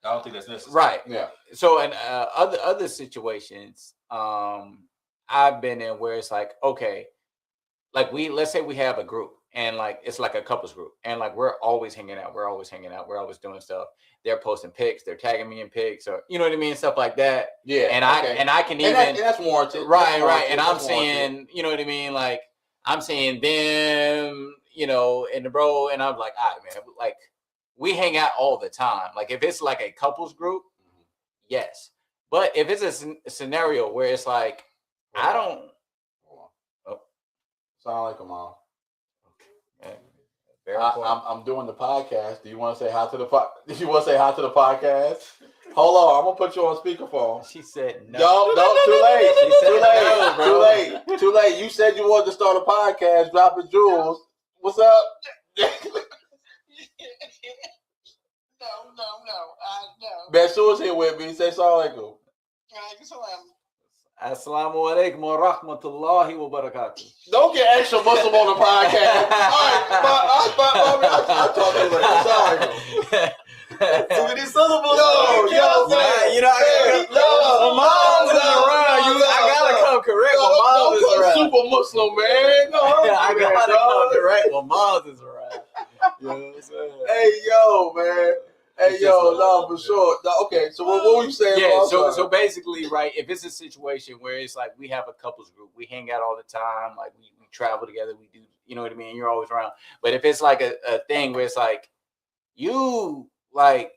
Speaker 3: I don't think that's necessary.
Speaker 2: Right. Yeah. So in other situations, I've been in where it's like, okay, like let's say we have a group and like it's like a couples group and like we're always hanging out, we're always doing stuff. They're posting pics, they're tagging me in pics, or you know what I mean, stuff like that.
Speaker 4: Yeah.
Speaker 2: And I can even
Speaker 4: and that's warranted.
Speaker 2: Right. And I'm seeing, you know what I mean, like I'm seeing them, you know, and the bro, and I'm like, all right, man, like we hang out all the time. Like if it's like a couples group, yes. But if it's a scenario where it's like, I don't.
Speaker 4: Sound like a mom.
Speaker 2: Okay.
Speaker 4: I'm doing the podcast. Do you want to say hi to the podcast? Hold on, I'm gonna put you on speakerphone.
Speaker 2: She said no.
Speaker 4: No, too late. Too late. You said you wanted to start a podcast, dropping jewels. What's up?
Speaker 6: No.
Speaker 4: Beshu's here with me. Say salam alaikum.
Speaker 2: Assalamu alaikum wa rahmatullahi wa barakatuh.
Speaker 4: Don't get extra Muslim on the podcast. All right, I talk to you later. Sorry.
Speaker 3: Too many syllables.
Speaker 2: Mom's is around. I gotta come correct when Mom's is around.
Speaker 4: Super Muslim, man.
Speaker 2: I gotta come correct when Mom's is around.
Speaker 4: You know what I'm saying? Hey, yo, man. Hey, yo, no, for sure. No, okay, so what were you saying?
Speaker 2: Yeah, so basically, right, if it's a situation where it's like we have a couples group, we hang out all the time, like we travel together, we do, you know what I mean? You're always around. But if it's like a thing where it's like, you, like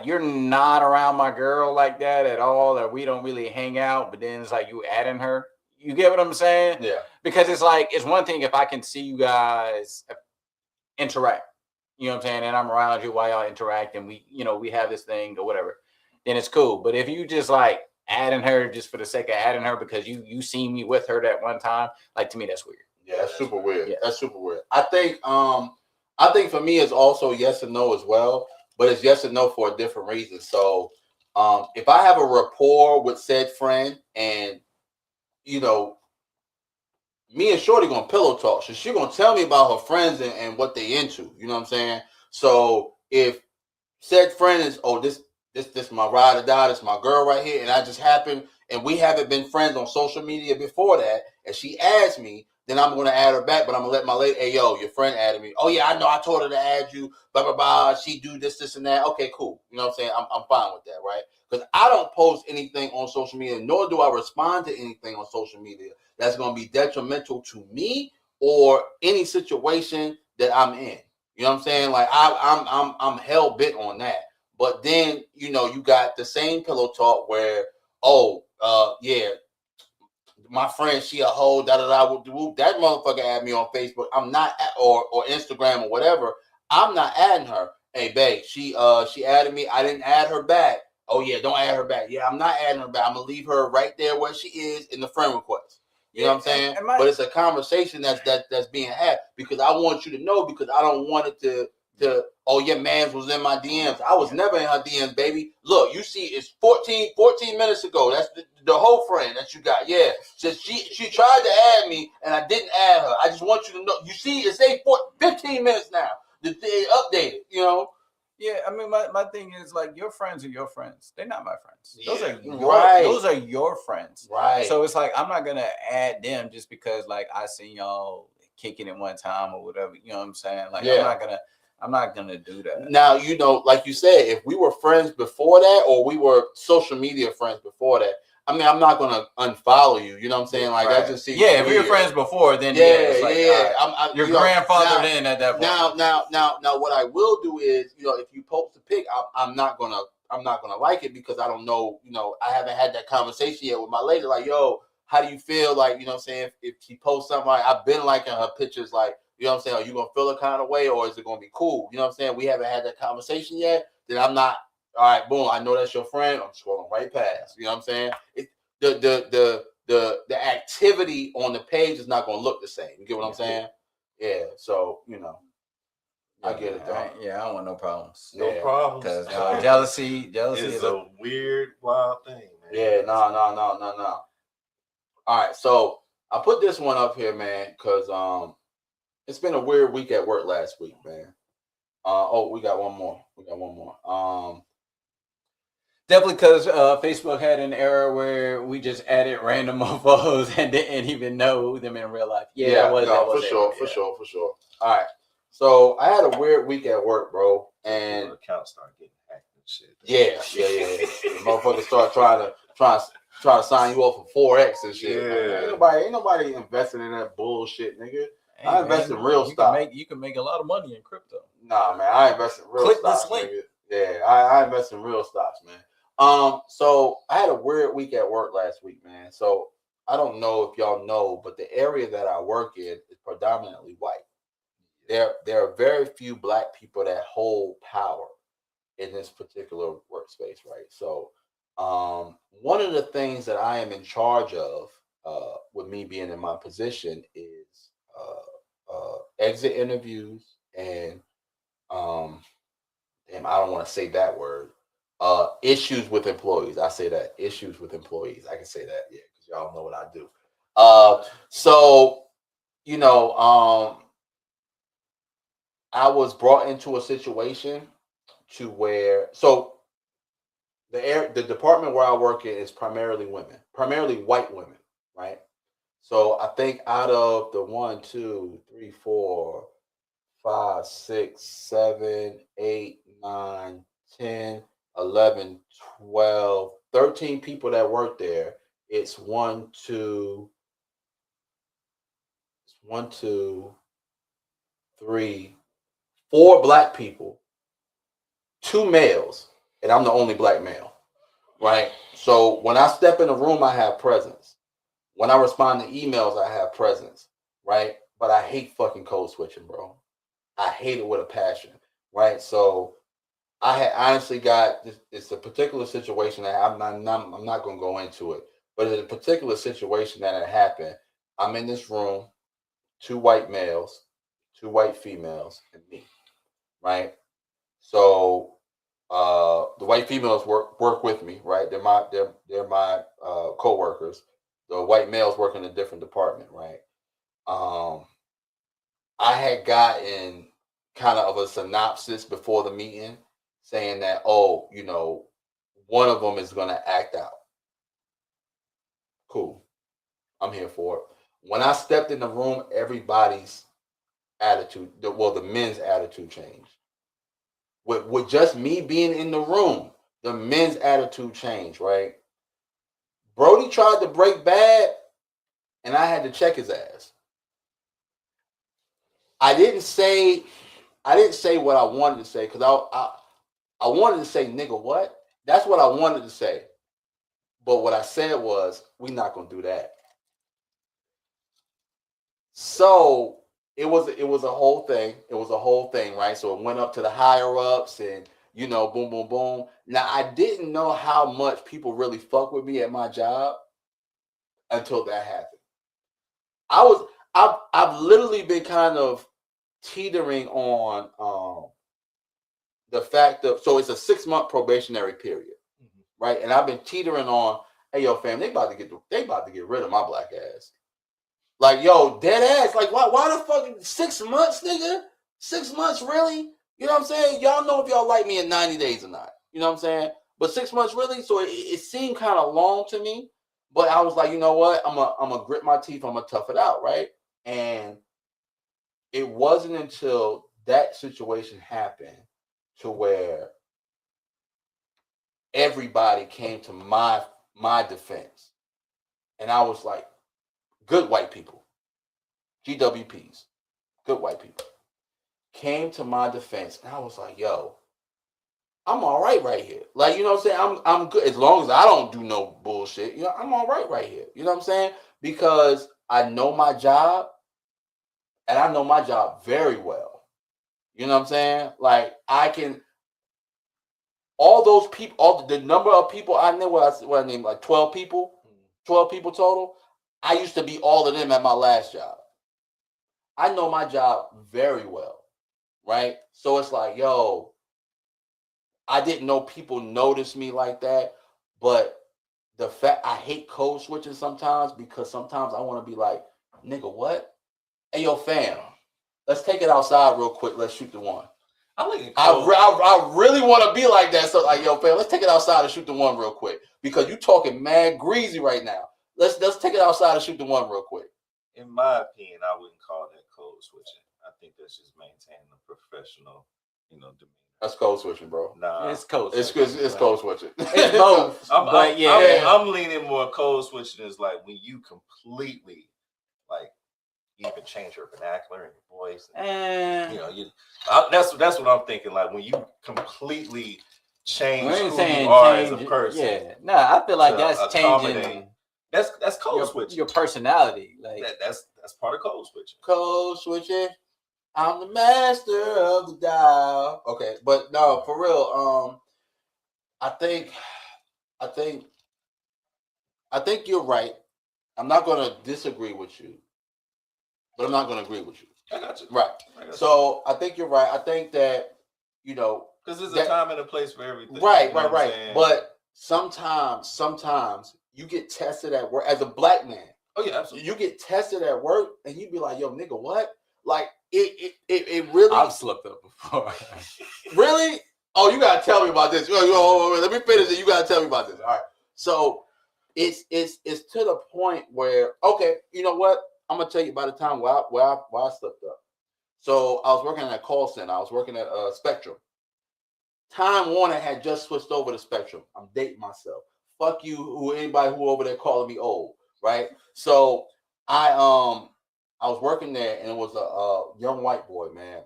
Speaker 2: you're not around my girl like that at all, or we don't really hang out, but then it's like you adding her. You get what I'm saying?
Speaker 4: Yeah.
Speaker 2: Because it's like, it's one thing if I can see you guys interact. You know what I'm saying? And I'm around you while y'all interact and we have this thing or whatever, then it's cool. But if you just like adding her just for the sake of adding her because you seen me with her that one time, like to me, that's weird.
Speaker 4: Yeah, that's super weird. Yeah. That's super weird. I think for me it's also yes and no as well, but it's yes and no for a different reason. So if I have a rapport with said friend and, you know, me and Shorty gonna pillow talk. So she gonna tell me about her friends and what they into. You know what I'm saying? So if said friend is, this my ride or die, this my girl right here, and I just happen, and we haven't been friends on social media before that, and she adds me, then I'm gonna add her back, but I'm gonna let my lady, hey yo, your friend added me. Oh yeah, I know, I told her to add you, blah blah blah. She do this and that. Okay, cool. You know what I'm saying? I'm fine with that, right? Because I don't post anything on social media, nor do I respond to anything on social media that's going to be detrimental to me or any situation that I'm in. You know what I'm saying? Like I'm hell bent on that. But then, you know, you got the same pillow talk where, yeah, my friend, she a hoe, that motherfucker add me on Facebook. I'm not or Instagram or whatever. I'm not adding her. Hey, babe, she added me. I didn't add her back. Oh yeah, don't add her back. Yeah, I'm not adding her back. I'm gonna leave her right there where she is in the friend request. You know what I'm saying? But it's a conversation that's being had because I want you to know, because I don't want it to oh, your man's was in my DMs. I was never in her DMs, baby. Look, you see, it's 14 minutes ago. That's the whole friend that you got. Yeah. So she tried to add me and I didn't add her. I just want you to know. You see, it's 15 minutes now. They updated, you know.
Speaker 2: Yeah, I mean, my thing is like your friends are your friends. They're not my friends. Those
Speaker 3: Yeah.
Speaker 2: are your
Speaker 4: Right.
Speaker 2: those are your friends.
Speaker 4: Right.
Speaker 2: So it's like I'm not gonna add them just because like I seen y'all kicking it one time or whatever. You know what I'm saying? Like
Speaker 4: Yeah.
Speaker 2: I'm not gonna do that.
Speaker 4: Now, you know, like you said, if we were friends before that, or we were social media friends before that, I mean, I'm not gonna unfollow you. You know what I'm saying? Like that just seems
Speaker 2: if we were
Speaker 4: weird.
Speaker 2: friends before, then
Speaker 4: Yeah,
Speaker 2: it's like,
Speaker 4: yeah.
Speaker 2: your
Speaker 4: you know,
Speaker 2: grandfather in at that point.
Speaker 4: Now, what I will do is, you know, if you post a pic, I'm not gonna like it because I don't know, you know, I haven't had that conversation yet with my lady. Like, yo, how do you feel? Like, you know what I'm saying? If she posts something, like I've been liking her pictures, like, you know what I'm saying? Are you gonna feel a kind of way, or is it gonna be cool? You know what I'm saying? We haven't had that conversation yet. Then I'm not. All right, boom. I know that's your friend. I'm scrolling right past. You know what I'm saying? The activity on the page is not gonna look the same. You get what I'm saying? Yeah. So you know, I get it though.
Speaker 2: I don't want no problems.
Speaker 3: No problems.
Speaker 2: Because jealousy
Speaker 3: is a weird, wild thing, man.
Speaker 4: Yeah, no. All right, so I put this one up here, man, because it's been a weird week at work last week, man. We got one more.
Speaker 2: Definitely because Facebook had an error where we just added random mofos and didn't even know them in real life.
Speaker 4: For sure. All right, so I had a weird week at work, bro, and
Speaker 3: accounts start getting hacked and shit.
Speaker 4: Yeah. The motherfuckers start trying to sign you up for Forex and shit.
Speaker 3: Yeah.
Speaker 4: Ain't nobody investing in that bullshit, nigga. I invest in real stock.
Speaker 2: You can make a lot of money in crypto.
Speaker 4: Nah, man, I invest in real
Speaker 2: Click
Speaker 4: stocks.
Speaker 2: this link.
Speaker 4: Nigga. Yeah, I invest in real stocks, man. So I had a weird week at work last week, man. So I don't know if y'all know, but the area that I work in is predominantly white. There are very few black people that hold power in this particular workspace, right? So one of the things that I am in charge of with me being in my position is exit interviews and I don't want to say that word. Issues with employees. I say that. Issues with employees. I can say that, yeah, because y'all know what I do. So, you know, I was brought into a situation to where, so the department where I work in is primarily women, primarily white women, right? So I think out of the 1, 2, 3, 4, 5, 6, 7, 8, 9, 10, 11, 12, 13 people that work there, it's 1, 2, 3, 4 black people, 2 males, and I'm the only black male, right? So when I step in a room, I have presence. When I respond to emails, I have presence, right? But I hate fucking code switching, bro. I hate it with a passion, right? So I had honestly got this. It's a particular situation that I'm not going to go into it, but it's a particular situation that had happened. I'm in this room, 2 white males, 2 white females, and me, right? So the white females work with me, right? They're my co-workers. The white males work in a different department, right? I had gotten kind of a synopsis before the meeting saying that, oh, you know, one of them is going to act out. Cool. I'm here for it. When I stepped in the room, everybody's attitude, the men's attitude changed. With just me being in the room, the men's attitude changed, right? Brody tried to break bad, and I had to check his ass. I didn't say what I wanted to say because I wanted to say, nigga, what? That's what I wanted to say. But what I said was, we not gonna do that. So it was a whole thing. It was a whole thing, right? So it went up to the higher ups and, you know, boom, boom, boom. Now I didn't know how much people really fuck with me at my job until that happened. I've literally been kind of teetering on the fact that, so it's a 6-month probationary period, right? And I've been teetering on, hey, yo, fam, they about to get rid of my black ass. Like, yo, dead ass. Like, why the fuck 6 months, nigga? 6 months, really? You know what I'm saying? Y'all know if y'all like me in 90 days or not. You know what I'm saying? But 6 months really, so it seemed kind of long to me. But I was like, you know what? I'm gonna grit my teeth. I'm gonna tough it out, right? And it wasn't until that situation happened to where everybody came to my defense, and I was like, good white people, GWPs, good white people, came to my defense, and I was like, yo, I'm all right here. Like, you know what I'm saying? I'm good as long as I don't do no bullshit. You know, I'm all right here. You know what I'm saying? Because I know my job, and I know my job very well. You know what I'm saying? Like, I can. All those people, the number of people I know, what I named like 12 people total. I used to be all of them at my last job. I know my job very well, right? So it's like, yo, I didn't know people notice me like that, but the fact I hate code switching sometimes because sometimes I want to be like, nigga, what? Hey, yo, fam, let's take it outside real quick. Let's shoot the one. I really want to be like that. So like, yo, fam, let's take it outside and shoot the one real quick because you talking mad greasy right now. Let's take it outside and shoot the one real quick.
Speaker 3: In my opinion, I wouldn't call that code switching. I think that's just maintaining a professional, demeanor.
Speaker 4: That's code switching, bro.
Speaker 3: Nah,
Speaker 2: It's code.
Speaker 4: It's code switching.
Speaker 2: It's both.
Speaker 3: I'm leaning more code switching is like when you completely like even change your vernacular and your voice. That's what I'm thinking. Like when you completely change who you are as a person.
Speaker 2: Yeah, I feel like that's changing.
Speaker 3: That's code switching.
Speaker 2: Your personality, like
Speaker 3: that's part of code switching.
Speaker 4: Code switching. I'm the master of the dial. Okay, but no, for real. I think you're right. I'm not going to disagree with you, but I'm not going to agree with you.
Speaker 3: I got you.
Speaker 4: Right. So I think you're right. I think that
Speaker 3: because there's a time and a place for everything.
Speaker 4: Right. But sometimes you get tested at work as a black man.
Speaker 3: Oh yeah, absolutely.
Speaker 4: You get tested at work, and you be like, "Yo, nigga, what?" Like it really.
Speaker 2: I've slipped up before.
Speaker 4: Really? Oh, you gotta tell me about this. Let me finish it. You gotta tell me about this. All right. So it's to the point where, okay, you know what? I'm gonna tell you about the time where I slipped up. So I was working at a call center. I was working at Spectrum. Time Warner had just switched over to Spectrum. I'm dating myself. Fuck you, anybody who over there calling me old, right? So I was working there, and it was a young white boy, man.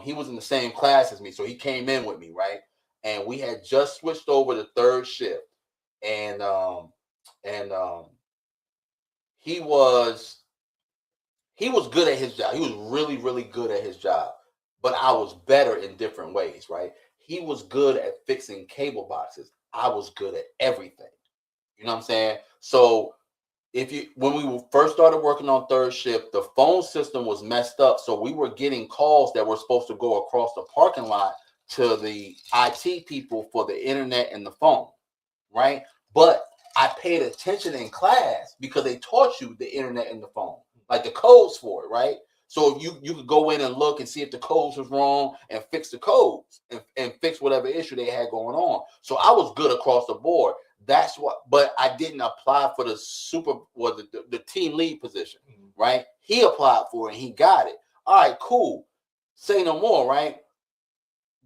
Speaker 4: He was in the same class as me, so he came in with me, right? And we had just switched over to third shift, and he was good at his job. He was really, really good at his job, but I was better in different ways, right? He was good at fixing cable boxes. I was good at everything. You know what I'm saying? So when we first started working on third shift, the phone system was messed up. So we were getting calls that were supposed to go across the parking lot to the IT people for the internet and the phone, right? But I paid attention in class because they taught you the internet and the phone, like the codes for it, right? So you could go in and look and see if the codes was wrong and fix the codes and fix whatever issue they had going on. So I was good across the board. But I didn't apply for the team lead position, right? He applied for it and he got it. All right, cool. Say no more, right?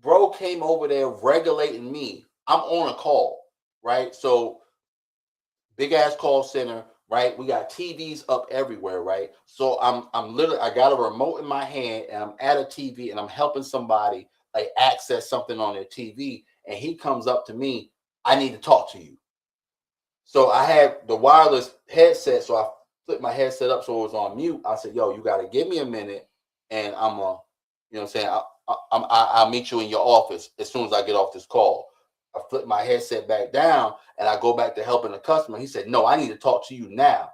Speaker 4: Bro came over there regulating me. I'm on a call, right? So big ass call center, right? We got TVs up everywhere, right? So I'm literally, I got a remote in my hand and I'm at a TV and I'm helping somebody like access something on their TV. And he comes up to me, I need to talk to you. So I had the wireless headset, so I flipped my headset up so it was on mute. I said, yo, you got to give me a minute and I'm you know what I'm saying? I'll meet you in your office as soon as I get off this call. I flip my headset back down and I go back to helping the customer. He said, no, I need to talk to you now.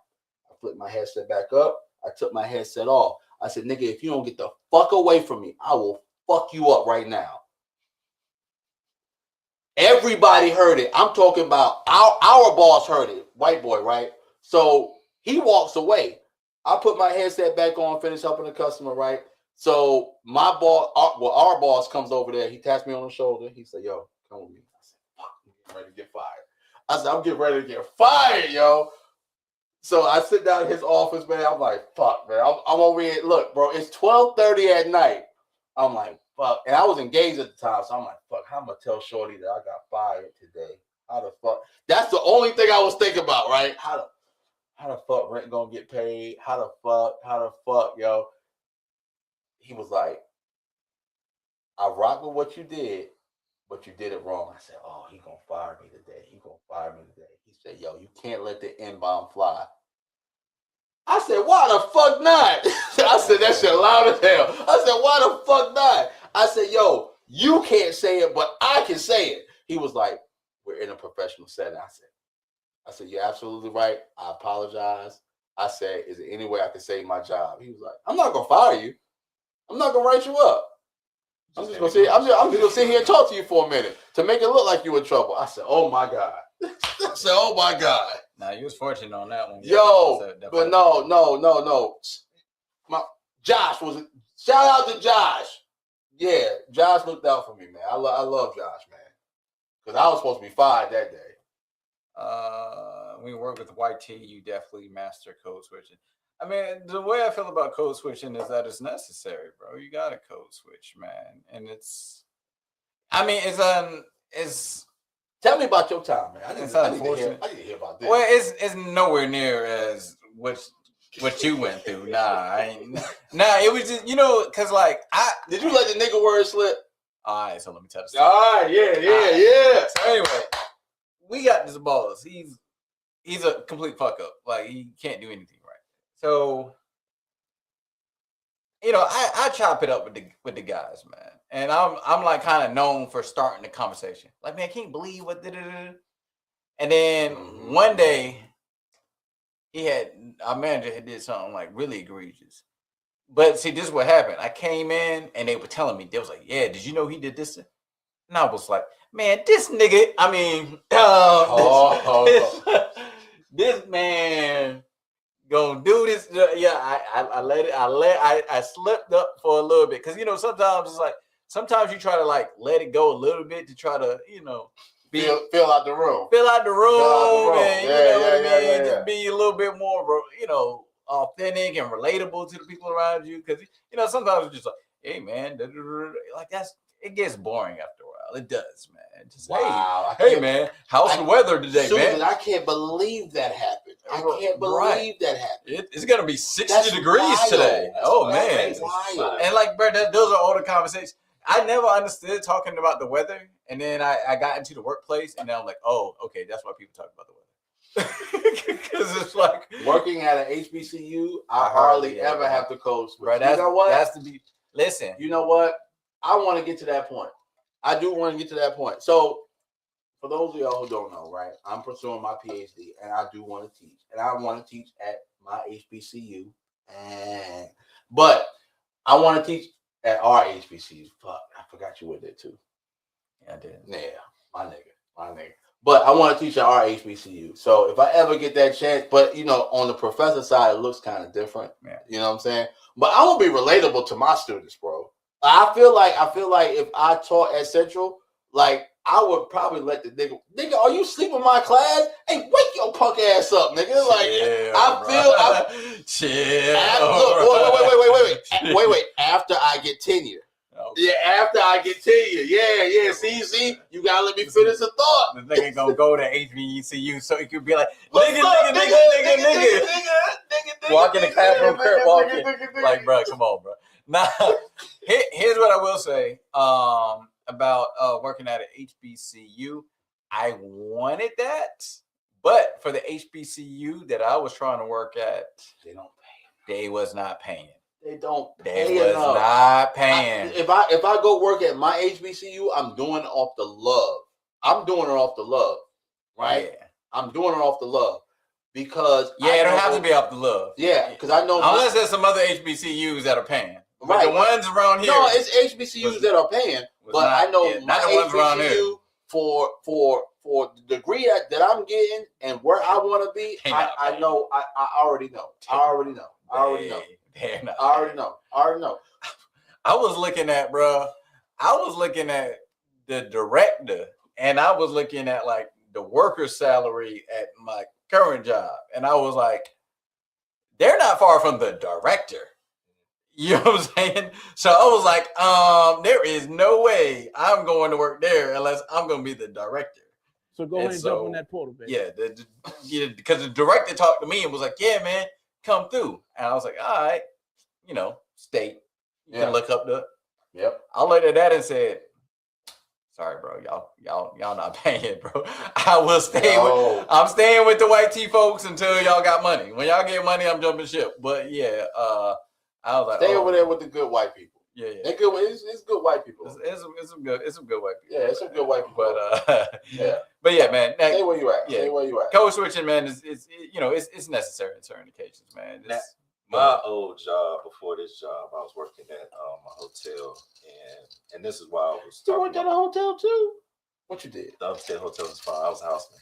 Speaker 4: I flipped my headset back up. I took my headset off. I said, nigga, if you don't get the fuck away from me, I will fuck you up right now. Everybody heard it. I'm talking about our boss heard it. White boy, right? So he walks away. I put my headset back on, finish helping the customer, right? So my boss, our boss comes over there. He taps me on the shoulder. He said, "Yo, come with me." I said, "Fuck, I'm getting ready to get fired." I said, "I'm getting ready to get fired, yo." So I sit down in his office, man. I'm like, "Fuck, man." I'm over here. Look, bro, it's 12:30 at night. I'm like, "Fuck," and I was engaged at the time, so I'm like, "Fuck, how am I gonna tell Shorty that I got fired today? How the fuck?" That's the only thing I was thinking about, right? How the fuck rent gonna get paid? How the fuck, yo? He was like, "I rock with what you did, but you did it wrong." I said, "Oh, he gonna fire me today. He gonna fire me today." He said, "Yo, you can't let the N-bomb fly." I said, "Why the fuck not?" I said, "That shit loud as hell." I said, "Why the fuck not?" I said, "Yo, you can't say it, but I can say it." He was like, "We're in a professional setting." I said, "You're absolutely right. I apologize." I said, "Is there any way I can save my job?" He was like, "I'm not gonna fire you. I'm not gonna write you up. I'm just gonna sit here and talk to you for a minute to make it look like you in trouble." I said, "Oh my God." I said, "Oh my God."
Speaker 2: Now you was fortunate on that one.
Speaker 4: Yo, but no. Josh was shout out to Josh. Yeah, Josh looked out for me, man. I love Josh, man, because I was supposed to be fired that day.
Speaker 2: When you work with YT, you definitely master code switching. I mean, the way I feel about code switching is that it's necessary, bro. You got to code switch, man, and it's. I mean, it's.
Speaker 4: Tell me about your time, man. I need to hear about this.
Speaker 2: Well, it's nowhere near as what you went through. Nah, it was just because like
Speaker 4: did you let the nigga word slip?
Speaker 2: All right, so let me tell the story.
Speaker 4: All right, yeah.
Speaker 2: So anyway, we got this boss. He's a complete fuck up. Like he can't do anything right. So I chop it up with the guys, man, and I'm like kind of known for starting the conversation. Like, man, I can't believe what did it. And then one day, our manager had did something like really egregious. But see, this is what happened. I came in and they were telling me, they was like, "Yeah, did you know he did this?" And I was like, "Man, this nigga, I mean, this man gonna do this." Yeah, I slipped up for a little bit because sometimes it's like sometimes you try to like let it go a little bit to try to
Speaker 4: fill out the room.
Speaker 2: And just be a little bit more authentic and relatable to the people around you, because sometimes it's just like, "Hey man," like it gets boring after a while. It does, man. Just hey man, how's the weather today, man?
Speaker 4: I can't believe that happened. I can't believe that happened.
Speaker 2: It's gonna be 60 degrees today. Man,
Speaker 4: wild.
Speaker 2: And like, bro, those are all the conversations. I never understood talking about the weather, and then I got into the workplace, and then I'm like, oh, okay, that's why people talk about the weather. Because it's like
Speaker 4: working at an HBCU, I hardly ever have to code switch.
Speaker 2: Right, that's to be. Listen,
Speaker 4: you know what? I want to get to that point. I do want to get to that point. So, for those of y'all who don't know, right, I'm pursuing my PhD, and I do want to teach, and I want to teach at my HBCU, but I want to teach at our HBCU. Fuck, I forgot you were there too.
Speaker 2: Yeah, I did.
Speaker 4: Yeah, my nigga. But I want to teach at our HBCU. So if I ever get that chance, but on the professor side, it looks kind of different.
Speaker 2: Yeah.
Speaker 4: You know what I'm saying? But I want to be relatable to my students, bro. I feel like if I taught at Central, like I would probably let the nigga, "Are you sleeping in my class? Hey, wake your punk ass up, nigga." Like Wait. After I get tenure. Okay. Yeah, after I get tenure. Yeah. See, you gotta let me finish the thought.
Speaker 2: The nigga gonna go to HBCU so he could be like, nigga. Walk in the classroom, Kurt walking. Like, bro, come on, bro. Now, here's what I will say about working at an HBCU. I wanted that, but for the HBCU that I was trying to work at,
Speaker 4: they don't pay.
Speaker 2: They was not paying.
Speaker 4: They don't pay
Speaker 2: They was
Speaker 4: enough.
Speaker 2: not paying.
Speaker 4: If I go work at my HBCU, I'm doing it off the love. Right? Yeah. I'm doing it off the love. Because
Speaker 2: it don't have to be off the love.
Speaker 4: Yeah, because I know
Speaker 2: unless there's some other HBCUs that are paying. But
Speaker 4: right.
Speaker 2: The ones around here.
Speaker 4: No, it's HBCUs that are paying. But I know my HBCU for the degree that I'm getting and where I want to be, I know. I already know. I already know.
Speaker 2: I was looking at the director, and I was looking at like the worker salary at my current job, and I was like, they're not far from the director. You know what I'm saying? So I was like, there is no way I'm going to work there unless I'm going to be the director.
Speaker 5: So go ahead and jump on that portal, baby.
Speaker 2: Yeah, because the director talked to me and was like, yeah, man, come through. And I was like, all right, state. You can look up the.
Speaker 4: Yep.
Speaker 2: I looked at that and said, sorry, bro, y'all not paying, bro. I'm staying with the white T folks until y'all got money. When y'all get money, I'm jumping ship. But yeah, I was like,
Speaker 4: stay over there with the good white people.
Speaker 2: Yeah.
Speaker 4: They're good. It's good white people.
Speaker 2: It's some good white people.
Speaker 4: Yeah, it's some good white people.
Speaker 2: But yeah, man.
Speaker 4: Stay where you at.
Speaker 2: Yeah,
Speaker 4: stay where you at.
Speaker 2: Code switching, man, it's necessary in certain occasions, man.
Speaker 3: My old job before this job, I was working at a hotel, and this is why I was.
Speaker 4: You worked at a hotel too? What you did?
Speaker 3: The upstate hotel was fine. I was a houseman.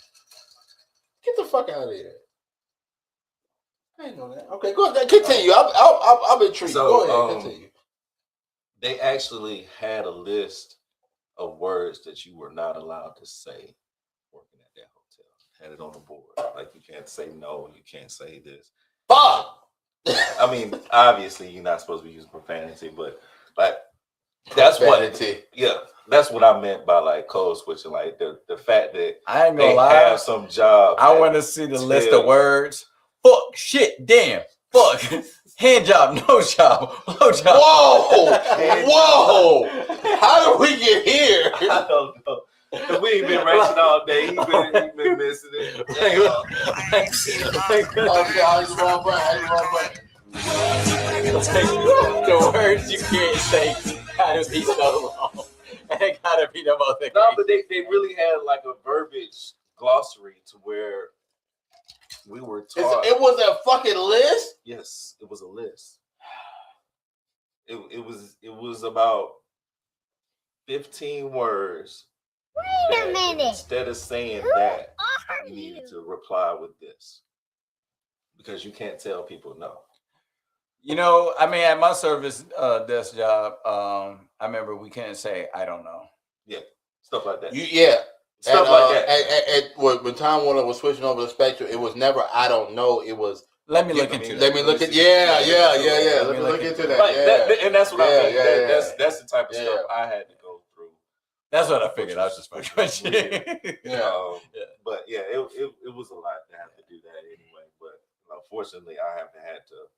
Speaker 4: Get the fuck out of here! I didn't know that. Okay, go ahead. Continue. I'm intrigued.
Speaker 3: So,
Speaker 4: go ahead. Continue.
Speaker 3: They actually had a list of words that you were not allowed to say working at that hotel. Had it on the board. Like you can't say no. You can't say this.
Speaker 4: Fuck.
Speaker 3: I mean, obviously you're not supposed to be using profanity, but like that's
Speaker 4: profanity.
Speaker 3: That's what I meant by like code switching. Like the fact that
Speaker 2: I ain't gonna lie.
Speaker 3: Have some job.
Speaker 2: I want to see the list of words. Fuck, shit, damn, fuck, hand job, no job, blow job.
Speaker 4: Whoa! How did we get here?
Speaker 3: I don't know. We ain't been racing all day. He been missing it.
Speaker 2: The words you can't say gotta be so long. It gotta be the most.
Speaker 3: No, but they really had like a verbiage glossary to where we were taught.
Speaker 4: It was a fucking list?
Speaker 3: Yes, it was a list. It was about 15 words.
Speaker 6: Wait a minute.
Speaker 3: Instead of saying that, you needed to reply with this. Because you can't tell people no.
Speaker 2: I mean, at my service desk job, I remember we can't say I don't know.
Speaker 3: Yeah, stuff like that.
Speaker 4: Stuff like that. When Time Warner was switching over the spectrum, it was never I don't know. It was
Speaker 2: let me look into that.
Speaker 4: Let me look at Let me look into that.
Speaker 3: And that's what I mean. That's the type of stuff I had to go through.
Speaker 2: That's what I figured. I was just fucking with you.
Speaker 3: But yeah, it was a lot to have to do that anyway. But unfortunately, I haven't had to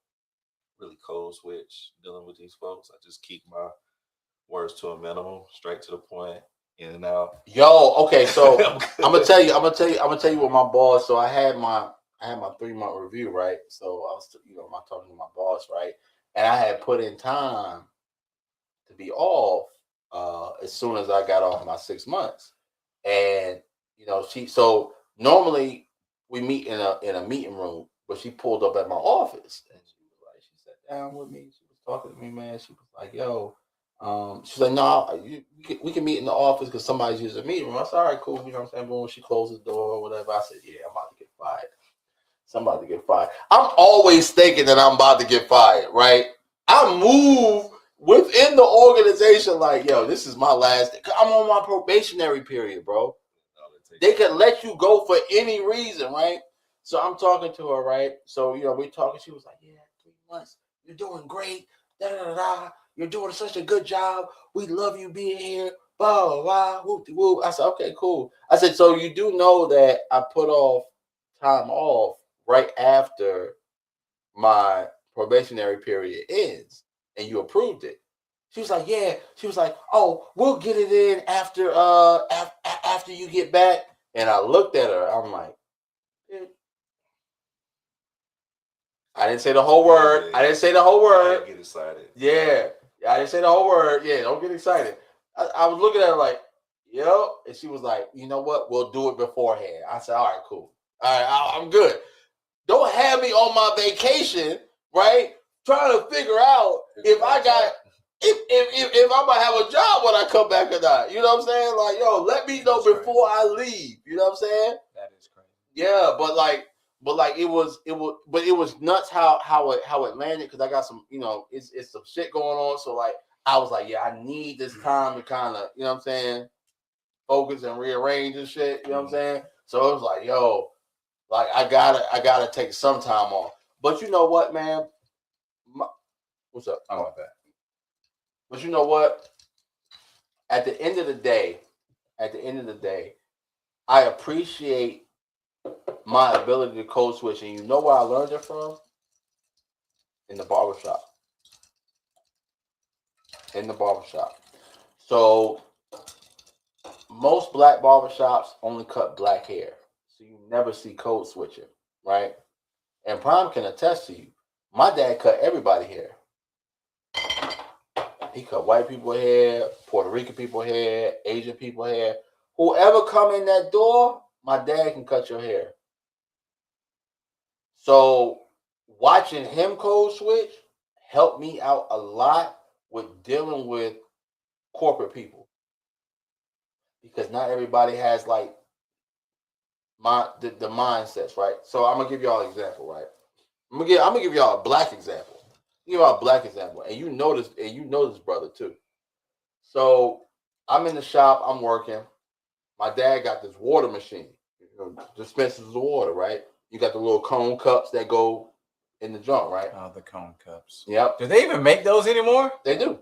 Speaker 3: really code switch dealing with these folks. I just keep my words to a minimum, straight to the point, in and out.
Speaker 4: Okay, so I'm gonna tell you what my boss. So I had my 3-month review, right? So I was, I'm talking to my boss, right? And I had put in time to be off as soon as I got off my 6 months, and so normally we meet in a meeting room, but she pulled up at my office and she sat down with me. She was talking to me, man. She was like, "Yo," she's like, "No, we can meet in the office because somebody's using a meeting room." I said, "All right, cool." You know what I'm saying? But when she closed the door or whatever, I said, "Yeah, I'm about to get fired. Somebody to get fired." I'm always thinking that I'm about to get fired, right? I move within the organization like, yo, this is my last day. I'm on my probationary period, bro. They can let you go for any reason, right? So I'm talking to her, right? So, we're talking. She was like, "Yeah, 3 months. You're doing great. Da, da, da, da. You're doing such a good job. We love you being here. Blah, blah, blah. Whoop-de-whoop." I said, "Okay, cool." I said, "So you do know that I put time off right after my probationary period ends, and you approved it?" She was like, "Yeah." She was like, "Oh, we'll get it in after after you get back." And I looked at her. I'm like, dude. I didn't say the whole word. I didn't say the whole word.
Speaker 3: Get excited.
Speaker 4: Yeah, I didn't say the whole word. Yeah, don't get excited. I was looking at her like, "Yo," and she was like, "You know what? We'll do it beforehand." I said, "All right, cool. All right, I'm good. Don't have me on my vacation, right? Trying to figure out if I got if I'm gonna have a job when I come back or not. You know what I'm saying? Like, yo, let me know before I leave. You know what I'm saying?
Speaker 2: That is crazy.
Speaker 4: Yeah, but it was nuts how it landed because I got some, it's some shit going on. So like I was like, yeah, I need this time to kind of, you know what I'm saying, focus and rearrange and shit. You know what I'm saying? So it was like, yo, like I gotta take some time off. But you know what, man? What's up?
Speaker 2: I want that.
Speaker 4: But you know what? At the end of the day, I appreciate my ability to code switch. And you know where I learned it from? In the barbershop. So most black barbershops only cut black hair. So you never see code switching, right? And Prime can attest to you. My dad cut everybody hair. He cut white people hair, Puerto Rican people hair, Asian people hair. Whoever come in that door, my dad can cut your hair. So watching him code switch helped me out a lot with dealing with corporate people. Because not everybody has like the mindsets, right? So I'm gonna give y'all an example, right? I'm gonna give y'all a black example. And you know this brother too. So I'm in the shop, I'm working. My dad got this water machine, dispenses the water, right? You got the little cone cups that go in the junk, right?
Speaker 2: Oh, the cone cups.
Speaker 4: Yep.
Speaker 2: Do they even make those anymore?
Speaker 4: They do.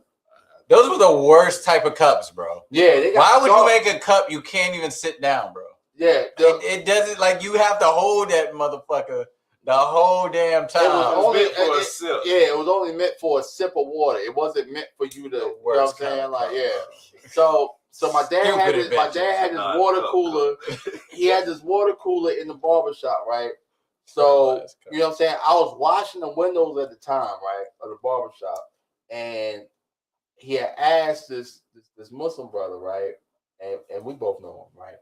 Speaker 2: Those were the worst type of cups, bro.
Speaker 4: Yeah.
Speaker 2: Why would you make a cup you can't even sit down, bro?
Speaker 4: Yeah.
Speaker 2: It doesn't, like, you have to hold that motherfucker the whole damn time.
Speaker 3: It was meant for a sip.
Speaker 4: Yeah, it was only meant for a sip of water. It wasn't meant for you to, you know what I'm saying? Like, yeah. So my dad had this water cooler. He had this water cooler in the barbershop, right? So, you know what I'm saying? I was washing the windows at the time, right, of the barbershop. And he had asked this Muslim brother, right? And we both know him, right?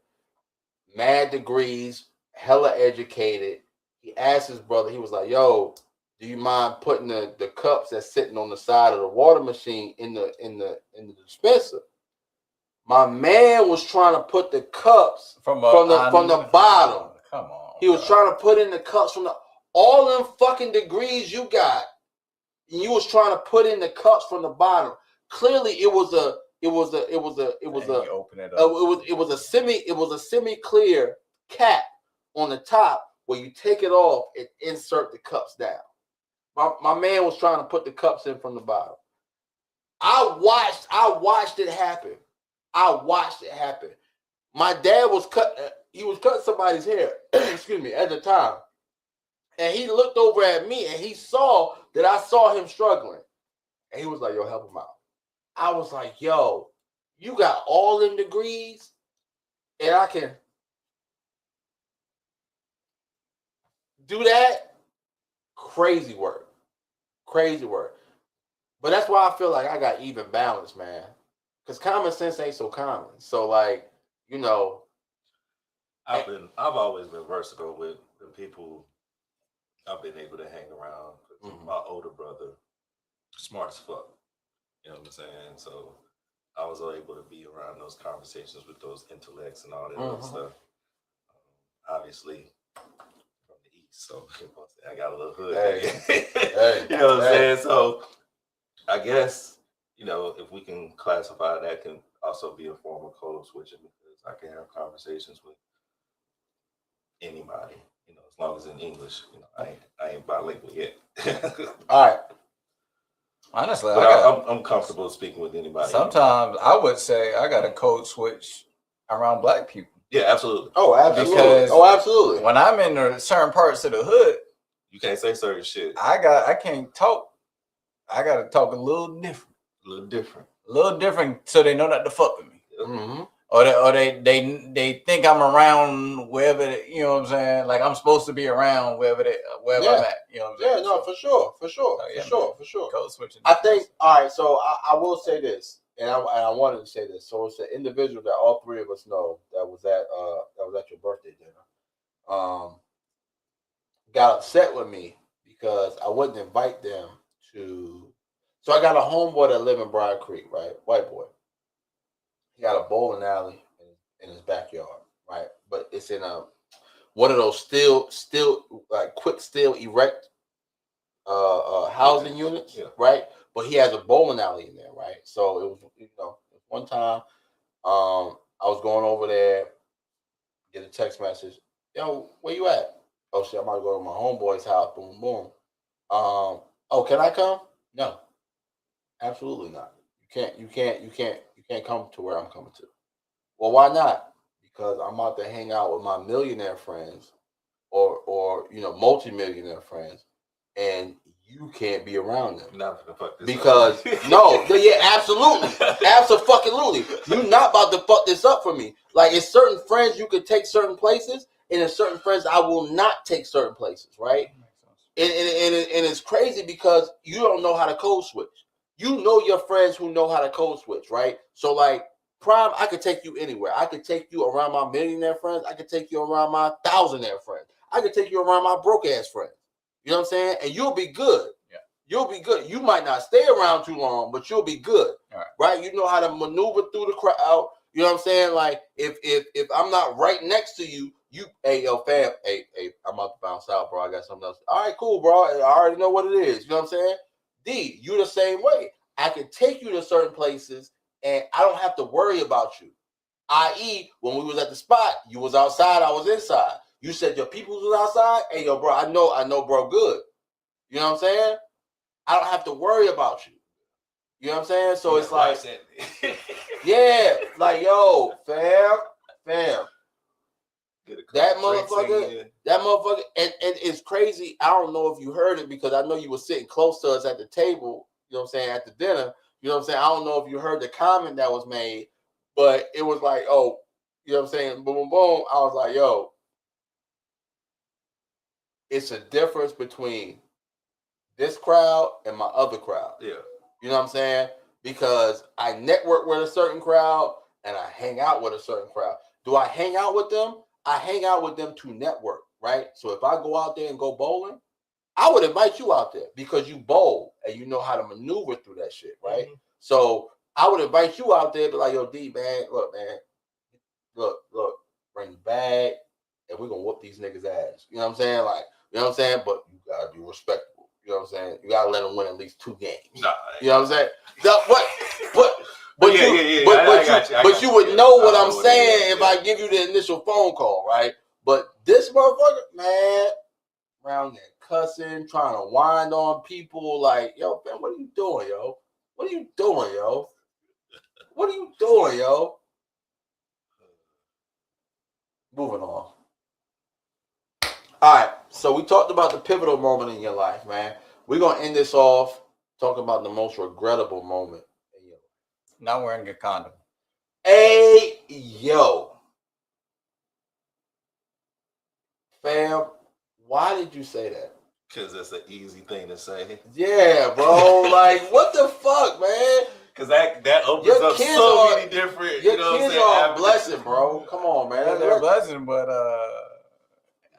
Speaker 4: Mad degrees, hella educated. He asked his brother, he was like, yo, do you mind putting the cups that's sitting on the side of the water machine in the dispenser? My man was trying to put the cups from the bottom.
Speaker 2: Come on.
Speaker 4: He was trying to put in the cups from all them fucking degrees you got. And you was trying to put in the cups from the bottom. Clearly it was a semi-clear cap on the top where you take it off and insert the cups down. My man was trying to put the cups in from the bottom. I watched it happen. My dad was cutting somebody's hair, excuse me, at the time. And he looked over at me and he saw that I saw him struggling. And he was like, yo, help him out. I was like, yo, you got all them degrees and I can do that? Crazy work. But that's why I feel like I got even balance, man. Because common sense ain't so common. So, like, you know.
Speaker 3: I've always been versatile with the people I've been able to hang around. My older brother, smart as fuck. You know what I'm saying? So I was able to be around those conversations with those intellects and all that other stuff. Obviously, from the East, so I got a little hood. Hey. You know what I'm saying? So I guess, you know, if we can classify that can also be a form of code switching, because I can have conversations with anybody, you know, as long as in English. You know, I ain't bilingual yet.
Speaker 4: All right.
Speaker 2: Honestly,
Speaker 3: I'm comfortable speaking with anybody.
Speaker 2: Sometimes I would say I got a code switch around black people.
Speaker 3: Yeah, absolutely.
Speaker 4: Oh, absolutely.
Speaker 2: Because
Speaker 4: absolutely.
Speaker 2: When I'm in certain parts of the hood,
Speaker 3: you can't say certain shit.
Speaker 2: I can't talk. I got to talk a little different.
Speaker 3: A little different,
Speaker 2: so they know not to fuck with me.
Speaker 3: Mm-hmm.
Speaker 2: Or they think I'm around wherever you know what I'm saying. Like I'm supposed to be around wherever I'm at. You know what I'm saying?
Speaker 4: Yeah, no, for sure.
Speaker 2: Code switching.
Speaker 4: I think. All right, so I will say this, and I wanted to say this. So it's an individual that all three of us know that was at your birthday dinner. Got upset with me because I wouldn't invite them to. So I got a homeboy that live in Bride Creek, right? White boy. He got a bowling alley in his backyard, right? But it's in one of those still like quick steel erect housing units, right? but he has a bowling alley in there, right? So it was, one time, I was going over there, get a text message, yo, where you at? Oh shit, I'm about to go to my homeboy's house. Boom, boom. Oh, can I come? No, absolutely not. You can't come to where I'm coming to. Well, why not? Because I'm about to hang out with my millionaire friends or multi-millionaire friends, and you can't be around them.
Speaker 3: Not gonna fuck this
Speaker 4: because absolutely. Absolutely. You're not about to fuck this up for me. Like, it's certain friends you could take certain places, and there's certain friends I will not take certain places, right? And it's crazy because you don't know how to code switch. You know your friends who know how to code switch, right? So like Prime, I could take you anywhere. I could take you around my millionaire friends. I could take you around my thousandaire friends. I could take you around my broke ass friends. You know what I'm saying? And you'll be good. Yeah. You'll be good. You might not stay around too long, but you'll be good. Right? You know how to maneuver through the crowd. You know what I'm saying? Like if I'm not right next to you, hey, yo, fam, hey, I'm about to bounce out, bro. I got something else. All right, cool, bro. I already know what it is. You know what I'm saying? D, you the same way. I can take you to certain places, and I don't have to worry about you. I.e., when we was at the spot, you was outside, I was inside. You said your people was outside. Hey, yo, bro, I know, bro, good. You know what I'm saying? I don't have to worry about you. You know what I'm saying? So it's like, yeah, like, yo, fam. That motherfucker, and it's crazy. I don't know if you heard it because I know you were sitting close to us at the table, you know what I'm saying, at the dinner. You know what I'm saying? I don't know if you heard the comment that was made, but it was like, oh, you know what I'm saying? Boom, boom, boom. I was like, yo, it's a difference between this crowd and my other crowd. Yeah. You know what I'm saying? Because I network with a certain crowd and I hang out with a certain crowd. Do I hang out with them? I hang out with them to network, right? So if I go out there and go bowling, I would invite you out there because you bowl and you know how to maneuver through that shit, right? Mm-hmm. So I would invite you out there, be like, yo, D, man, look, bring the bag, and we're gonna whoop these niggas' ass. You know what I'm saying? Like, you know what I'm saying? But you gotta be respectable. You know what I'm saying? You gotta let them win at least 2 games. Nah, you know what I'm saying? But you would know what I'm saying if I give you the initial phone call, right? But this motherfucker, man, around there cussing, trying to wind on people, like, yo, man, what are you doing, yo? What are you doing, yo? What are you doing, yo? Moving on. All right, so we talked about the pivotal moment in your life, man. We're gonna end this off talking about the most regrettable moment in your life.
Speaker 2: Not wearing a condom.
Speaker 4: Hey, yo. Fam, why did you say that?
Speaker 3: Because that's an easy thing to say.
Speaker 4: Yeah, bro. Like, what the fuck, man?
Speaker 3: Because that opens up so many different.
Speaker 4: Your kids are a blessing, bro. Come on, man.
Speaker 2: Yeah, they're a blessing, but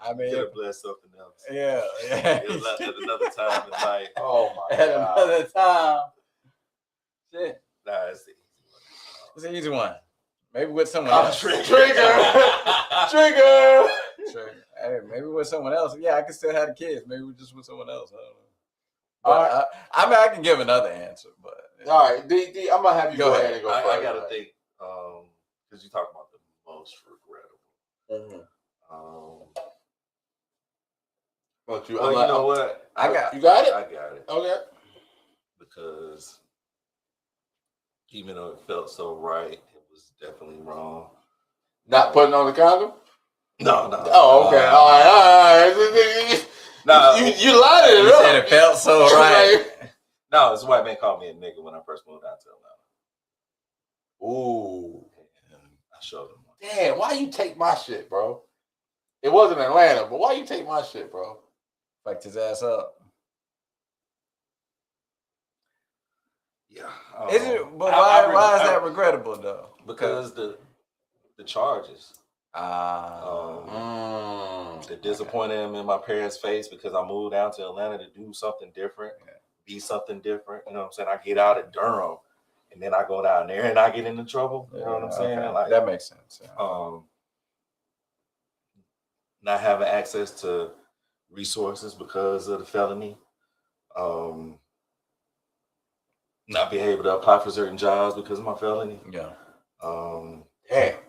Speaker 2: I mean,
Speaker 3: you could have blessed something else.
Speaker 2: Yeah.
Speaker 3: At another time in life.
Speaker 4: Oh my
Speaker 2: God. At another time. Shit.
Speaker 3: Nah, it's the easy one.
Speaker 2: It's an easy one. Maybe with someone else.
Speaker 4: Trigger.
Speaker 2: Hey, maybe with someone else. Yeah, I can still have the kids. Maybe just with someone else. I don't know. But, I mean, I can give another answer, but
Speaker 4: all right, D, I'm gonna have you go ahead and go first.
Speaker 3: I gotta think, because you talk about the most regrettable.
Speaker 4: But
Speaker 3: you know what?
Speaker 4: You got it.
Speaker 3: I got it.
Speaker 4: Okay.
Speaker 3: Because even though it felt so right, it was definitely wrong.
Speaker 4: Not putting on the condom?
Speaker 3: No.
Speaker 4: Oh, okay. All right. No, you lied it up.
Speaker 2: Said it felt so right.
Speaker 3: No, this white man called me a nigga when I first moved out to Atlanta.
Speaker 4: Ooh.
Speaker 3: And I showed him.
Speaker 4: Damn, why you take my shit, bro? It wasn't Atlanta, but why you take my shit, bro?
Speaker 2: Fucked his ass up.
Speaker 3: Yeah.
Speaker 2: Is it? But why is that regrettable though?
Speaker 3: Because the charges. The disappointed him in my parents' face because I moved down to Atlanta to do something different, be something different. You know what I'm saying? I get out of Durham and then I go down there and I get into trouble. You know what I'm saying?
Speaker 2: Okay.
Speaker 3: Like,
Speaker 2: that makes sense. Yeah.
Speaker 3: Not having access to resources because of the felony. not being able to apply for certain jobs because of my felony.
Speaker 2: Yeah.
Speaker 3: Damn.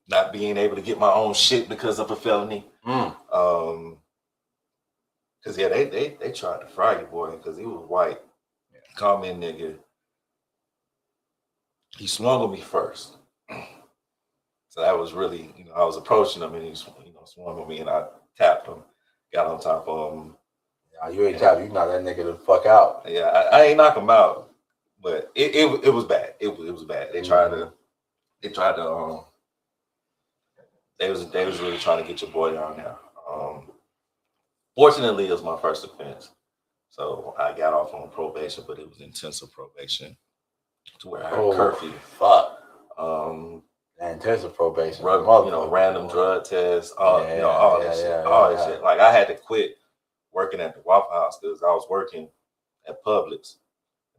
Speaker 3: Not being able to get my own shit because of a felony. Because they tried to fry you, boy, because he was white. Yeah. Call me a nigga. He swung on me first. So that was really, I was approaching him and he, swung on me and I tapped him, got on top of him.
Speaker 4: Nah, you ain't tapped. You knock that nigga the fuck out.
Speaker 3: Yeah, I ain't knock him out, but it was bad. It was bad. They tried to. They was really trying to get your boy down there. Fortunately, it was my first offense, so I got off on probation, but it was intensive probation to where I had curfew.
Speaker 4: Fuck. Intensive probation.
Speaker 3: Random drug tests. All that shit. Like I had to quit working at the Waffle House because I was working at Publix.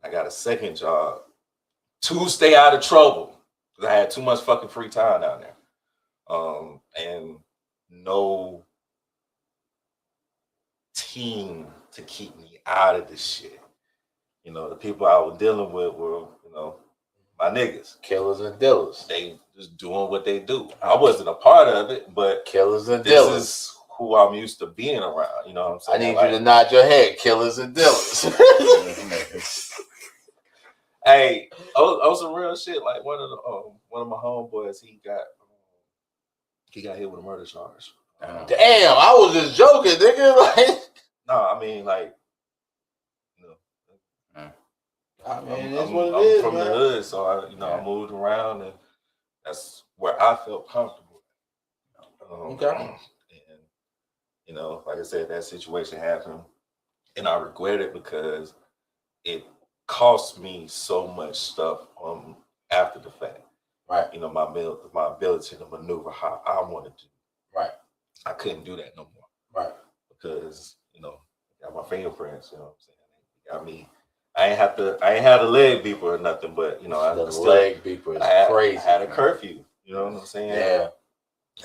Speaker 3: I got a second job to stay out of trouble because I had too much fucking free time down there. And no team to keep me out of this shit. The people I was dealing with were, my niggas.
Speaker 4: Killers and dealers.
Speaker 3: They just doing what they do. I wasn't a part of it, but
Speaker 4: killers and dealers.
Speaker 3: This is who I'm used to being around. You know what I'm saying?
Speaker 4: I need you to nod your head, killers and dealers.
Speaker 3: Hey, on some real shit. Like one of my homeboys, he got hit with a murder charge.
Speaker 4: Damn, I was just joking, nigga. Like,
Speaker 3: no, I mean, like,
Speaker 4: I mean, that's what it is,
Speaker 3: I'm from the hood, so I moved around, and that's where I felt comfortable.
Speaker 4: Okay.
Speaker 3: And like I said, that situation happened, and I regret it because it cost me so much stuff after the fact.
Speaker 4: Right.
Speaker 3: My ability to maneuver how I wanted to.
Speaker 4: Right.
Speaker 3: I couldn't do that no more.
Speaker 4: Right.
Speaker 3: Because, got my fingerprints, what I'm saying? Got me. I ain't had a leg beeper or nothing, but
Speaker 4: leg beeper is crazy.
Speaker 3: I had a curfew, you know what I'm saying?
Speaker 4: Yeah.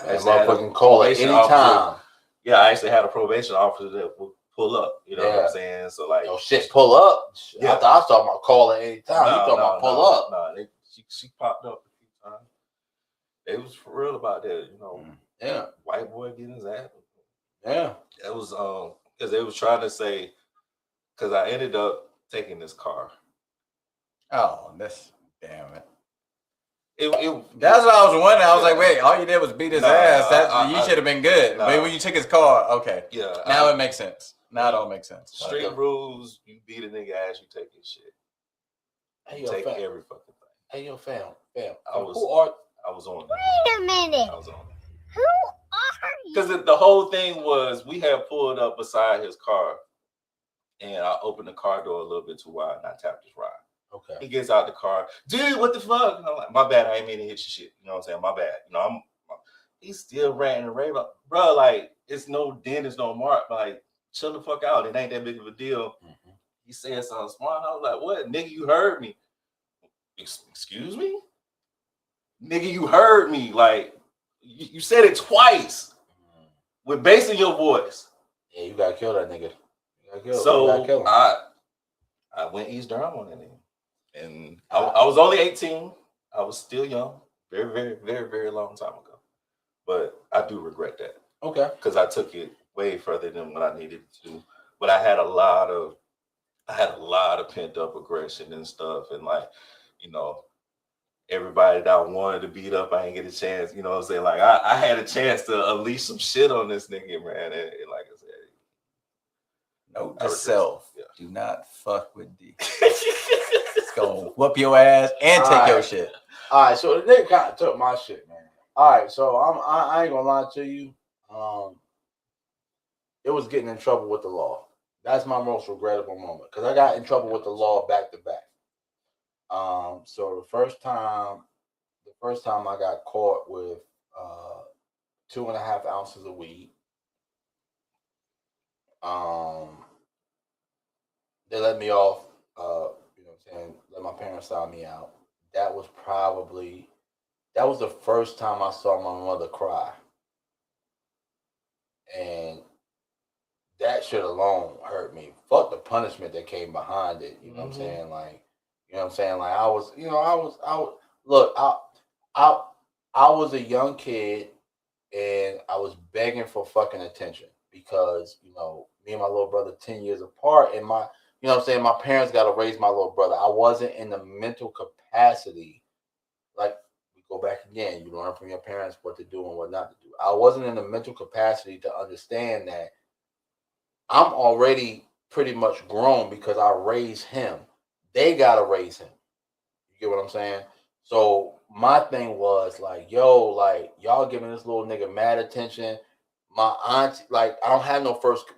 Speaker 4: That motherfucking call at any time.
Speaker 3: Yeah, I actually had a probation officer that would pull up, you know what I'm saying? So like,
Speaker 4: oh shit, pull up. Yeah. I thought I was talking about call at any time. You talking about pull up?
Speaker 3: No, she popped up a few times. They was for real about that,
Speaker 4: Yeah.
Speaker 3: White boy getting his ass.
Speaker 4: Yeah.
Speaker 3: It was because they was trying to say, because I ended up taking this car.
Speaker 2: Oh, that's damn it.
Speaker 3: That's
Speaker 2: what I was wondering. I was like, wait, all you did was beat his ass. You should have been good. Maybe when you took his car, okay.
Speaker 3: Yeah.
Speaker 2: Now it makes sense. Now it all makes sense.
Speaker 3: Street rules, you beat a nigga ass, you take his shit.
Speaker 4: Hey,
Speaker 3: you take every fucking thing.
Speaker 4: Hey, yo, fam.
Speaker 3: I was on
Speaker 6: Wait a minute.
Speaker 3: I was on it.
Speaker 6: Who are you?
Speaker 3: Because the whole thing was we had pulled up beside his car, and I opened the car door a little bit too wide, and I tapped his ride.
Speaker 4: Okay.
Speaker 3: He gets out the car, dude, what the fuck? And I'm like, my bad, I ain't mean to hit your shit. You know what I'm saying? My bad. He's still ranting and raving. Bro, like, it's no dent, it's no mark. Like, chill the fuck out. It ain't that big of a deal. Mm-hmm. He said something smart. I was like, what? Nigga, you heard me. Excuse me? Nigga, you heard me. Like, you said it twice with bass in your voice.
Speaker 4: Yeah, you gotta kill that nigga.
Speaker 3: So I went East Durham on that nigga. And I was only 18. I was still young. Very, very, very, very long time ago. But I do regret that.
Speaker 4: Okay.
Speaker 3: Because I took it way further than what I needed to. But I had a lot of pent up aggression and stuff. And like, everybody that I wanted to beat up, I ain't get a chance. You know what I'm saying? Like I had a chance to unleash some shit on this nigga, man. And like I said,
Speaker 2: note to self: do not fuck with D. It's gonna whoop your ass and take your shit.
Speaker 4: All right, so the nigga kind of took my shit, man. All right, so I ain't gonna lie to you. It was getting in trouble with the law. That's my most regrettable moment because I got in trouble with the law back to back. So the first time I got caught with 2.5 ounces of weed. They let me off, you know what I'm saying, let my parents sign me out. That was the first time I saw my mother cry. And that shit alone hurt me. Fuck the punishment that came behind it. You know what I'm saying? Like, you know what I'm saying? Like I was look, I was a young kid and I was begging for fucking attention because, you know, me and my little brother 10 years apart and my, you know what I'm saying, my parents got to raise my little brother. I wasn't in the mental capacity. Like, we go back again, you learn from your parents what to do and what not to do. I wasn't in the mental capacity to understand that I'm already pretty much grown because I raised him. They got to raise him. You get what I'm saying? So my thing was like, yo, like y'all giving this little nigga mad attention. My aunt, like,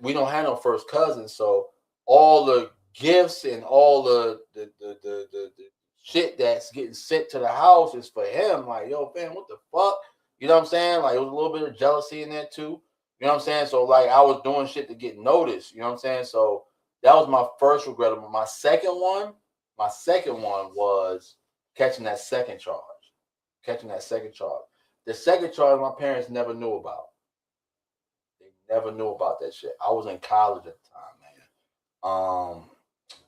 Speaker 4: we don't have no first cousins, so all the gifts and all the shit that's getting sent to the house is for him. Like, yo, fam, what the fuck? You know what I'm saying? Like, it was a little bit of jealousy in there too. You know what I'm saying? So like, I was doing shit to get noticed. You know what I'm saying? So that was my first regrettable. My second one was catching that second charge. The second charge my parents never knew about. They never knew about that shit. I was in college at the time, man.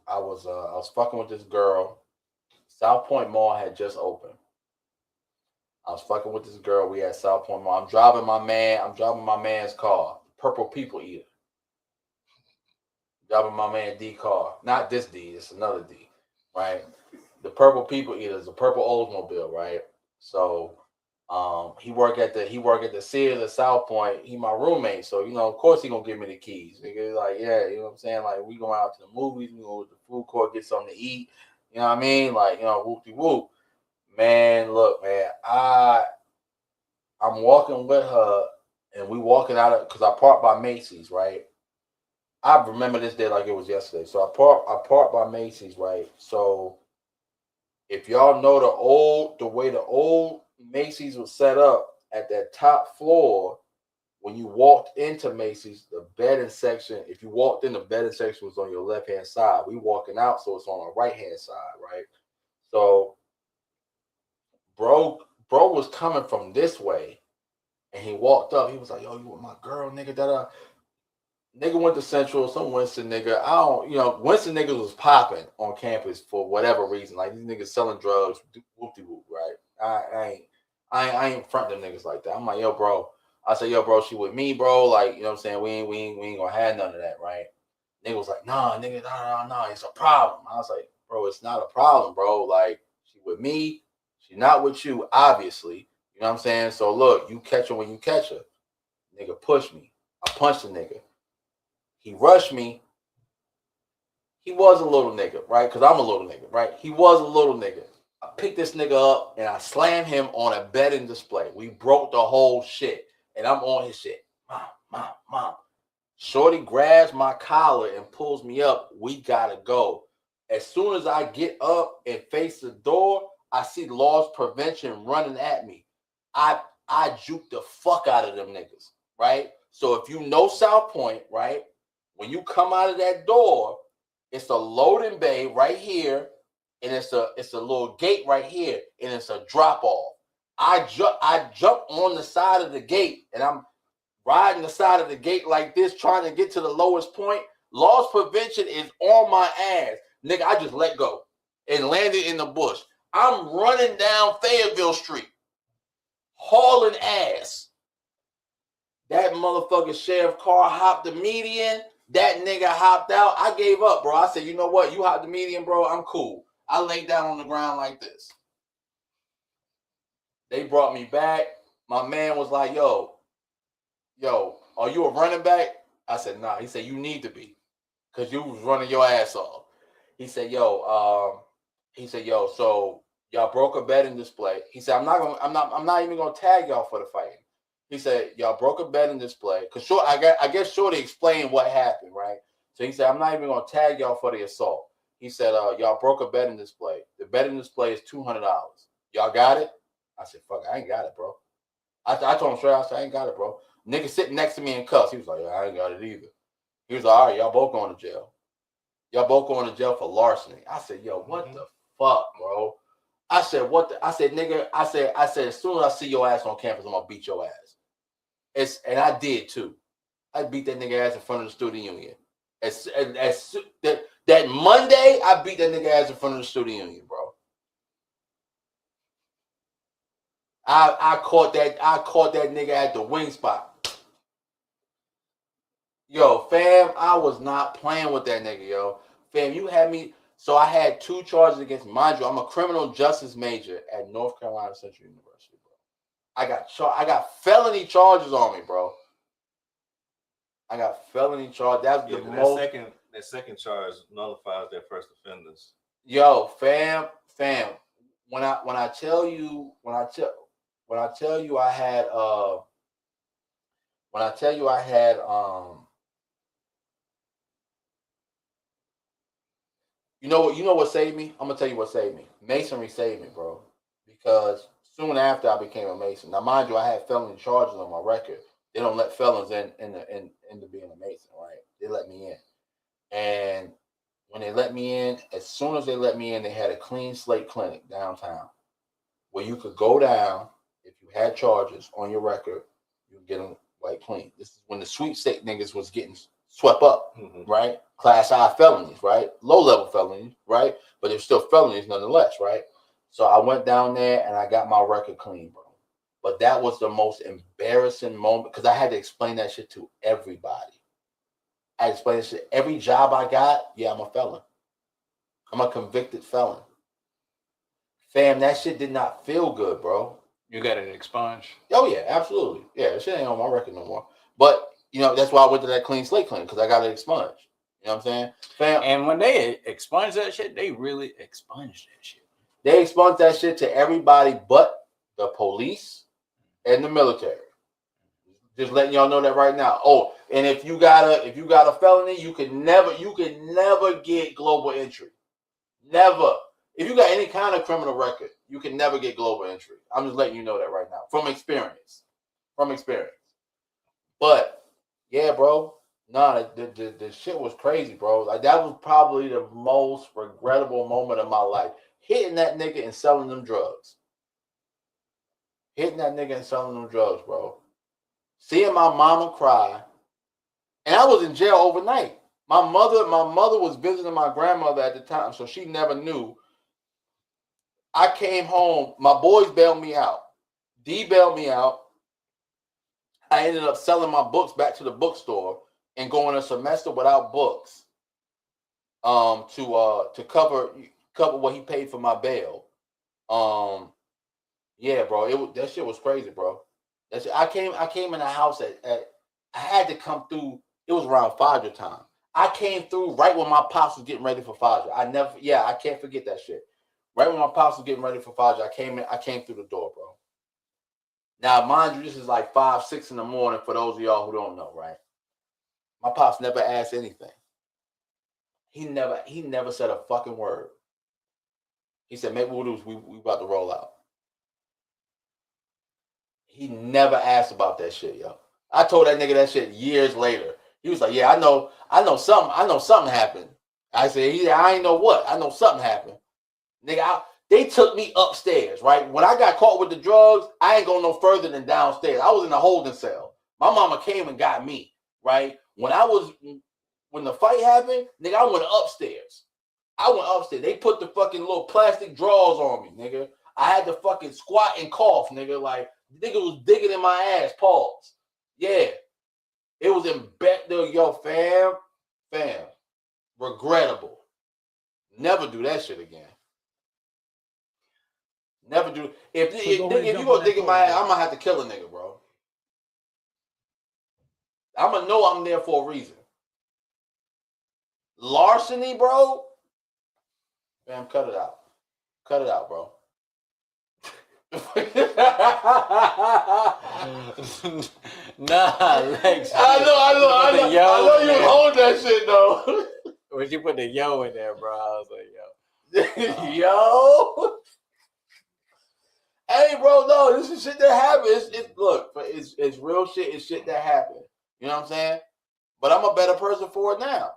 Speaker 4: I was fucking with this girl. South Point Mall had just opened. I was fucking with this girl. We at South Point Mall. I'm driving my man's car, Purple People Eater. Driving my man D car. Not this D, it's another D, right? The Purple People Eater is a purple Oldsmobile, right? So he work at the Sears at South Point. He my roommate, so you know, of course he gonna give me the keys. Nigga, like, yeah, you know what I'm saying? Like, we going out to the movies, we go to the food court, get something to eat. You know what I mean? Like, you know, whoop de whoop. Man, look, man, I'm walking with her, and we walking out of, because I parked by Macy's, right? I remember this day like it was yesterday. So I parked by Macy's, right? So if y'all know the way the old Macy's was set up at that top floor, when you walked into Macy's, the bedding section, if you walked in, the bedding section was on your left-hand side. We walking out, so it's on the right-hand side, right? So bro was coming from this way, and he walked up. He was like, yo, you with my girl, nigga, da-da. Nigga went to Central, some Winston nigga. Winston niggas was popping on campus for whatever reason. Like, these niggas selling drugs, whoop-de-whoop, right? I ain't front them niggas like that. I'm like, yo, bro. I said, yo, bro, she with me, bro. Like, you know what I'm saying? We ain't gonna have none of that, right? Nigga was like, nah, nigga, no, it's a problem. I was like, bro, it's not a problem, bro. Like, she with me, she not with you, obviously. You know what I'm saying? So look, you catch her when you catch her. Nigga pushed me. I punched the nigga. He rushed me. He was a little nigga, right? Because I'm a little nigga, right? He was a little nigga. I picked this nigga up and I slammed him on a betting display. We broke the whole shit. And I'm on his shit. Mom. Shorty grabs my collar and pulls me up. We gotta go. As soon as I get up and face the door, I see loss prevention running at me. I juke the fuck out of them niggas, right? So if you know South Point, right? When you come out of that door, it's a loading bay right here, and it's a little gate right here, and it's a drop off. I jump on the side of the gate, and I'm riding the side of the gate like this, trying to get to the lowest point. Loss prevention is on my ass. Nigga, I just let go and landed in the bush. I'm running down Fayetteville Street, hauling ass. That motherfucking sheriff car hopped the median. That nigga hopped out. I gave up, bro. I said, you know what? You hopped the median, bro. I'm cool. I laid down on the ground like this. They brought me back. My man was like, yo, are you a running back? I said, nah. He said, you need to be, because you was running your ass off. He said, so y'all broke a betting display. He said, I'm not even gonna tag y'all for the fighting. He said, y'all broke a betting display. Because I guess Shorty explained what happened, right? So he said, I'm not even going to tag y'all for the assault. He said, y'all broke a betting display. The betting display is $200. Y'all got it? I said, fuck, I ain't got it, bro. I told him straight, I said, I ain't got it, bro. Nigga sitting next to me in cuffs. He was like, I ain't got it either. He was like, all right, y'all both going to jail. Y'all both going to jail for larceny. I said, yo, what the fuck, bro? I said, nigga, I said, as soon as I see your ass on campus, I'm going to beat your ass. And I did too. I beat that nigga ass in front of the student union. That Monday, I beat that nigga ass in front of the student union, bro. I caught that nigga at the wing spot. Yo, fam, I was not playing with that nigga, yo. Fam, you had me. So I had 2 charges against, mind you, I'm a criminal justice major at North Carolina Central University, bro. I got felony charges on me, bro. I got felony charge. That's the most.
Speaker 3: That second charge nullifies their first offenders.
Speaker 4: Yo, fam. When I tell you I had you know what saved me? I'm gonna tell you what saved me. Masonry saved me, bro. Because soon after I became a Mason. Now, mind you, I had felony charges on my record. They don't let felons into being a Mason, right? They let me in. And when they let me in, as soon as they let me in, they had a clean slate clinic downtown where you could go down if you had charges on your record, you get them like clean. This is when the sweepstake niggas was getting swept up, right? Class I felonies, right? Low level felonies, right? But they're still felonies nonetheless, right? So I went down there and I got my record clean, bro. But that was the most embarrassing moment because I had to explain that shit to everybody. I explained this shit. Every job I got, yeah, I'm a felon. I'm a convicted felon. Fam, that shit did not feel good, bro.
Speaker 2: You got it expunged?
Speaker 4: Oh, yeah, absolutely. Yeah, that shit ain't on my record no more. But, that's why I went to that clean slate clinic, because I got it expunged. You know what I'm saying? Fam,
Speaker 2: and when they expunge that shit, they really expunge that shit.
Speaker 4: They expunged that shit to everybody but the police and the military. Just letting y'all know that right now. Oh, and if you got a felony, you can never get global entry. Never. If you got any kind of criminal record, you can never get global entry. I'm just letting you know that right now. From experience. But yeah, bro. Nah, the shit was crazy, bro. Like that was probably the most regrettable moment of my life. Hitting that nigga and selling them drugs. Bro. Seeing my mama cry. And I was in jail overnight. My mother was visiting my grandmother at the time, so she never knew. I came home. My boys bailed me out. D bailed me out. I ended up selling my books back to the bookstore and going a semester without books to cover what he paid for my bail. Yeah, bro. That shit was crazy, bro. I came in the house at I had to come through. It was around Fajr time. I came through right when my pops was getting ready for Fajr. I can't forget that shit. Right when my pops was getting ready for Fajr, I came through the door, bro. Now, mind you, this is like 5, 6 in the morning for those of y'all who don't know, right? My pops never asked anything. He never said a fucking word. He said, "Make woodoo, we about to roll out." He never asked about that shit, yo. I told that nigga that shit years later. He was like, "Yeah, I know something happened." I said, "I ain't know what. I know something happened." Nigga, they took me upstairs, right? When I got caught with the drugs, I ain't going no further than downstairs. I was in a holding cell. My mama came and got me, right? When the fight happened, nigga, I went upstairs. They put the fucking little plastic drawers on me, nigga. I had to fucking squat and cough, nigga. Like, nigga was digging in my ass, pause. Yeah. It was in bed, yo, fam. Regrettable. Never do that shit again. Never do. If you go dig in my ass, I'm gonna have to kill a nigga, bro. I'm gonna know I'm there for a reason. Larceny, bro. Fam, cut it out. Cut it out, bro.
Speaker 2: Nah, Lex.
Speaker 4: I know you was holding that shit though.
Speaker 2: When you put the yo in there, bro, I was like, yo.
Speaker 4: Yo. Hey, bro, no, this is shit that happens. It's real shit. It's shit that happened. You know what I'm saying? But I'm a better person for it now.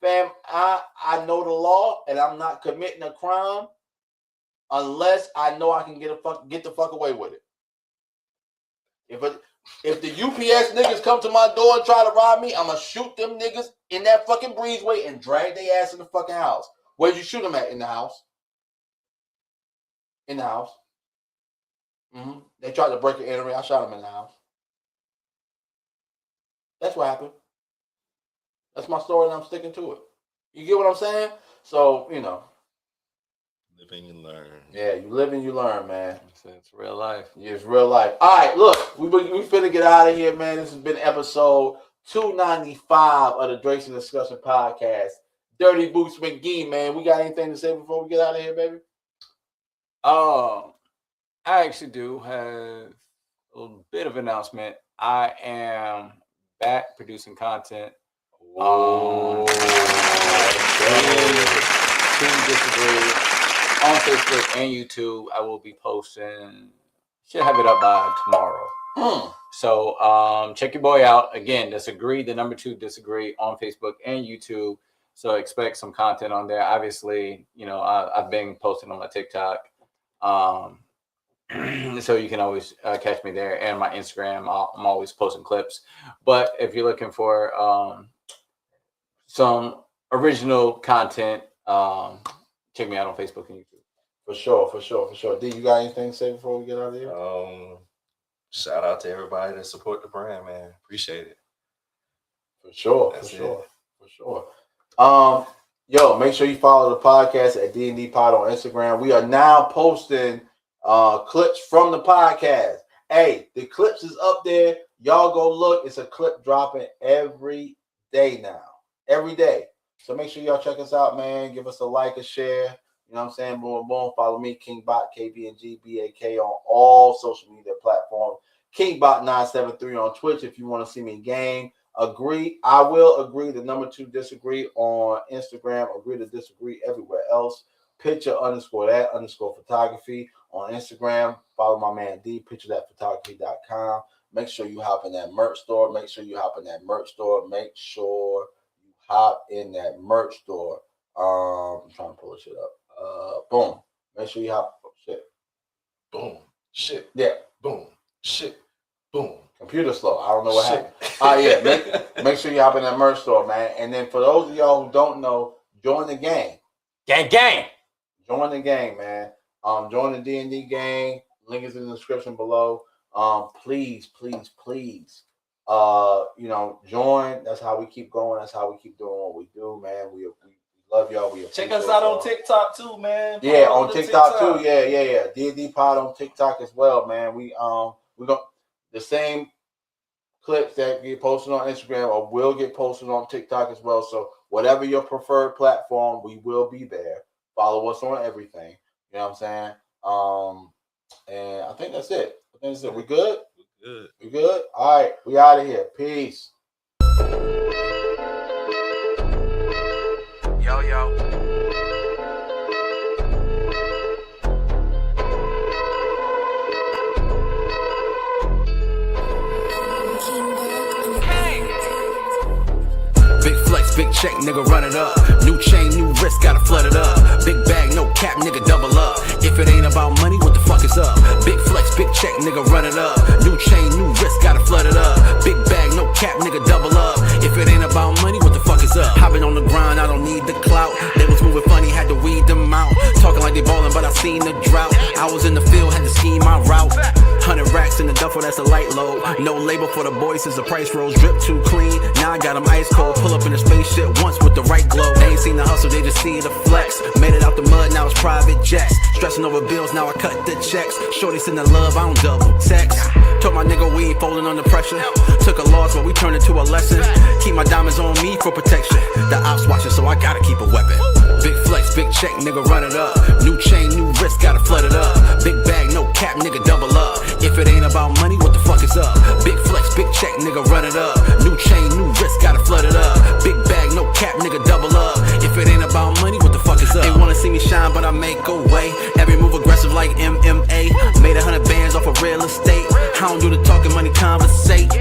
Speaker 4: Fam, I know the law, and I'm not committing a crime unless I know I can get the fuck away with it. If the UPS niggas come to my door and try to rob me, I'm gonna shoot them niggas in that fucking breezeway and drag their ass in the fucking house. Where'd you shoot them at? In the house. In the house. Mm-hmm. They tried to break and enter. I shot them in the house. That's what happened. That's my story, and I'm sticking to it. You get what I'm saying? So, you know.
Speaker 3: Live and you learn.
Speaker 4: Yeah, you live and you learn, man.
Speaker 2: It's real life.
Speaker 4: Yeah, it's real life. All right, look, we finna get out of here, man. This has been episode 295 of the Drakes and Discussion podcast. Dirty Boots Mcgee, man. We got anything to say before we get out of here, baby?
Speaker 2: I actually do have a little bit of announcement. I am back producing content. Team Disagree on Facebook and YouTube. I will be posting. Should have it up by tomorrow. So check your boy out. Again, Disagree, the number 2 Disagree on Facebook and YouTube. So expect some content on there. Obviously, you know, I've been posting on my TikTok. So you can always catch me there, and my Instagram. I'm always posting clips. But if you're looking for some original content, check me out on Facebook and YouTube.
Speaker 4: For sure. D, you got anything to say before we get out of here?
Speaker 3: Shout out to everybody that support the brand, man. Appreciate it.
Speaker 4: For sure. Yo, make sure you follow the podcast at D&D Pod on Instagram. We are now posting clips from the podcast. Hey, the clips is up there. Y'all go look. It's a clip dropping every day now. Every day. So make sure y'all check us out, man. Give us a like, a share. You know what I'm saying? Boom, boom. Follow me, KingBot, KBNGBAK on all social media platforms. KingBot973 on Twitch if you want to see me game. Agree. I will agree. The number 2 Disagree on Instagram. Agree to Disagree everywhere else. Picture_that_photography on Instagram. Follow my man D, picturethatphotography.com. Make sure you hop in that merch store. I'm trying to pull this shit up. Boom. Make sure you hop. Shit.
Speaker 3: Boom. Shit.
Speaker 4: Yeah.
Speaker 3: Boom. Shit. Boom.
Speaker 4: Computer slow. I don't know what happened. Make sure you hop in that merch store, man. And then for those of y'all who don't know, join the gang.
Speaker 2: Gang.
Speaker 4: Join the gang, man. Join the D&D gang. Link is in the description below. Please. Join. That's how we keep going. That's how we keep doing what we do, man. We love y'all. We
Speaker 3: check us out on TikTok too, man.
Speaker 4: Yeah, on TikTok too. Yeah. D&D Pod on TikTok as well, man. We got the same clips that get posted on Instagram or will get posted on TikTok as well. So whatever your preferred platform, we will be there. Follow us on everything. You know what I'm saying? And I think that's it. We good? We good? All right. We out of here. Peace. Yo. Big flex, big check, nigga, run it up. New chain, new wrist, gotta flood it up. Big bag, no cap, nigga, double up. If it ain't about money, what the fuck is up? Big flex, big check, nigga, run it up. New chain, new wrist, gotta flood it up. Big bag, no cap, nigga, double up. If it ain't about money, what the fuck is up? I've been on the grind, I don't need the clout. They was moving funny, had to weed them out. Talking like they ballin', but I seen the drought. I was in the field, had to scheme my route. 100 racks in the duffel, that's a light load. No label for the boys since the price rose. Drip too clean, now I got them ice cold. Pull up in the spaceship once with the right glow. They ain't seen the hustle, they just see the flex. Made it out the mud, now it's private jets. Stressing over bills, now I cut the checks. Shorty send the love, I don't double text. Told my nigga we ain't folding under pressure. Took a loss, but we turned it to a lesson. Keep my diamonds on me for protection. The ops watching, so I gotta keep a weapon. Big flex, big check, nigga, run it up. New chain, new wrist, gotta flood it up. Big bag, no cap, nigga, double up. If it ain't about money, what the fuck is up? Big flex, big check, nigga, run it up. New chain, new wrist, gotta flood it up. Big bag, no cap, nigga, double up. If it ain't about money, what the fuck is up? They wanna see me shine, but I make a way. Every move aggressive like MMA. Made 100 bands off of real estate. I don't do the talking, money conversate.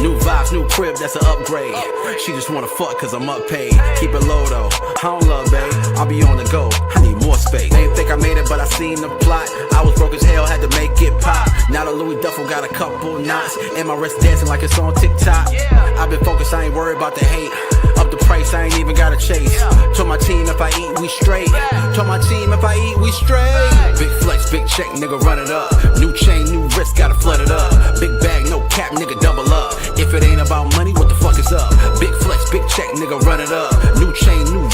Speaker 4: New vibes, new
Speaker 1: new crib, that's an upgrade. She just wanna fuck cause I'm up paid. Keep it low though, I don't love babe. I'll be on the go, I need more space. They didn't think I made it, but I seen the plot. I was broke as hell, had to make it pop. Now the Louis Duffel got a couple knots, and my wrist dancing like it's on TikTok. I've been focused, I ain't worried about the hate. Up the price, I ain't even gotta chase. Told my team if I eat, we straight. Told my team if I eat, we straight. Big flex, big check, nigga, run it up. New chain, new wrist, gotta flood it up. Big bag, no cap, nigga, double up. If it ain't about money, what the fuck is up? Big flex, big check, nigga, run it up. New chain, new